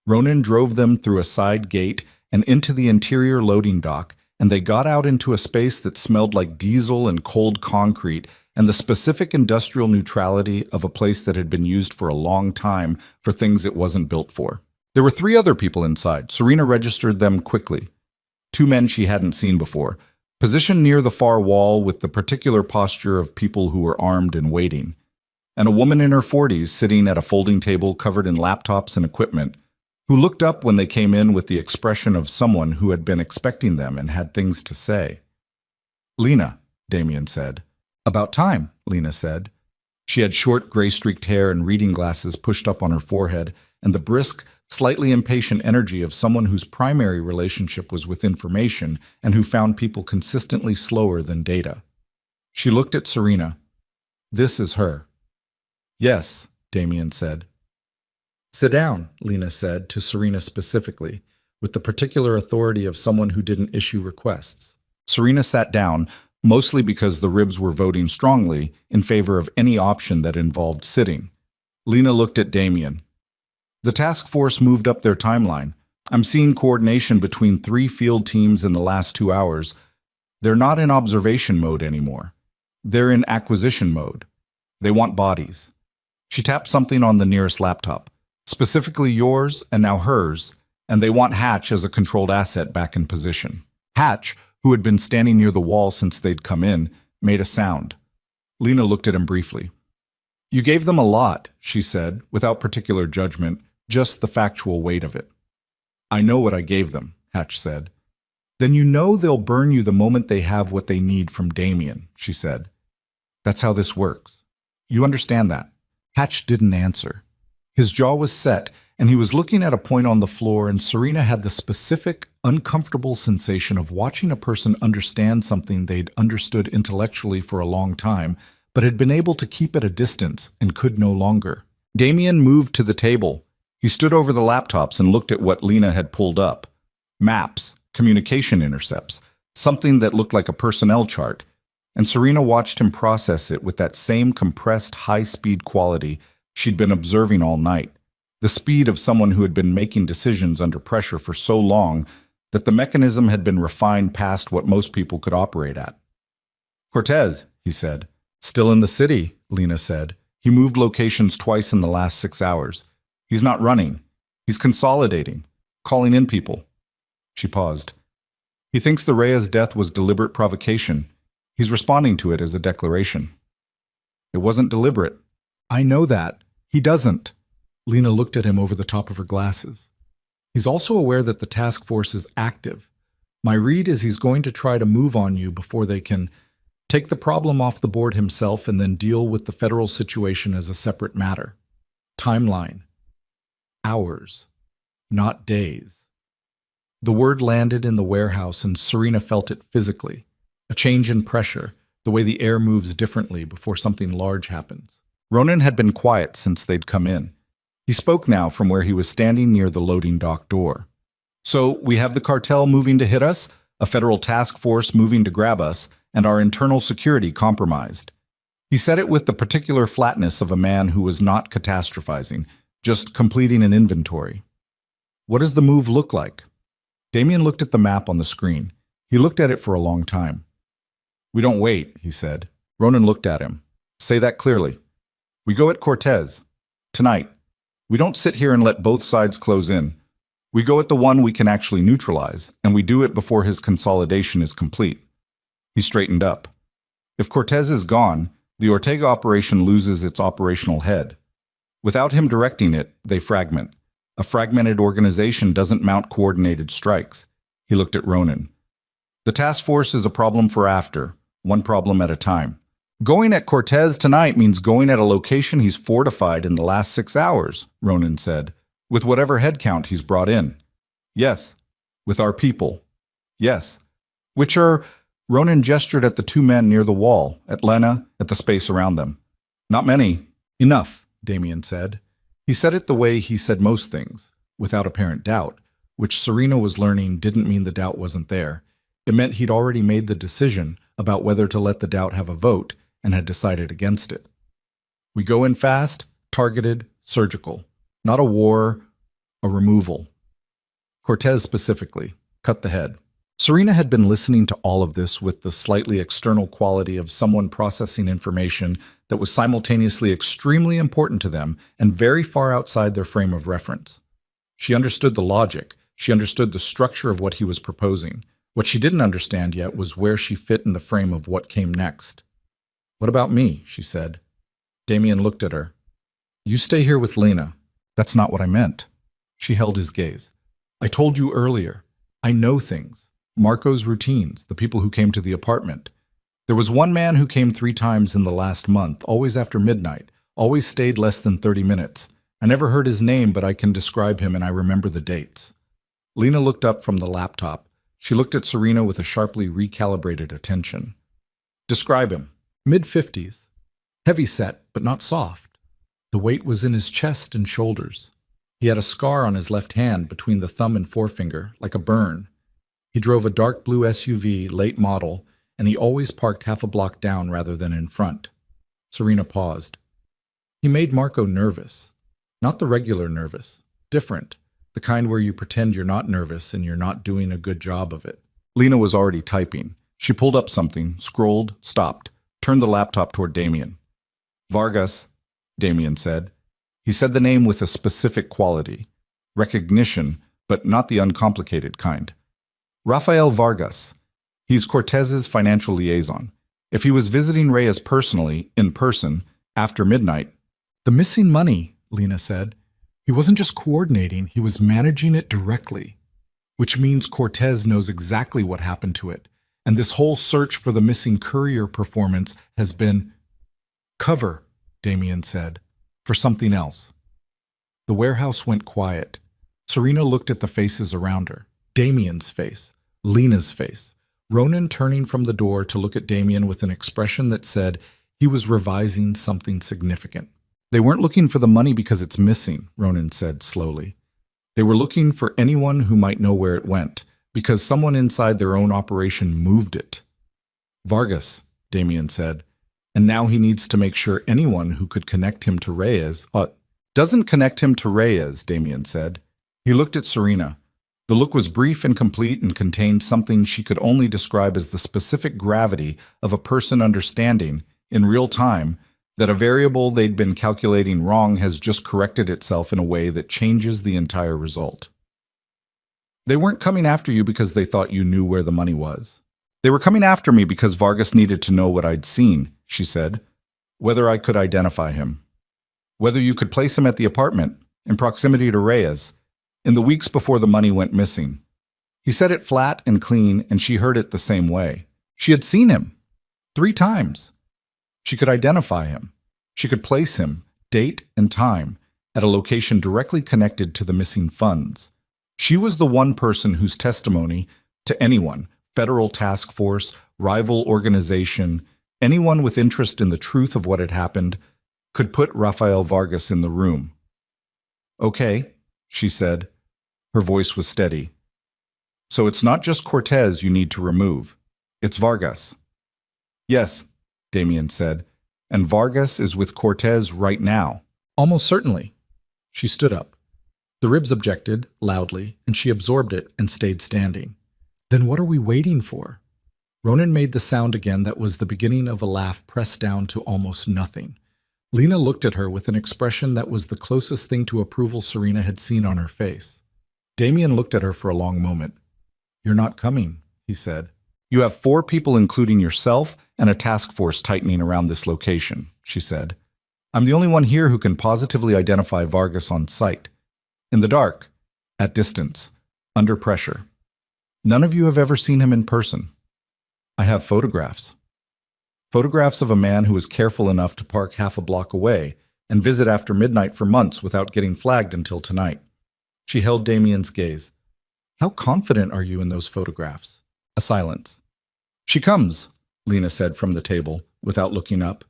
Ronan drove them through a side gate and into the interior loading dock, and they got out into a space that smelled like diesel and cold concrete and the specific industrial neutrality of a place that had been used for a long time for things it wasn't built for. There were 3 other people inside. Serena registered them quickly. 2 men she hadn't seen before, positioned near the far wall with the particular posture of people who were armed and waiting, and a woman in her 40s sitting at a folding table covered in laptops and equipment, who looked up when they came in with the expression of someone who had been expecting them and had things to say. Lena, Damien said. About time, Lena said. She had short, gray-streaked hair and reading glasses pushed up on her forehead, and the brisk, slightly impatient energy of someone whose primary relationship was with information and who found people consistently slower than data. She looked at Serena. This is her. Yes, Damien said. Sit down, Lena said to Serena specifically, with the particular authority of someone who didn't issue requests. Serena sat down, mostly because the ribs were voting strongly in favor of any option that involved sitting. Lena looked at Damien. The task force moved up their timeline. I'm seeing coordination between 3 field teams in the last 2 hours. They're not in observation mode anymore. They're in acquisition mode. They want bodies. She tapped something on the nearest laptop, specifically yours and now hers, and they want Hatch as a controlled asset back in position. Hatch, who had been standing near the wall since they'd come in, made a sound. Lena looked at him briefly. You gave them a lot, she said, without particular judgment, just the factual weight of it. I know what I gave them, Hatch said. Then you know they'll burn you the moment they have what they need from Damien, she said. That's how this works. You understand that? Hatch didn't answer. His jaw was set, and he was looking at a point on the floor, and Serena had the specific, uncomfortable sensation of watching a person understand something they'd understood intellectually for a long time, but had been able to keep at a distance and could no longer. Damien moved to the table. He stood over the laptops and looked at what Lena had pulled up. Maps, communication intercepts, something that looked like a personnel chart, and Serena watched him process it with that same compressed, high-speed quality she'd been observing all night, the speed of someone who had been making decisions under pressure for so long that the mechanism had been refined past what most people could operate at. Cortez, he said. Still in the city, Lena said. He moved locations twice in the last 6 hours. He's not running. He's consolidating, calling in people. She paused. He thinks the Reyes death was deliberate provocation. He's responding to it as a declaration. It wasn't deliberate. I know that. He doesn't. Lena looked at him over the top of her glasses. He's also aware that the task force is active. My read is he's going to try to move on you before they can take the problem off the board himself and then deal with the federal situation as a separate matter. Timeline. Hours, not days. The word landed in the warehouse and Serena felt it physically. A change in pressure, the way the air moves differently before something large happens. Ronan had been quiet since they'd come in. He spoke now from where he was standing near the loading dock door. So, we have the cartel moving to hit us, a federal task force moving to grab us, and our internal security compromised. He said it with the particular flatness of a man who was not catastrophizing, just completing an inventory. What does the move look like? Damien looked at the map on the screen. He looked at it for a long time. We don't wait, he said. Ronan looked at him. Say that clearly. We go at Cortez. Tonight. We don't sit here and let both sides close in. We go at the one we can actually neutralize, and we do it before his consolidation is complete. He straightened up. If Cortez is gone, the Ortega operation loses its operational head. Without him directing it, they fragment. A fragmented organization doesn't mount coordinated strikes. He looked at Ronan. The task force is a problem for after, one problem at a time. Going at Cortez tonight means going at a location he's fortified in the last 6 hours, Ronan said, with whatever headcount he's brought in. Yes, with our people. Yes. Which are, Ronan gestured at the two men near the wall, at Lena, at the space around them. Not many. Enough, Damien said. He said it the way he said most things, without apparent doubt, which Serena was learning didn't mean the doubt wasn't there. It meant he'd already made the decision about whether to let the doubt have a vote and had decided against it. We go in fast, targeted, surgical. Not a war, a removal. Cortez specifically, cut the head. Serena had been listening to all of this with the slightly external quality of someone processing information that was simultaneously extremely important to them and very far outside their frame of reference. She understood the logic. She understood the structure of what he was proposing. What she didn't understand yet was where she fit in the frame of what came next. What about me? She said. Damien looked at her. You stay here with Lena. That's not what I meant. She held his gaze. I told you earlier. I know things. Marco's routines, the people who came to the apartment. There was one man who came 3 times in the last month, always after midnight, always stayed less than 30 minutes. I never heard his name, but I can describe him and I remember the dates. Lena looked up from the laptop. She looked at Serena with a sharply recalibrated attention. Describe him. Mid-50s. Heavy set, but not soft. The weight was in his chest and shoulders. He had a scar on his left hand between the thumb and forefinger, like a burn. He drove a dark blue SUV, late model, and he always parked half a block down rather than in front. Serena paused. He made Marco nervous. Not the regular nervous. Different. The kind where you pretend you're not nervous and you're not doing a good job of it. Lena was already typing. She pulled up something, scrolled, stopped, turned the laptop toward Damien. Vargas, Damien said. He said the name with a specific quality. Recognition, but not the uncomplicated kind. Rafael Vargas. He's Cortez's financial liaison. If he was visiting Reyes personally, in person, after midnight. The missing money, Lena said. He wasn't just coordinating, he was managing it directly. Which means Cortez knows exactly what happened to it. And this whole search for the missing courier performance has been cover, Damien said, for something else. The warehouse went quiet. Serena looked at the faces around her. Damien's face, Lena's face, Ronan turning from the door to look at Damien with an expression that said he was revising something significant. They weren't looking for the money because it's missing, Ronan said slowly. They were looking for anyone who might know where it went, because someone inside their own operation moved it. Vargas, Damien said, and now he needs to make sure anyone who could connect him to Reyes doesn't connect him to Reyes, Damien said. He looked at Serena. The look was brief and complete and contained something she could only describe as the specific gravity of a person understanding, in real time, That a variable they'd been calculating wrong has just corrected itself in a way that changes the entire result. They weren't coming after you because they thought you knew where the money was. They were coming after me because Vargas needed to know what I'd seen, she said. Whether I could identify him. Whether you could place him at the apartment, in proximity to Reyes, in the weeks before the money went missing. He said it flat and clean, and she heard it the same way. She had seen him 3 times. She could identify him. She could place him, date and time, at a location directly connected to the missing funds. She was the one person whose testimony to anyone, federal task force, rival organization, anyone with interest in the truth of what had happened, could put Rafael Vargas in the room. Okay, she said. Her voice was steady. So it's not just Cortez you need to remove. It's Vargas. Yes, Damien said, and Vargas is with Cortez right now. Almost certainly. She stood up. The ribs objected, loudly, and she absorbed it and stayed standing. Then what are we waiting for? Ronan made the sound again that was the beginning of a laugh pressed down to almost nothing. Lena looked at her with an expression that was the closest thing to approval Serena had seen on her face. Damien looked at her for a long moment. You're not coming, he said. You have 4 people, including yourself, and a task force tightening around this location, she said. I'm the only one here who can positively identify Vargas on sight. In the dark, at distance, under pressure. None of you have ever seen him in person. I have photographs. Photographs of a man who was careful enough to park half a block away and visit after midnight for months without getting flagged until tonight. She held Damien's gaze. How confident are you in those photographs? A silence. She comes, Lena said from the table, without looking up.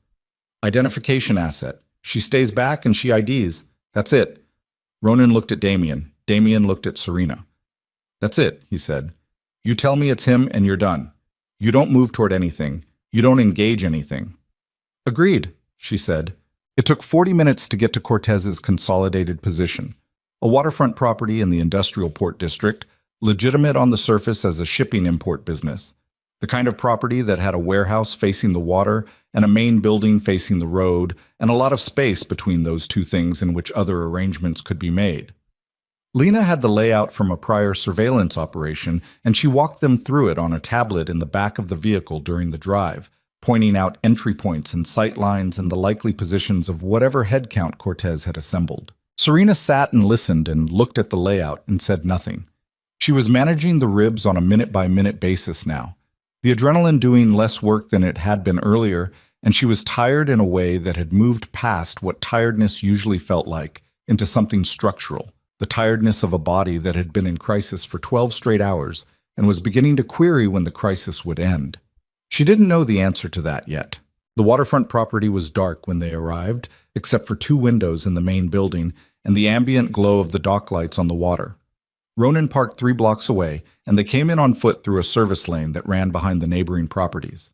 Identification asset. She stays back and she IDs. That's it. Ronan looked at Damien. Damien looked at Serena. That's it, he said. You tell me it's him and you're done. You don't move toward anything. You don't engage anything. Agreed, she said. It took 40 minutes to get to Cortez's consolidated position. A waterfront property in the industrial port district, legitimate on the surface as a shipping import business. The kind of property that had a warehouse facing the water and a main building facing the road, and a lot of space between those two things in which other arrangements could be made. Lena had the layout from a prior surveillance operation, and she walked them through it on a tablet in the back of the vehicle during the drive, pointing out entry points and sight lines and the likely positions of whatever head count Cortez had assembled. Serena sat and listened and looked at the layout and said nothing. She was managing the ribs on a minute-by-minute basis now, the adrenaline doing less work than it had been earlier, and she was tired in a way that had moved past what tiredness usually felt like into something structural. The tiredness of a body that had been in crisis for 12 straight hours and was beginning to query when the crisis would end. She didn't know the answer to that yet. The waterfront property was dark when they arrived, except for 2 windows in the main building and the ambient glow of the dock lights on the water. Ronan parked 3 blocks away, and they came in on foot through a service lane that ran behind the neighboring properties.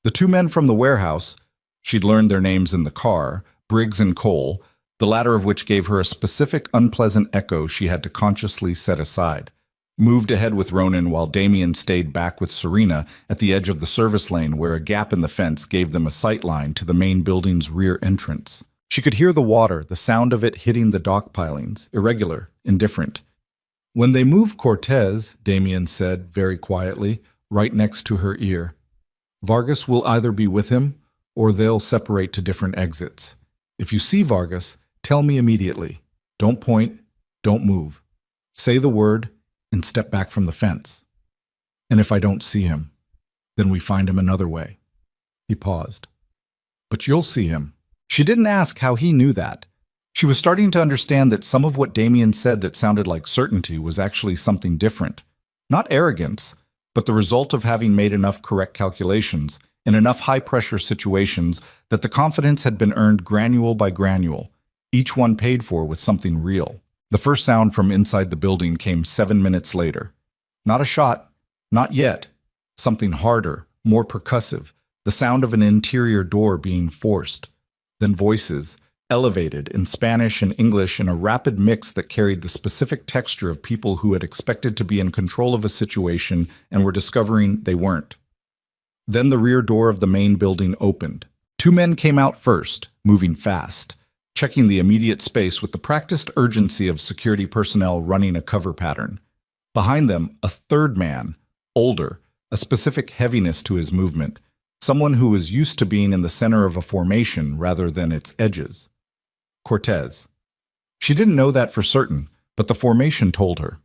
The 2 men from the warehouse, she'd learned their names in the car, Briggs and Cole, the latter of which gave her a specific unpleasant echo she had to consciously set aside, moved ahead with Ronan while Damien stayed back with Serena at the edge of the service lane where a gap in the fence gave them a sight line to the main building's rear entrance. She could hear the water, the sound of it hitting the dock pilings, irregular, indifferent. When they move Cortez, Damien said very quietly, right next to her ear, Vargas will either be with him or they'll separate to different exits. If you see Vargas, tell me immediately. Don't point, don't move. Say the word and step back from the fence. And if I don't see him, then we find him another way. He paused. But you'll see him. She didn't ask how he knew that. She was starting to understand that some of what Damien said that sounded like certainty was actually something different. Not arrogance, but the result of having made enough correct calculations in enough high-pressure situations that the confidence had been earned granule by granule, each one paid for with something real. The first sound from inside the building came 7 minutes later. Not a shot, not yet. Something harder, more percussive, the sound of an interior door being forced. Then voices, elevated in Spanish and English in a rapid mix that carried the specific texture of people who had expected to be in control of a situation and were discovering they weren't. Then the rear door of the main building opened. Two men came out first, moving fast, checking the immediate space with the practiced urgency of security personnel running a cover pattern. Behind them, a third man, older, a specific heaviness to his movement, someone who was used to being in the center of a formation rather than its edges. Cortez. She didn't know that for certain, but the formation told her.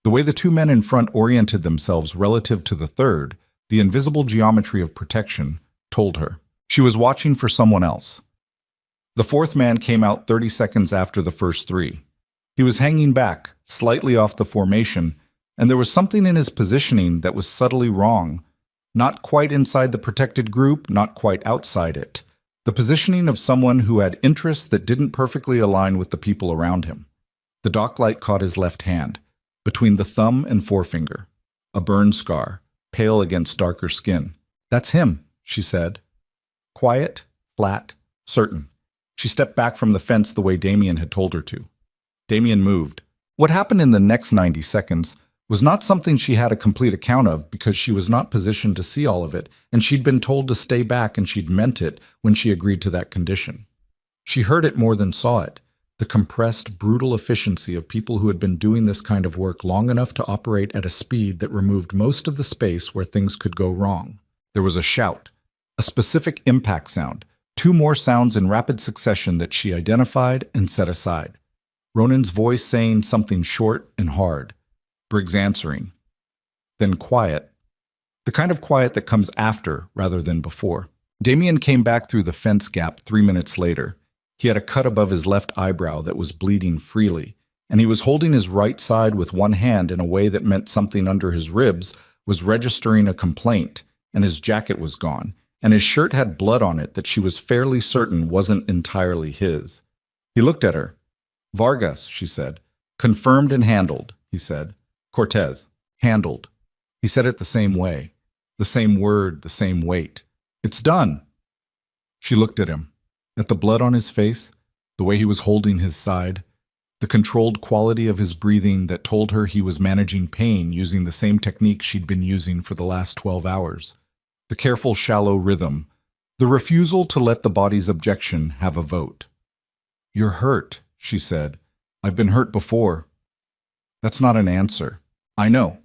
The way the two men in front oriented themselves relative to the third, the invisible geometry of protection, told her. She was watching for someone else. The fourth man came out 30 seconds after the first three. He was hanging back, slightly off the formation, and there was something in his positioning that was subtly wrong. Not quite inside the protected group, not quite outside it. The positioning of someone who had interests that didn't perfectly align with the people around him. The dock light caught his left hand, between the thumb and forefinger. A burn scar, pale against darker skin. "That's him," she said. Quiet, flat, certain. She stepped back from the fence the way Damien had told her to. Damien moved. What happened in the next 90 seconds was not something she had a complete account of because she was not positioned to see all of it, and she'd been told to stay back and she'd meant it when she agreed to that condition. She heard it more than saw it, the compressed, brutal efficiency of people who had been doing this kind of work long enough to operate at a speed that removed most of the space where things could go wrong. There was a shout, a specific impact sound, two more sounds in rapid succession that she identified and set aside. Ronan's voice saying something short and hard. Briggs answering. Then quiet. The kind of quiet that comes after rather than before. Damien came back through the fence gap 3 minutes later. He had a cut above his left eyebrow that was bleeding freely, and he was holding his right side with one hand in a way that meant something under his ribs was registering a complaint, and his jacket was gone, and his shirt had blood on it that she was fairly certain wasn't entirely his. He looked at her. "Vargas," she said. "Confirmed and handled," he said. "Cortez. Handled." He said it the same way. The same word, the same weight. "It's done." She looked at him. At the blood on his face, the way he was holding his side, the controlled quality of his breathing that told her he was managing pain using the same technique she'd been using for the last 12 hours. The careful, shallow rhythm. The refusal to let the body's objection have a vote. "You're hurt," she said. "I've been hurt before." "That's not an answer." "I know."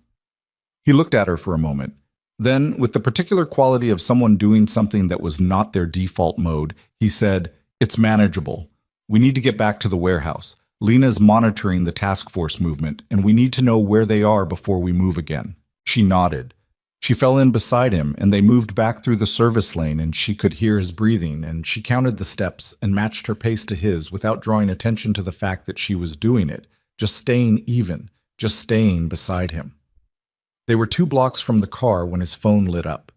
He looked at her for a moment. Then, with the particular quality of someone doing something that was not their default mode, he said, "It's manageable. We need to get back to the warehouse. Lena's monitoring the task force movement, and we need to know where they are before we move again." She nodded. She fell in beside him, and they moved back through the service lane, and she could hear his breathing, and she counted the steps and matched her pace to his without drawing attention to the fact that she was doing it, just staying even, just staying beside him. They were 2 blocks from the car when his phone lit up.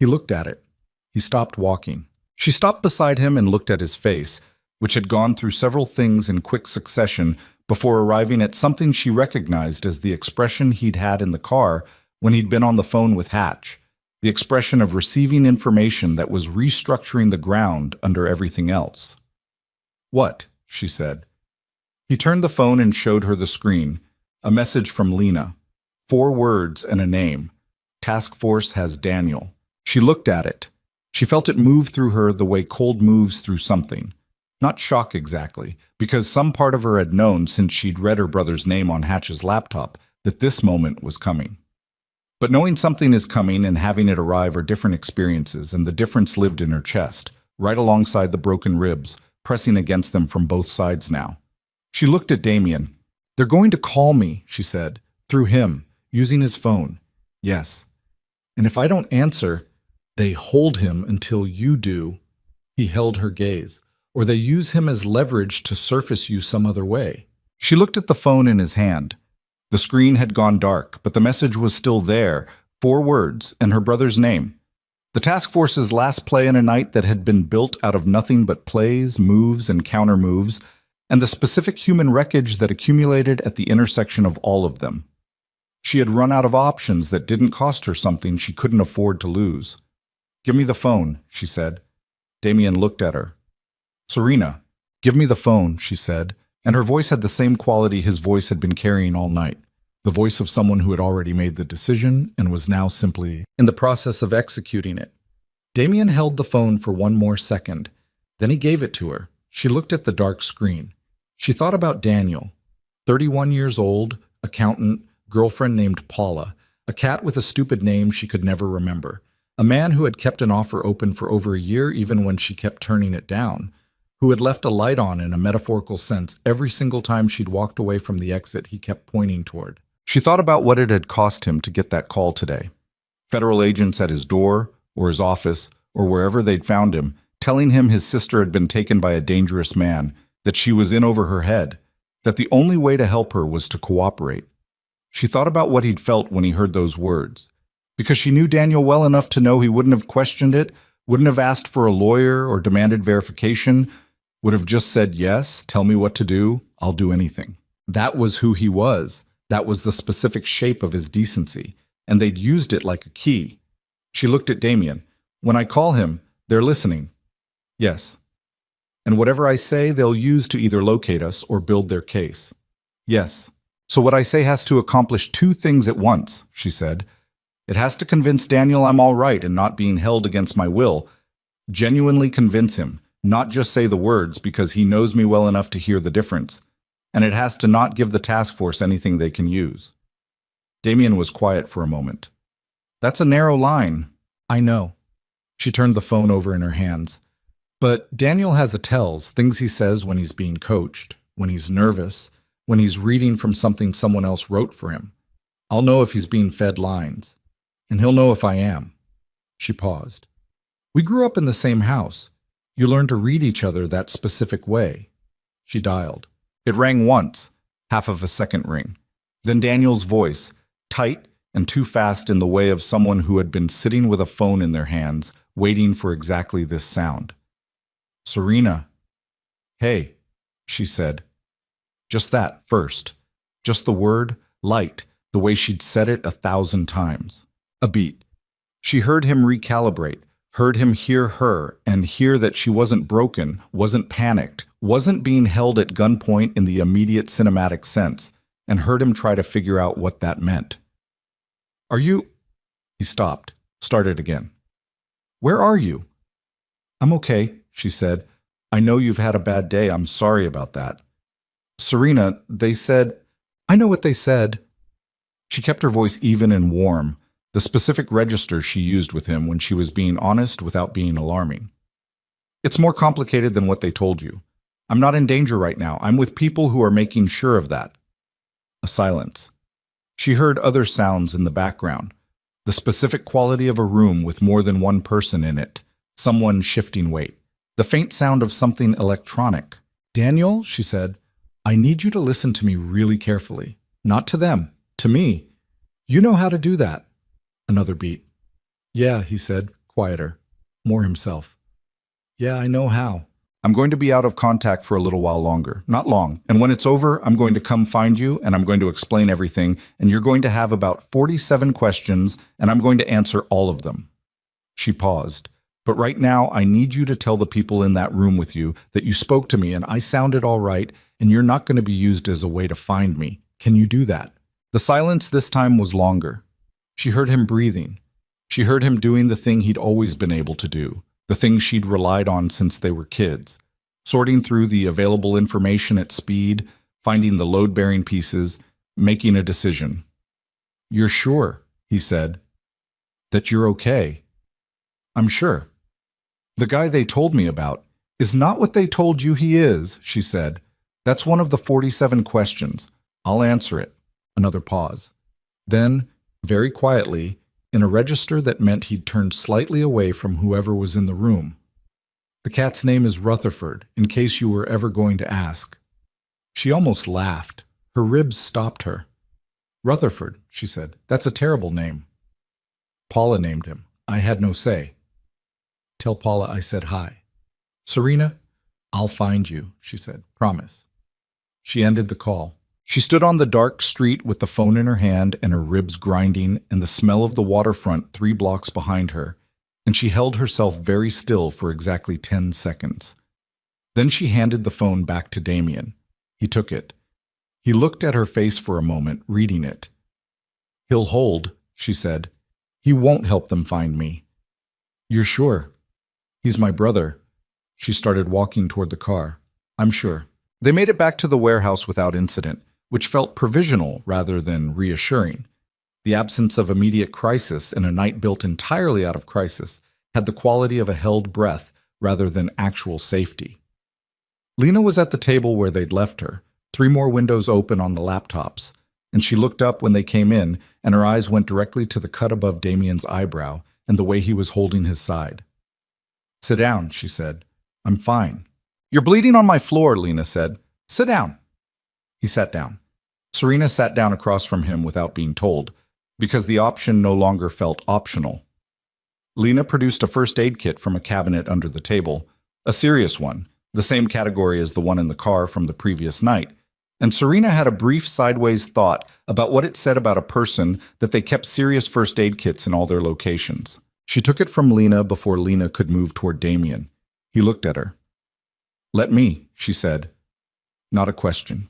He looked at it. He stopped walking. She stopped beside him and looked at his face, which had gone through several things in quick succession before arriving at something she recognized as the expression he'd had in the car when he'd been on the phone with Hatch, the expression of receiving information that was restructuring the ground under everything else. "What?" she said. He turned the phone and showed her the screen, a message from Lena. 4 words and a name. Task Force has Daniel. She looked at it. She felt it move through her the way cold moves through something. Not shock exactly, because some part of her had known since she'd read her brother's name on Hatch's laptop that this moment was coming. But knowing something is coming and having it arrive are different experiences, and the difference lived in her chest, right alongside the broken ribs, pressing against them from both sides now. She looked at Damien. "They're going to call me," she said, "through him. Using his phone." "Yes. And if I don't answer, they hold him until you do." He held her gaze. "Or they use him as leverage to surface you some other way." She looked at the phone in his hand. The screen had gone dark, but the message was still there, 4 words, and her brother's name. The task force's last play in a night that had been built out of nothing but plays, moves, and counter-moves, and the specific human wreckage that accumulated at the intersection of all of them. She had run out of options that didn't cost her something she couldn't afford to lose. "Give me the phone," she said. Damien looked at her. "Serena, give me the phone," she said, and her voice had the same quality his voice had been carrying all night, the voice of someone who had already made the decision and was now simply in the process of executing it. Damien held the phone for one more second. Then he gave it to her. She looked at the dark screen. She thought about Daniel, 31 years old, accountant, girlfriend named Paula, a cat with a stupid name she could never remember, a man who had kept an offer open for over a year even when she kept turning it down, who had left a light on in a metaphorical sense every single time she'd walked away from the exit he kept pointing toward. She thought about what it had cost him to get that call today. Federal agents at his door, or his office, or wherever they'd found him, telling him his sister had been taken by a dangerous man, that she was in over her head, that the only way to help her was to cooperate. She thought about what he'd felt when he heard those words. Because she knew Daniel well enough to know he wouldn't have questioned it, wouldn't have asked for a lawyer or demanded verification, would have just said, yes, tell me what to do, I'll do anything. That was who he was. That was the specific shape of his decency, and they'd used it like a key. She looked at Damien. When I call him, they're listening. Yes. And whatever I say, they'll use to either locate us or build their case. Yes. So what I say has to accomplish two things at once, she said. It has to convince Daniel I'm all right and not being held against my will. Genuinely convince him, not just say the words because he knows me well enough to hear the difference. And it has to not give the task force anything they can use. Damien was quiet for a moment. That's a narrow line. I know. She turned the phone over in her hands. But Daniel has a tells, things he says when he's being coached, when he's nervous, when he's reading from something someone else wrote for him. I'll know if he's being fed lines. And he'll know if I am. She paused. We grew up in the same house. You learn to read each other that specific way. She dialed. It rang once, half of a second ring. Then Daniel's voice, tight and too fast in the way of someone who had been sitting with a phone in their hands, waiting for exactly this sound. Serena. Hey, she said. Just that, first. Just the word, light, the way she'd said it 1,000 times. A beat. She heard him recalibrate, heard him hear her, and hear that she wasn't broken, wasn't panicked, wasn't being held at gunpoint in the immediate cinematic sense, and heard him try to figure out what that meant. Are you... He stopped, started again. Where are you? I'm okay, she said. I know you've had a bad day. I'm sorry about that. Serena, they said... I know what they said. She kept her voice even and warm, the specific register she used with him when she was being honest without being alarming. It's more complicated than what they told you. I'm not in danger right now. I'm with people who are making sure of that. A silence. She heard other sounds in the background. The specific quality of a room with more than one person in it. Someone shifting weight. The faint sound of something electronic. Daniel, she said, I need you to listen to me really carefully. Not to them, to me. You know how to do that. Another beat. Yeah, he said, quieter, more himself. Yeah, I know how. I'm going to be out of contact for a little while longer, not long. And when it's over, I'm going to come find you and I'm going to explain everything. And you're going to have about 47 questions and I'm going to answer all of them. She paused. But right now, I need you to tell the people in that room with you that you spoke to me and I sounded all right and you're not going to be used as a way to find me. Can you do that? The silence this time was longer. She heard him breathing. She heard him doing the thing he'd always been able to do. The thing she'd relied on since they were kids, sorting through the available information at speed, finding the load-bearing pieces, making a decision. You're sure, he said, that you're okay? I'm sure. The guy they told me about is not what they told you he is, she said. That's one of the 47 questions. I'll answer it. Another pause. Then, very quietly, in a register that meant he'd turned slightly away from whoever was in the room. The cat's name is Rutherford, in case you were ever going to ask. She almost laughed. Her ribs stopped her. Rutherford, she said. That's a terrible name. Paula named him. I had no say. Tell Paula I said hi. Serena, I'll find you, she said. Promise. She ended the call. She stood on the dark street with the phone in her hand and her ribs grinding and the smell of the waterfront 3 blocks behind her, and she held herself very still for exactly 10 seconds. Then she handed the phone back to Damien. He took it. He looked at her face for a moment, reading it. He'll hold, she said. He won't help them find me. You're sure? He's my brother. She started walking toward the car. I'm sure. They made it back to the warehouse without incident, which felt provisional rather than reassuring. The absence of immediate crisis in a night built entirely out of crisis had the quality of a held breath rather than actual safety. Lena was at the table where they'd left her, 3 more windows open on the laptops, and she looked up when they came in, and her eyes went directly to the cut above Damien's eyebrow and the way he was holding his side. Sit down, she said. I'm fine. You're bleeding on my floor, Lena said. Sit down. He sat down. Serena sat down across from him without being told, because the option no longer felt optional. Lena produced a first aid kit from a cabinet under the table, a serious one, the same category as the one in the car from the previous night, and Serena had a brief sideways thought about what it said about a person that they kept serious first aid kits in all their locations. She took it from Lena before Lena could move toward Damien. He looked at her. Let me, she said. Not a question.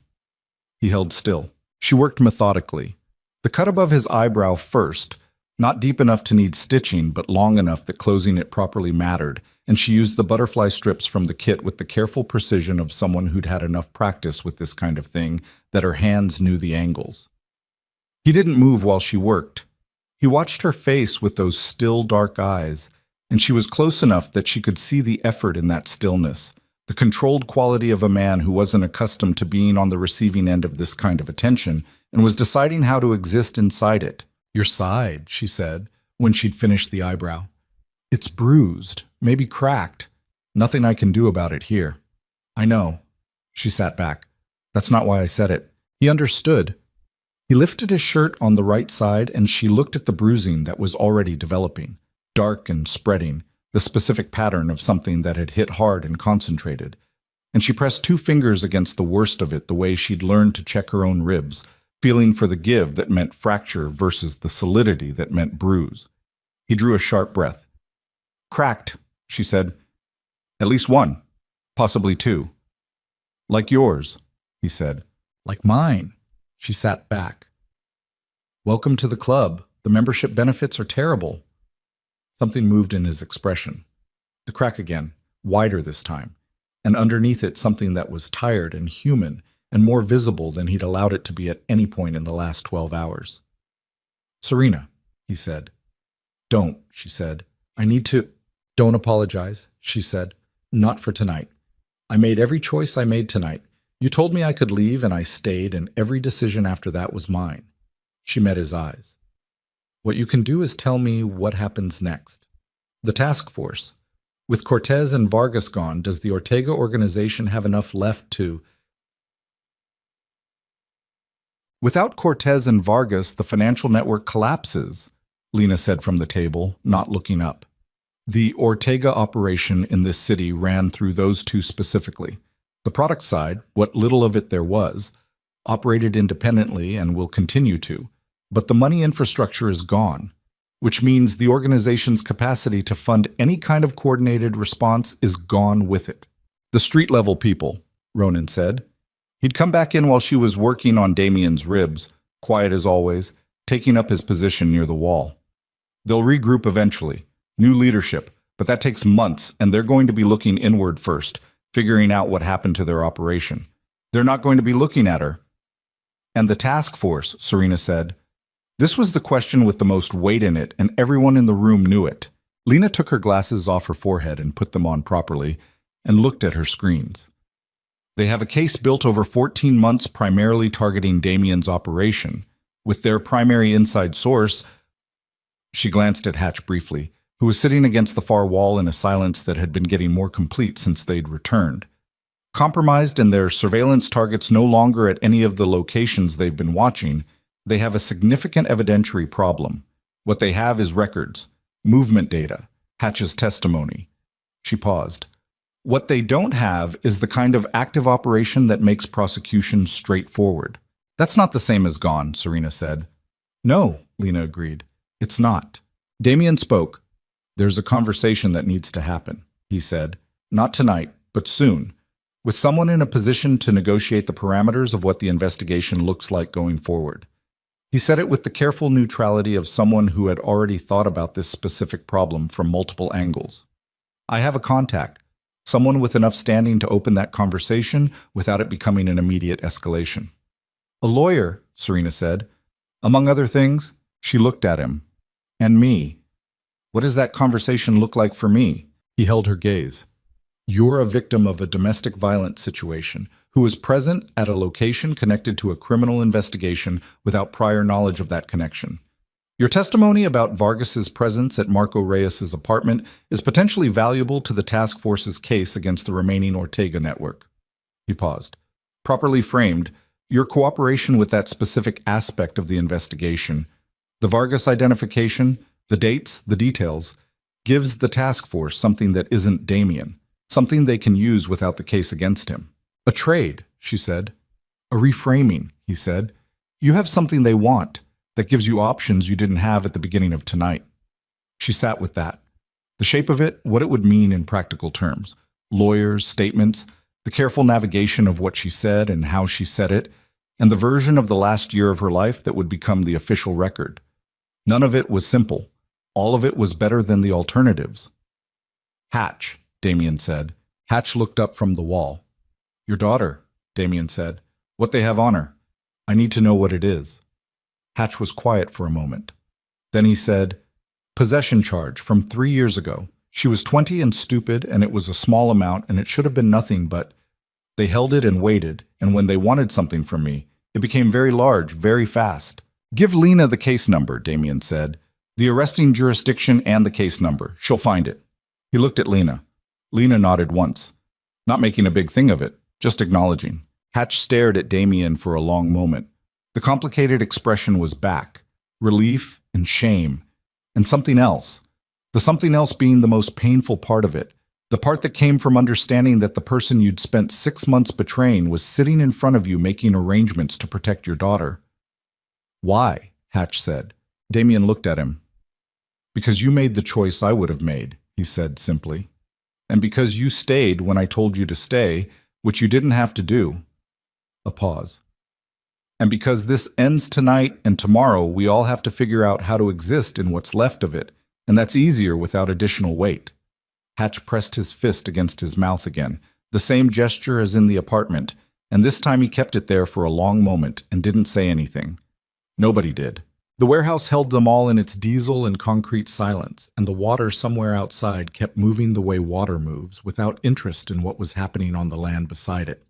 He held still. She worked methodically. The cut above his eyebrow first, not deep enough to need stitching, but long enough that closing it properly mattered, and she used the butterfly strips from the kit with the careful precision of someone who'd had enough practice with this kind of thing that her hands knew the angles. He didn't move while she worked. He watched her face with those still dark eyes, and she was close enough that she could see the effort in that stillness, the controlled quality of a man who wasn't accustomed to being on the receiving end of this kind of attention and was deciding how to exist inside it. Your side, she said, when she'd finished the eyebrow. It's bruised, maybe cracked. Nothing I can do about it here. I know. She sat back. That's not why I said it. He understood. He lifted his shirt on the right side, and she looked at the bruising that was already developing, dark and spreading, the specific pattern of something that had hit hard and concentrated. And she pressed 2 fingers against the worst of it the way she'd learned to check her own ribs, feeling for the give that meant fracture versus the solidity that meant bruise. He drew a sharp breath. Cracked, she said. At least 1, possibly 2. Like yours, he said. Like mine. She sat back. Welcome to the club. The membership benefits are terrible. Something moved in his expression. The crack again, wider this time, and underneath it something that was tired and human and more visible than he'd allowed it to be at any point in the last 12 hours. Serena, he said. Don't, she said. I need to... Don't apologize, she said. Not for tonight. I made every choice I made tonight. You told me I could leave, and I stayed, and every decision after that was mine. She met his eyes. What you can do is tell me what happens next. The task force. With Cortez and Vargas gone, does the Ortega organization have enough left to... Without Cortez and Vargas, the financial network collapses, Lena said from the table, not looking up. The Ortega operation in this city ran through those 2 specifically. The product side, what little of it there was, operated independently and will continue to, but the money infrastructure is gone, which means the organization's capacity to fund any kind of coordinated response is gone with it. The street-level people, Ronan said. He'd come back in while she was working on Damien's ribs, quiet as always, taking up his position near the wall. They'll regroup eventually. New leadership, but that takes months, and they're going to be looking inward first, figuring out what happened to their operation. They're not going to be looking at her. And the task force, Serena said. This was the question with the most weight in it, and everyone in the room knew it. Lena took her glasses off her forehead and put them on properly, and looked at her screens. They have a case built over 14 months primarily targeting Damien's operation, with their primary inside source. She glanced at Hatch briefly, who was sitting against the far wall in a silence that had been getting more complete since they'd returned. Compromised and their surveillance targets no longer at any of the locations they've been watching, they have a significant evidentiary problem. What they have is records, movement data, Hatch's testimony. She paused. What they don't have is the kind of active operation that makes prosecution straightforward. That's not the same as gone, Serena said. No, Lena agreed. It's not. Damien spoke. There's a conversation that needs to happen, he said. Not tonight, but soon, with someone in a position to negotiate the parameters of what the investigation looks like going forward. He said it with the careful neutrality of someone who had already thought about this specific problem from multiple angles. I have a contact, someone with enough standing to open that conversation without it becoming an immediate escalation. A lawyer, Serena said. Among other things, she looked at him. And me. What does that conversation look like for me? He held her gaze. You're a victim of a domestic violence situation who was present at a location connected to a criminal investigation without prior knowledge of that connection. Your testimony about Vargas's presence at Marco Reyes's apartment is potentially valuable to the task force's case against the remaining Ortega network. He paused. Properly framed, your cooperation with that specific aspect of the investigation, the Vargas identification, the dates, the details, gives the task force something that isn't Damien, something they can use without the case against him. A trade, she said. A reframing, he said. You have something they want that gives you options you didn't have at the beginning of tonight. She sat with that. The shape of it, what it would mean in practical terms. Lawyers, statements, the careful navigation of what she said and how she said it, and the version of the last year of her life that would become the official record. None of it was simple. All of it was better than the alternatives. Hatch, Damien said. Hatch looked up from the wall. Your daughter, Damien said. What they have on her. I need to know what it is. Hatch was quiet for a moment. Then he said, possession charge from 3 years ago. She was 20 and stupid, and it was a small amount, and it should have been nothing, but they held it and waited, and when they wanted something from me, it became very large, very fast. Give Lena the case number, Damien said. The arresting jurisdiction and the case number. She'll find it. He looked at Lena. Lena nodded once, not making a big thing of it, just acknowledging. Hatch stared at Damien for a long moment. The complicated expression was back, relief and shame, and something else. The something else being the most painful part of it, the part that came from understanding that the person you'd spent 6 months betraying was sitting in front of you making arrangements to protect your daughter. Why? Hatch said. Damien looked at him. Because you made the choice I would have made, he said simply. And because you stayed when I told you to stay, which you didn't have to do. A pause. And because this ends tonight and tomorrow, we all have to figure out how to exist in what's left of it, and that's easier without additional weight. Hatch pressed his fist against his mouth again, the same gesture as in the apartment, and this time he kept it there for a long moment and didn't say anything. Nobody did. The warehouse held them all in its diesel and concrete silence, and the water somewhere outside kept moving the way water moves, without interest in what was happening on the land beside it.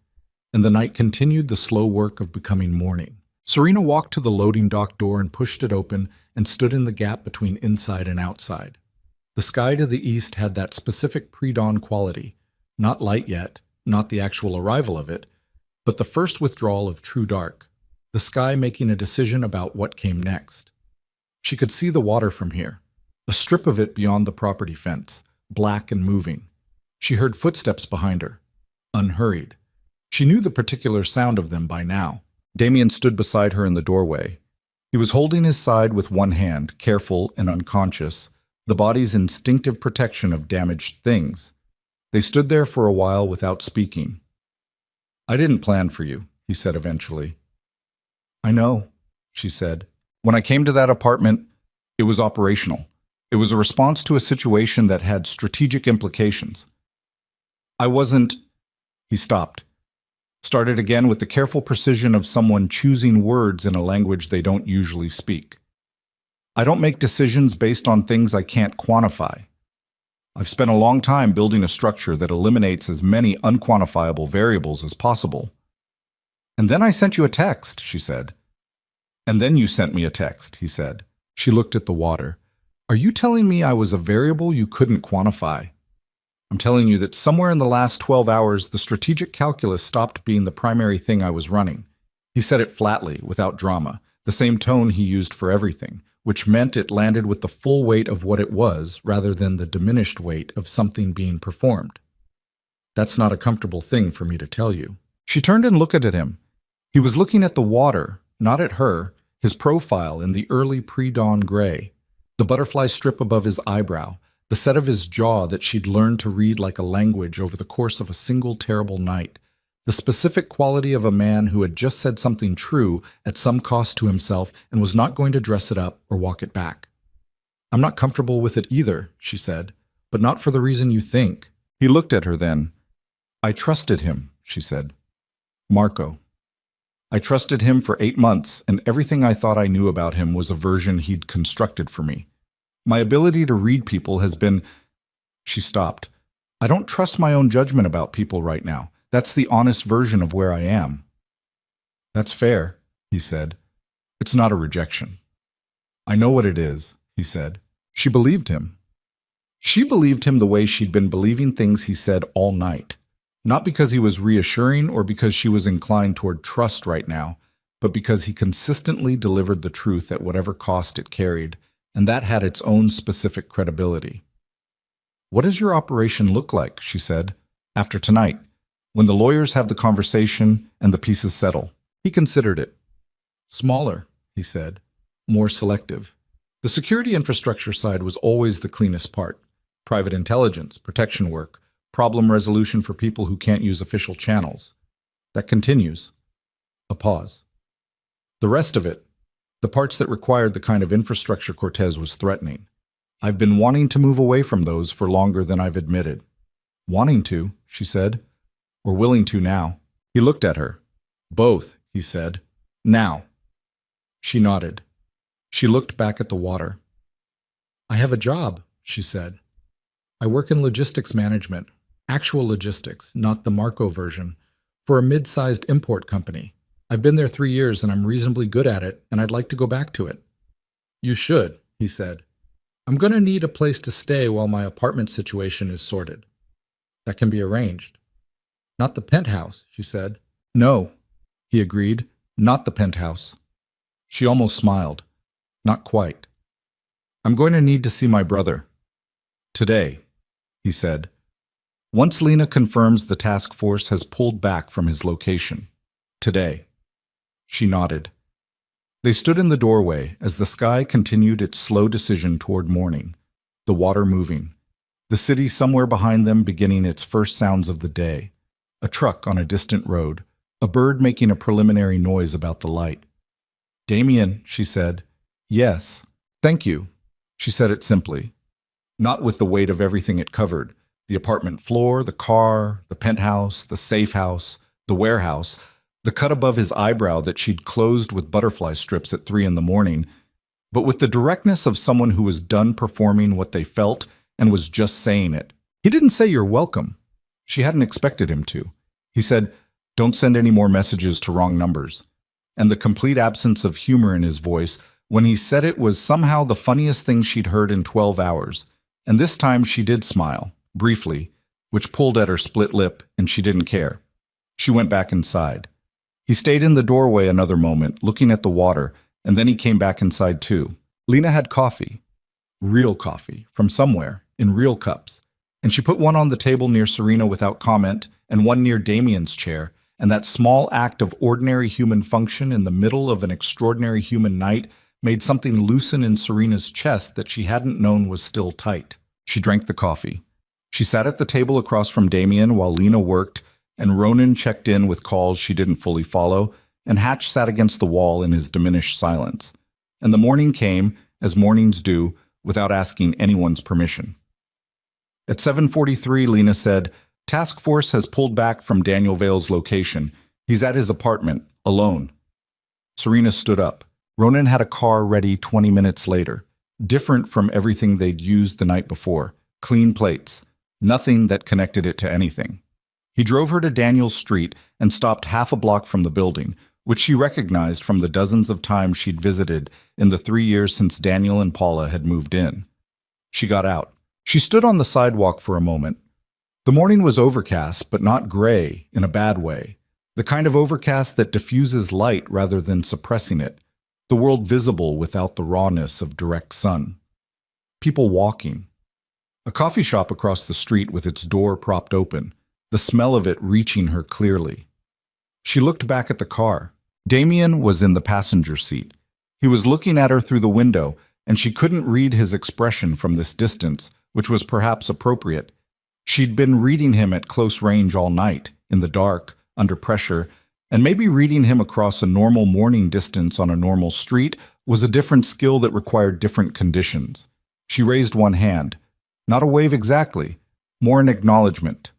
And the night continued the slow work of becoming morning. Serena walked to the loading dock door and pushed it open and stood in the gap between inside and outside. The sky to the east had that specific pre-dawn quality, not light yet, not the actual arrival of it, but the first withdrawal of true dark, the sky making a decision about what came next. She could see the water from here, a strip of it beyond the property fence, black and moving. She heard footsteps behind her, unhurried. She knew the particular sound of them by now. Damien stood beside her in the doorway. He was holding his side with one hand, careful and unconscious, the body's instinctive protection of damaged things. They stood there for a while without speaking. I didn't plan for you, he said eventually. I know, she said. When I came to that apartment, it was operational. It was a response to a situation that had strategic implications. I wasn't... He stopped. Started again with the careful precision of someone choosing words in a language they don't usually speak. I don't make decisions based on things I can't quantify. I've spent a long time building a structure that eliminates as many unquantifiable variables as possible. And then I sent you a text, she said. And then you sent me a text, he said. She looked at the water. Are you telling me I was a variable you couldn't quantify? I'm telling you that somewhere in the last 12 hours, the strategic calculus stopped being the primary thing I was running. He said it flatly, without drama, the same tone he used for everything, which meant it landed with the full weight of what it was rather than the diminished weight of something being performed. That's not a comfortable thing for me to tell you. She turned and looked at him. He was looking at the water, not at her, his profile in the early pre-dawn gray, the butterfly strip above his eyebrow, the set of his jaw that she'd learned to read like a language over the course of a single terrible night, The specific quality of a man who had just said something true at some cost to himself and was not going to dress it up or walk it back. "I'm not comfortable with it either," she said, "but not for the reason you think." He looked at her then. "I trusted him," she said. "Marco. I trusted him for 8 months, and everything I thought I knew about him was a version he'd constructed for me. My ability to read people has been—" She stopped. "I don't trust my own judgment about people right now. That's the honest version of where I am." "That's fair," he said. "It's not a rejection." "I know what it is," he said. She believed him. She believed him the way she'd been believing things he said all night. Not because he was reassuring or because she was inclined toward trust right now, but because he consistently delivered the truth at whatever cost it carried, and that had its own specific credibility. "What does your operation look like," she said, "after tonight, when the lawyers have the conversation and the pieces settle?" He considered it. "Smaller," he said, "more selective. The security infrastructure side was always the cleanest part. Private intelligence, protection work, problem resolution for people who can't use official channels. That continues." A pause. "The rest of it, the parts that required the kind of infrastructure Cortez was threatening. I've been wanting to move away from those for longer than I've admitted." "Wanting to," she said, "or willing to now?" He looked at her. "Both," he said. "Now." She nodded. She looked back at the water. "I have a job," she said. "I work in logistics management, actual logistics, not the Marco version, for a mid-sized import company. I've been there 3 years and I'm reasonably good at it, and I'd like to go back to it." "You should," he said. "I'm going to need a place to stay while my apartment situation is sorted." "That can be arranged." "Not the penthouse," she said. "No," he agreed, "not the penthouse." She almost smiled. "Not quite. I'm going to need to see my brother." "Today," he said. "Once Lena confirms the task force has pulled back from his location. Today." She nodded. They stood in the doorway as the sky continued its slow decision toward morning, the water moving, the city somewhere behind them beginning its first sounds of the day, a truck on a distant road, a bird making a preliminary noise about the light. "Damien," she said. "Yes, thank you." She said it simply, not with the weight of everything it covered, the apartment floor, the car, the penthouse, the safe house, the warehouse, the cut above his eyebrow that she'd closed with butterfly strips at 3 a.m, but with the directness of someone who was done performing what they felt and was just saying it. He didn't say "you're welcome." She hadn't expected him to. He said, "Don't send any more messages to wrong numbers." And the complete absence of humor in his voice when he said it was somehow the funniest thing she'd heard in 12 hours. And this time she did smile, briefly, which pulled at her split lip, and she didn't care. She went back inside. He stayed in the doorway another moment, looking at the water, and then he came back inside too. Lena had coffee. Real coffee, from somewhere, in real cups. And she put one on the table near Serena without comment, and one near Damien's chair, and that small act of ordinary human function in the middle of an extraordinary human night made something loosen in Serena's chest that she hadn't known was still tight. She drank the coffee. She sat at the table across from Damien while Lena worked, and Ronan checked in with calls she didn't fully follow, and Hatch sat against the wall in his diminished silence. And the morning came, as mornings do, without asking anyone's permission. At 7:43, Lena said, "Task Force has pulled back from Daniel Vale's location. He's at his apartment, alone." Serena stood up. Ronan had a car ready 20 minutes later, different from everything they'd used the night before. Clean plates. Nothing that connected it to anything. He drove her to Daniel's street and stopped half a block from the building, which she recognized from the dozens of times she'd visited in the 3 years since Daniel and Paula had moved in. She got out. She stood on the sidewalk for a moment. The morning was overcast, but not gray in a bad way. The kind of overcast that diffuses light rather than suppressing it. The world visible without the rawness of direct sun. People walking. A coffee shop across the street with its door propped open, the smell of it reaching her clearly. She looked back at the car. Damien was in the passenger seat. He was looking at her through the window, and she couldn't read his expression from this distance, which was perhaps appropriate. She'd been reading him at close range all night, in the dark, under pressure, and maybe reading him across a normal morning distance on a normal street was a different skill that required different conditions. She raised one hand. Not a wave exactly, more an acknowledgement.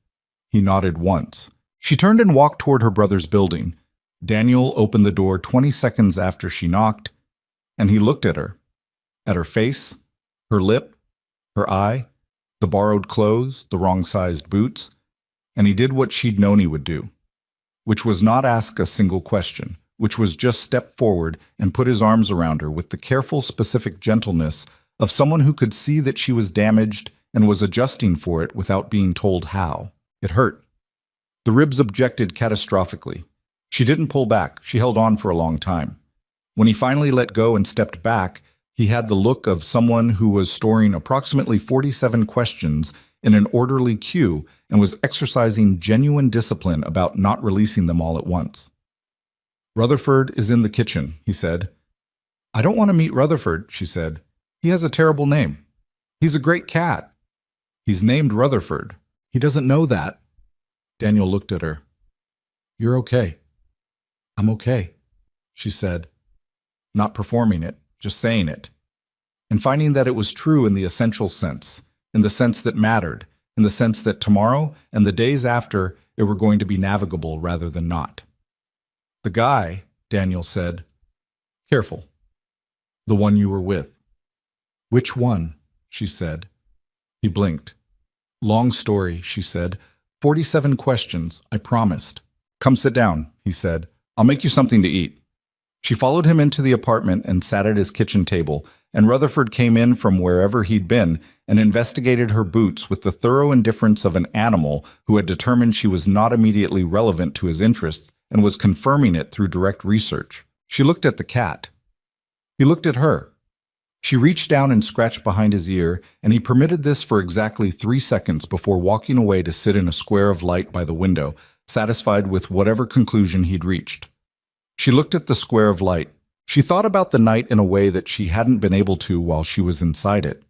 He nodded once. She turned and walked toward her brother's building. Daniel opened the door 20 seconds after she knocked, and he looked at her face, her lip, her eye, the borrowed clothes, the wrong-sized boots, and he did what she'd known he would do, which was not ask a single question, which was just step forward and put his arms around her with the careful, specific gentleness of someone who could see that she was damaged and was adjusting for it without being told how. It hurt. The ribs objected catastrophically. She didn't pull back. She held on for a long time. When he finally let go and stepped back, he had the look of someone who was storing approximately 47 questions in an orderly queue and was exercising genuine discipline about not releasing them all at once. "Rutherford is in the kitchen," he said. "I don't want to meet Rutherford," she said. "He has a terrible name. He's a great cat. He's named Rutherford. He doesn't know that." Daniel looked at her. "You're okay." "I'm okay," she said, not performing it, just saying it, and finding that it was true in the essential sense, in the sense that mattered, in the sense that tomorrow and the days after it were going to be navigable rather than not. "The guy," Daniel said. "Careful. The one you were with." "Which one?" she said. He blinked. "Long story," she said. 47 questions, I promised." "Come sit down," he said. "I'll make you something to eat." She followed him into the apartment and sat at his kitchen table, and Rutherford came in from wherever he'd been and investigated her boots with the thorough indifference of an animal who had determined she was not immediately relevant to his interests and was confirming it through direct research. She looked at the cat. He looked at her. She reached down and scratched behind his ear, and he permitted this for exactly 3 seconds before walking away to sit in a square of light by the window, satisfied with whatever conclusion he'd reached. She looked at the square of light. She thought about the night in a way that she hadn't been able to while she was inside it.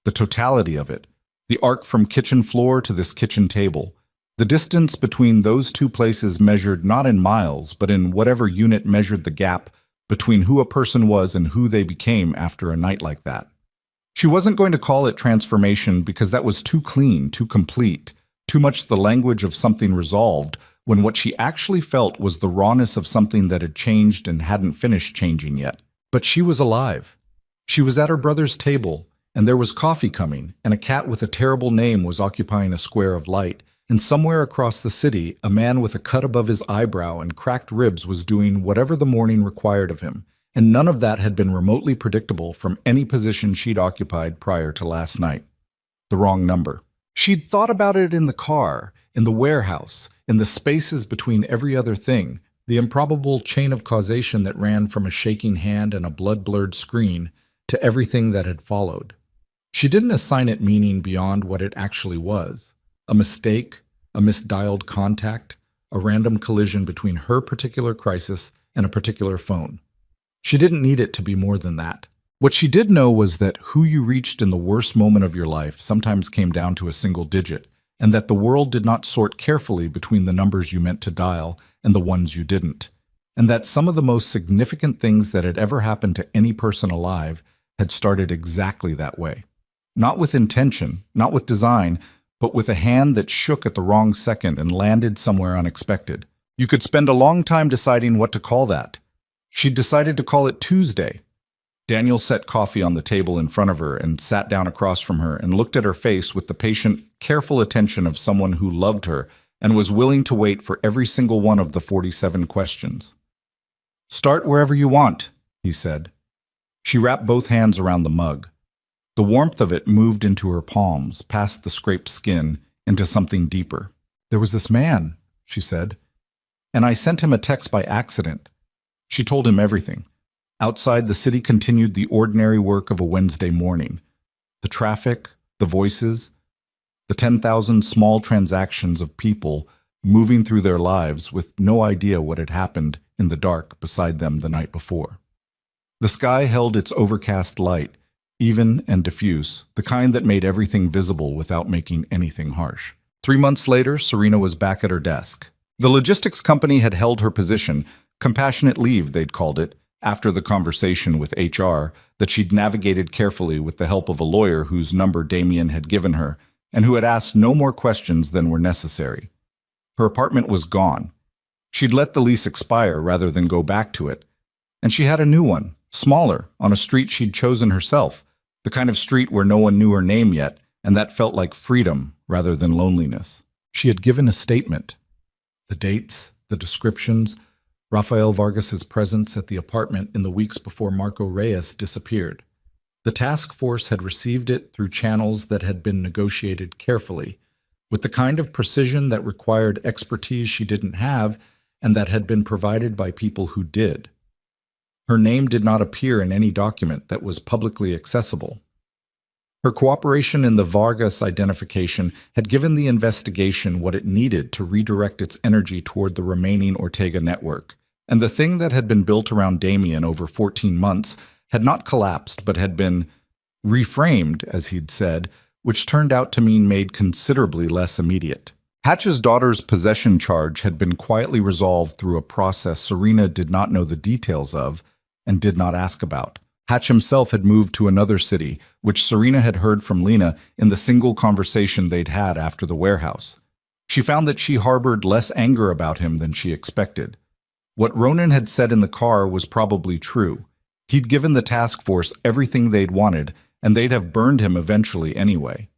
The totality of it, the arc from kitchen floor to this kitchen table, the distance between those two places measured not in miles, but in whatever unit measured the gap between who a person was and who they became after a night like that. She wasn't going to call it transformation because that was too clean, too complete, too much the language of something resolved, when what she actually felt was the rawness of something that had changed and hadn't finished changing yet. But she was alive. She was at her brother's table, and there was coffee coming, and a cat with a terrible name was occupying a square of light, and somewhere across the city, a man with a cut above his eyebrow and cracked ribs was doing whatever the morning required of him, and none of that had been remotely predictable from any position she'd occupied prior to last night. The wrong number. She'd thought about it in the car, in the warehouse, in the spaces between every other thing, the improbable chain of causation that ran from a shaking hand and a blood-blurred screen to everything that had followed. She didn't assign it meaning beyond what it actually was. A mistake, a misdialed contact, a random collision between her particular crisis and a particular phone. She didn't need it to be more than that. What she did know was that who you reached in the worst moment of your life sometimes came down to a single digit, and that the world did not sort carefully between the numbers you meant to dial and the ones you didn't, and that some of the most significant things that had ever happened to any person alive had started exactly that way. Not with intention, not with design, but with a hand that shook at the wrong second and landed somewhere unexpected. You could spend a long time deciding what to call that. She'd decided to call it Tuesday. Daniel set coffee on the table in front of her and sat down across from her and looked at her face with the patient, careful attention of someone who loved her and was willing to wait for every single one of the 47 questions. "Start wherever you want," he said. She wrapped both hands around the mug. The warmth of it moved into her palms, past the scraped skin, into something deeper. "There was this man," she said, "and I sent him a text by accident." She told him everything. Outside, the city continued the ordinary work of a Wednesday morning. The traffic, the voices, the 10,000 small transactions of people moving through their lives with no idea what had happened in the dark beside them the night before. The sky held its overcast light, even and diffuse, the kind that made everything visible without making anything harsh. 3 months later, Serena was back at her desk. The logistics company had held her position, compassionate leave, they'd called it, after the conversation with HR that she'd navigated carefully with the help of a lawyer whose number Damien had given her and who had asked no more questions than were necessary. Her apartment was gone. She'd let the lease expire rather than go back to it. And she had a new one, smaller, on a street she'd chosen herself, the kind of street where no one knew her name yet, and that felt like freedom rather than loneliness. She had given a statement. The dates, the descriptions, Rafael Vargas's presence at the apartment in the weeks before Marco Reyes disappeared. The task force had received it through channels that had been negotiated carefully, with the kind of precision that required expertise she didn't have and that had been provided by people who did. Her name did not appear in any document that was publicly accessible. Her cooperation in the Vargas identification had given the investigation what it needed to redirect its energy toward the remaining Ortega network, and the thing that had been built around Damien over 14 months had not collapsed but had been reframed, as he'd said, which turned out to mean made considerably less immediate. Hatch's daughter's possession charge had been quietly resolved through a process Serena did not know the details of and did not ask about. Hatch himself had moved to another city, which Serena had heard from Lena in the single conversation they'd had after the warehouse. She found that she harbored less anger about him than she expected. What Ronan had said in the car was probably true. He'd given the task force everything they'd wanted, and they'd have burned him eventually anyway.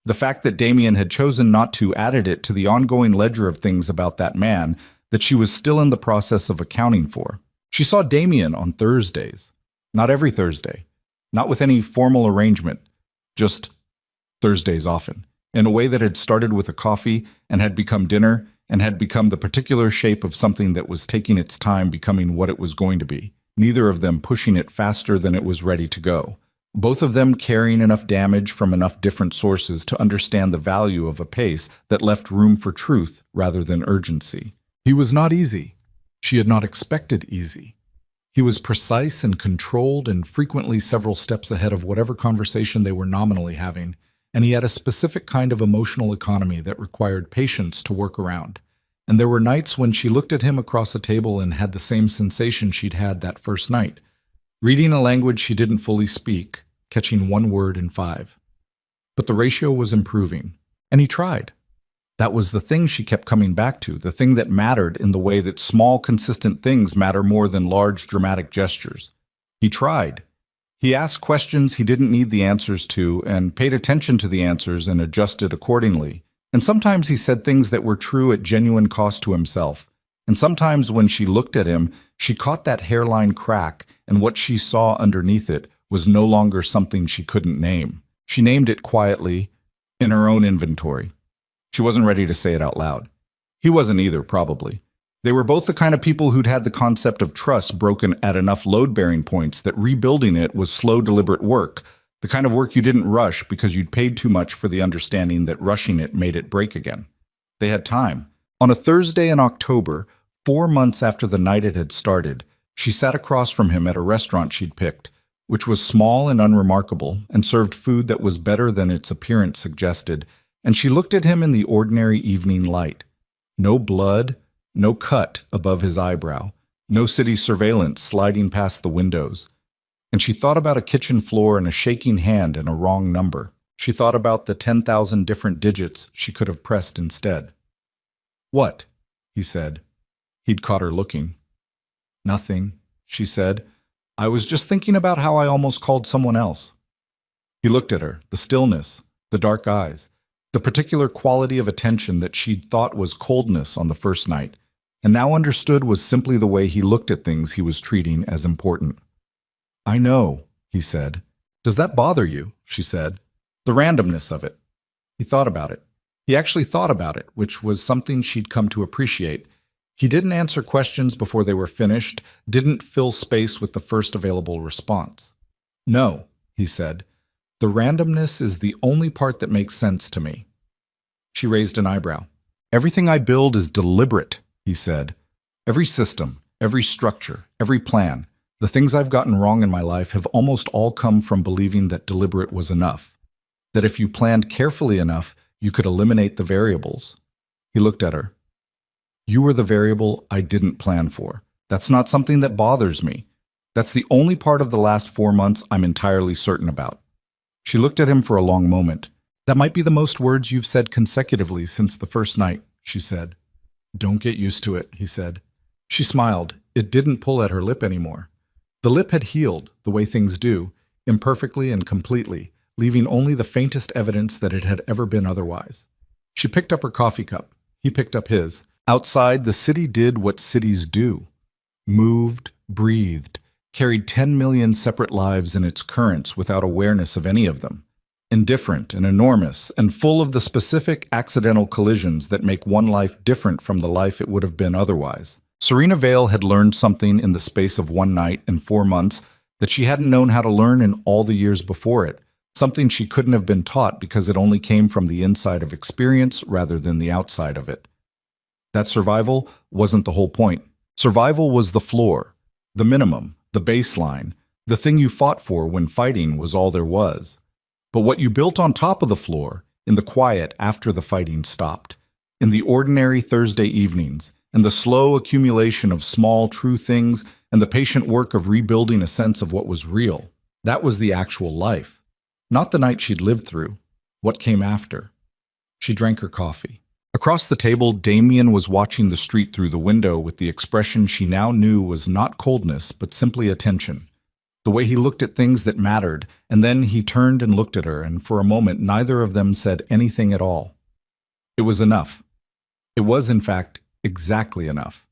The fact that Damien had chosen not to added it to the ongoing ledger of things about that man that she was still in the process of accounting for. She saw Damien on Thursdays. Not every Thursday. Not with any formal arrangement. Just Thursdays often. In a way that had started with a coffee and had become dinner and had become the particular shape of something that was taking its time becoming what it was going to be. Neither of them pushing it faster than it was ready to go. Both of them carrying enough damage from enough different sources to understand the value of a pace that left room for truth rather than urgency. He was not easy. She had not expected easy. He was precise and controlled and frequently several steps ahead of whatever conversation they were nominally having, and he had a specific kind of emotional economy that required patience to work around. And there were nights when she looked at him across a table and had the same sensation she'd had that first night, reading a language she didn't fully speak, catching one word in 5. But the ratio was improving, and he tried. That was the thing she kept coming back to, the thing that mattered in the way that small, consistent things matter more than large, dramatic gestures. He tried. He asked questions he didn't need the answers to and paid attention to the answers and adjusted accordingly. And sometimes he said things that were true at genuine cost to himself. And sometimes when she looked at him, she caught that hairline crack, and what she saw underneath it was no longer something she couldn't name. She named it quietly, in her own inventory. She wasn't ready to say it out loud. He wasn't either, probably. They were both the kind of people who'd had the concept of trust broken at enough load-bearing points that rebuilding it was slow, deliberate work, the kind of work you didn't rush because you'd paid too much for the understanding that rushing it made it break again. They had time. On a Thursday in October, 4 months after the night it had started, she sat across from him at a restaurant she'd picked, which was small and unremarkable and served food that was better than its appearance suggested, and she looked at him in the ordinary evening light. No blood, no cut above his eyebrow, no city surveillance sliding past the windows. And she thought about a kitchen floor and a shaking hand and a wrong number. She thought about the 10,000 different digits she could have pressed instead. "What?" he said. He'd caught her looking. "Nothing," she said. "I was just thinking about how I almost called someone else." He looked at her, the stillness, the dark eyes, the particular quality of attention that she'd thought was coldness on the first night, and now understood was simply the way he looked at things he was treating as important. "I know," he said. "Does that bother you?" she said. "The randomness of it." He thought about it. He actually thought about it, which was something she'd come to appreciate. He didn't answer questions before they were finished, didn't fill space with the first available response. "No," he said. "The randomness is the only part that makes sense to me." She raised an eyebrow. "Everything I build is deliberate," he said. "Every system, every structure, every plan. The things I've gotten wrong in my life have almost all come from believing that deliberate was enough. That if you planned carefully enough, you could eliminate the variables." He looked at her. You were the variable I didn't plan for. That's not something that bothers me. That's the only part of the last 4 months I'm entirely certain about. She looked at him for a long moment. That might be the most words you've said consecutively since the first night, she said. Don't get used to it, he said. She smiled. It didn't pull at her lip anymore. The lip had healed, the way things do, imperfectly and completely, leaving only the faintest evidence that it had ever been otherwise. She picked up her coffee cup. He picked up his. Outside, the city did what cities do. Moved, breathed, carried 10 million separate lives in its currents without awareness of any of them. Indifferent and enormous, and full of the specific accidental collisions that make one life different from the life it would have been otherwise. Serena Vale had learned something in the space of one night and 4 months that she hadn't known how to learn in all the years before it, something she couldn't have been taught because it only came from the inside of experience rather than the outside of it. That survival wasn't the whole point. Survival was the floor, the minimum, the baseline, the thing you fought for when fighting was all there was. But what you built on top of the floor, in the quiet after the fighting stopped, in the ordinary Thursday evenings, and the slow accumulation of small, true things, and the patient work of rebuilding a sense of what was real, that was the actual life. Not the night she'd lived through, what came after. She drank her coffee. Across the table, Damien was watching the street through the window with the expression she now knew was not coldness, but simply attention. The way he looked at things that mattered, and then he turned and looked at her, and for a moment neither of them said anything at all. It was enough. It was, in fact, exactly enough.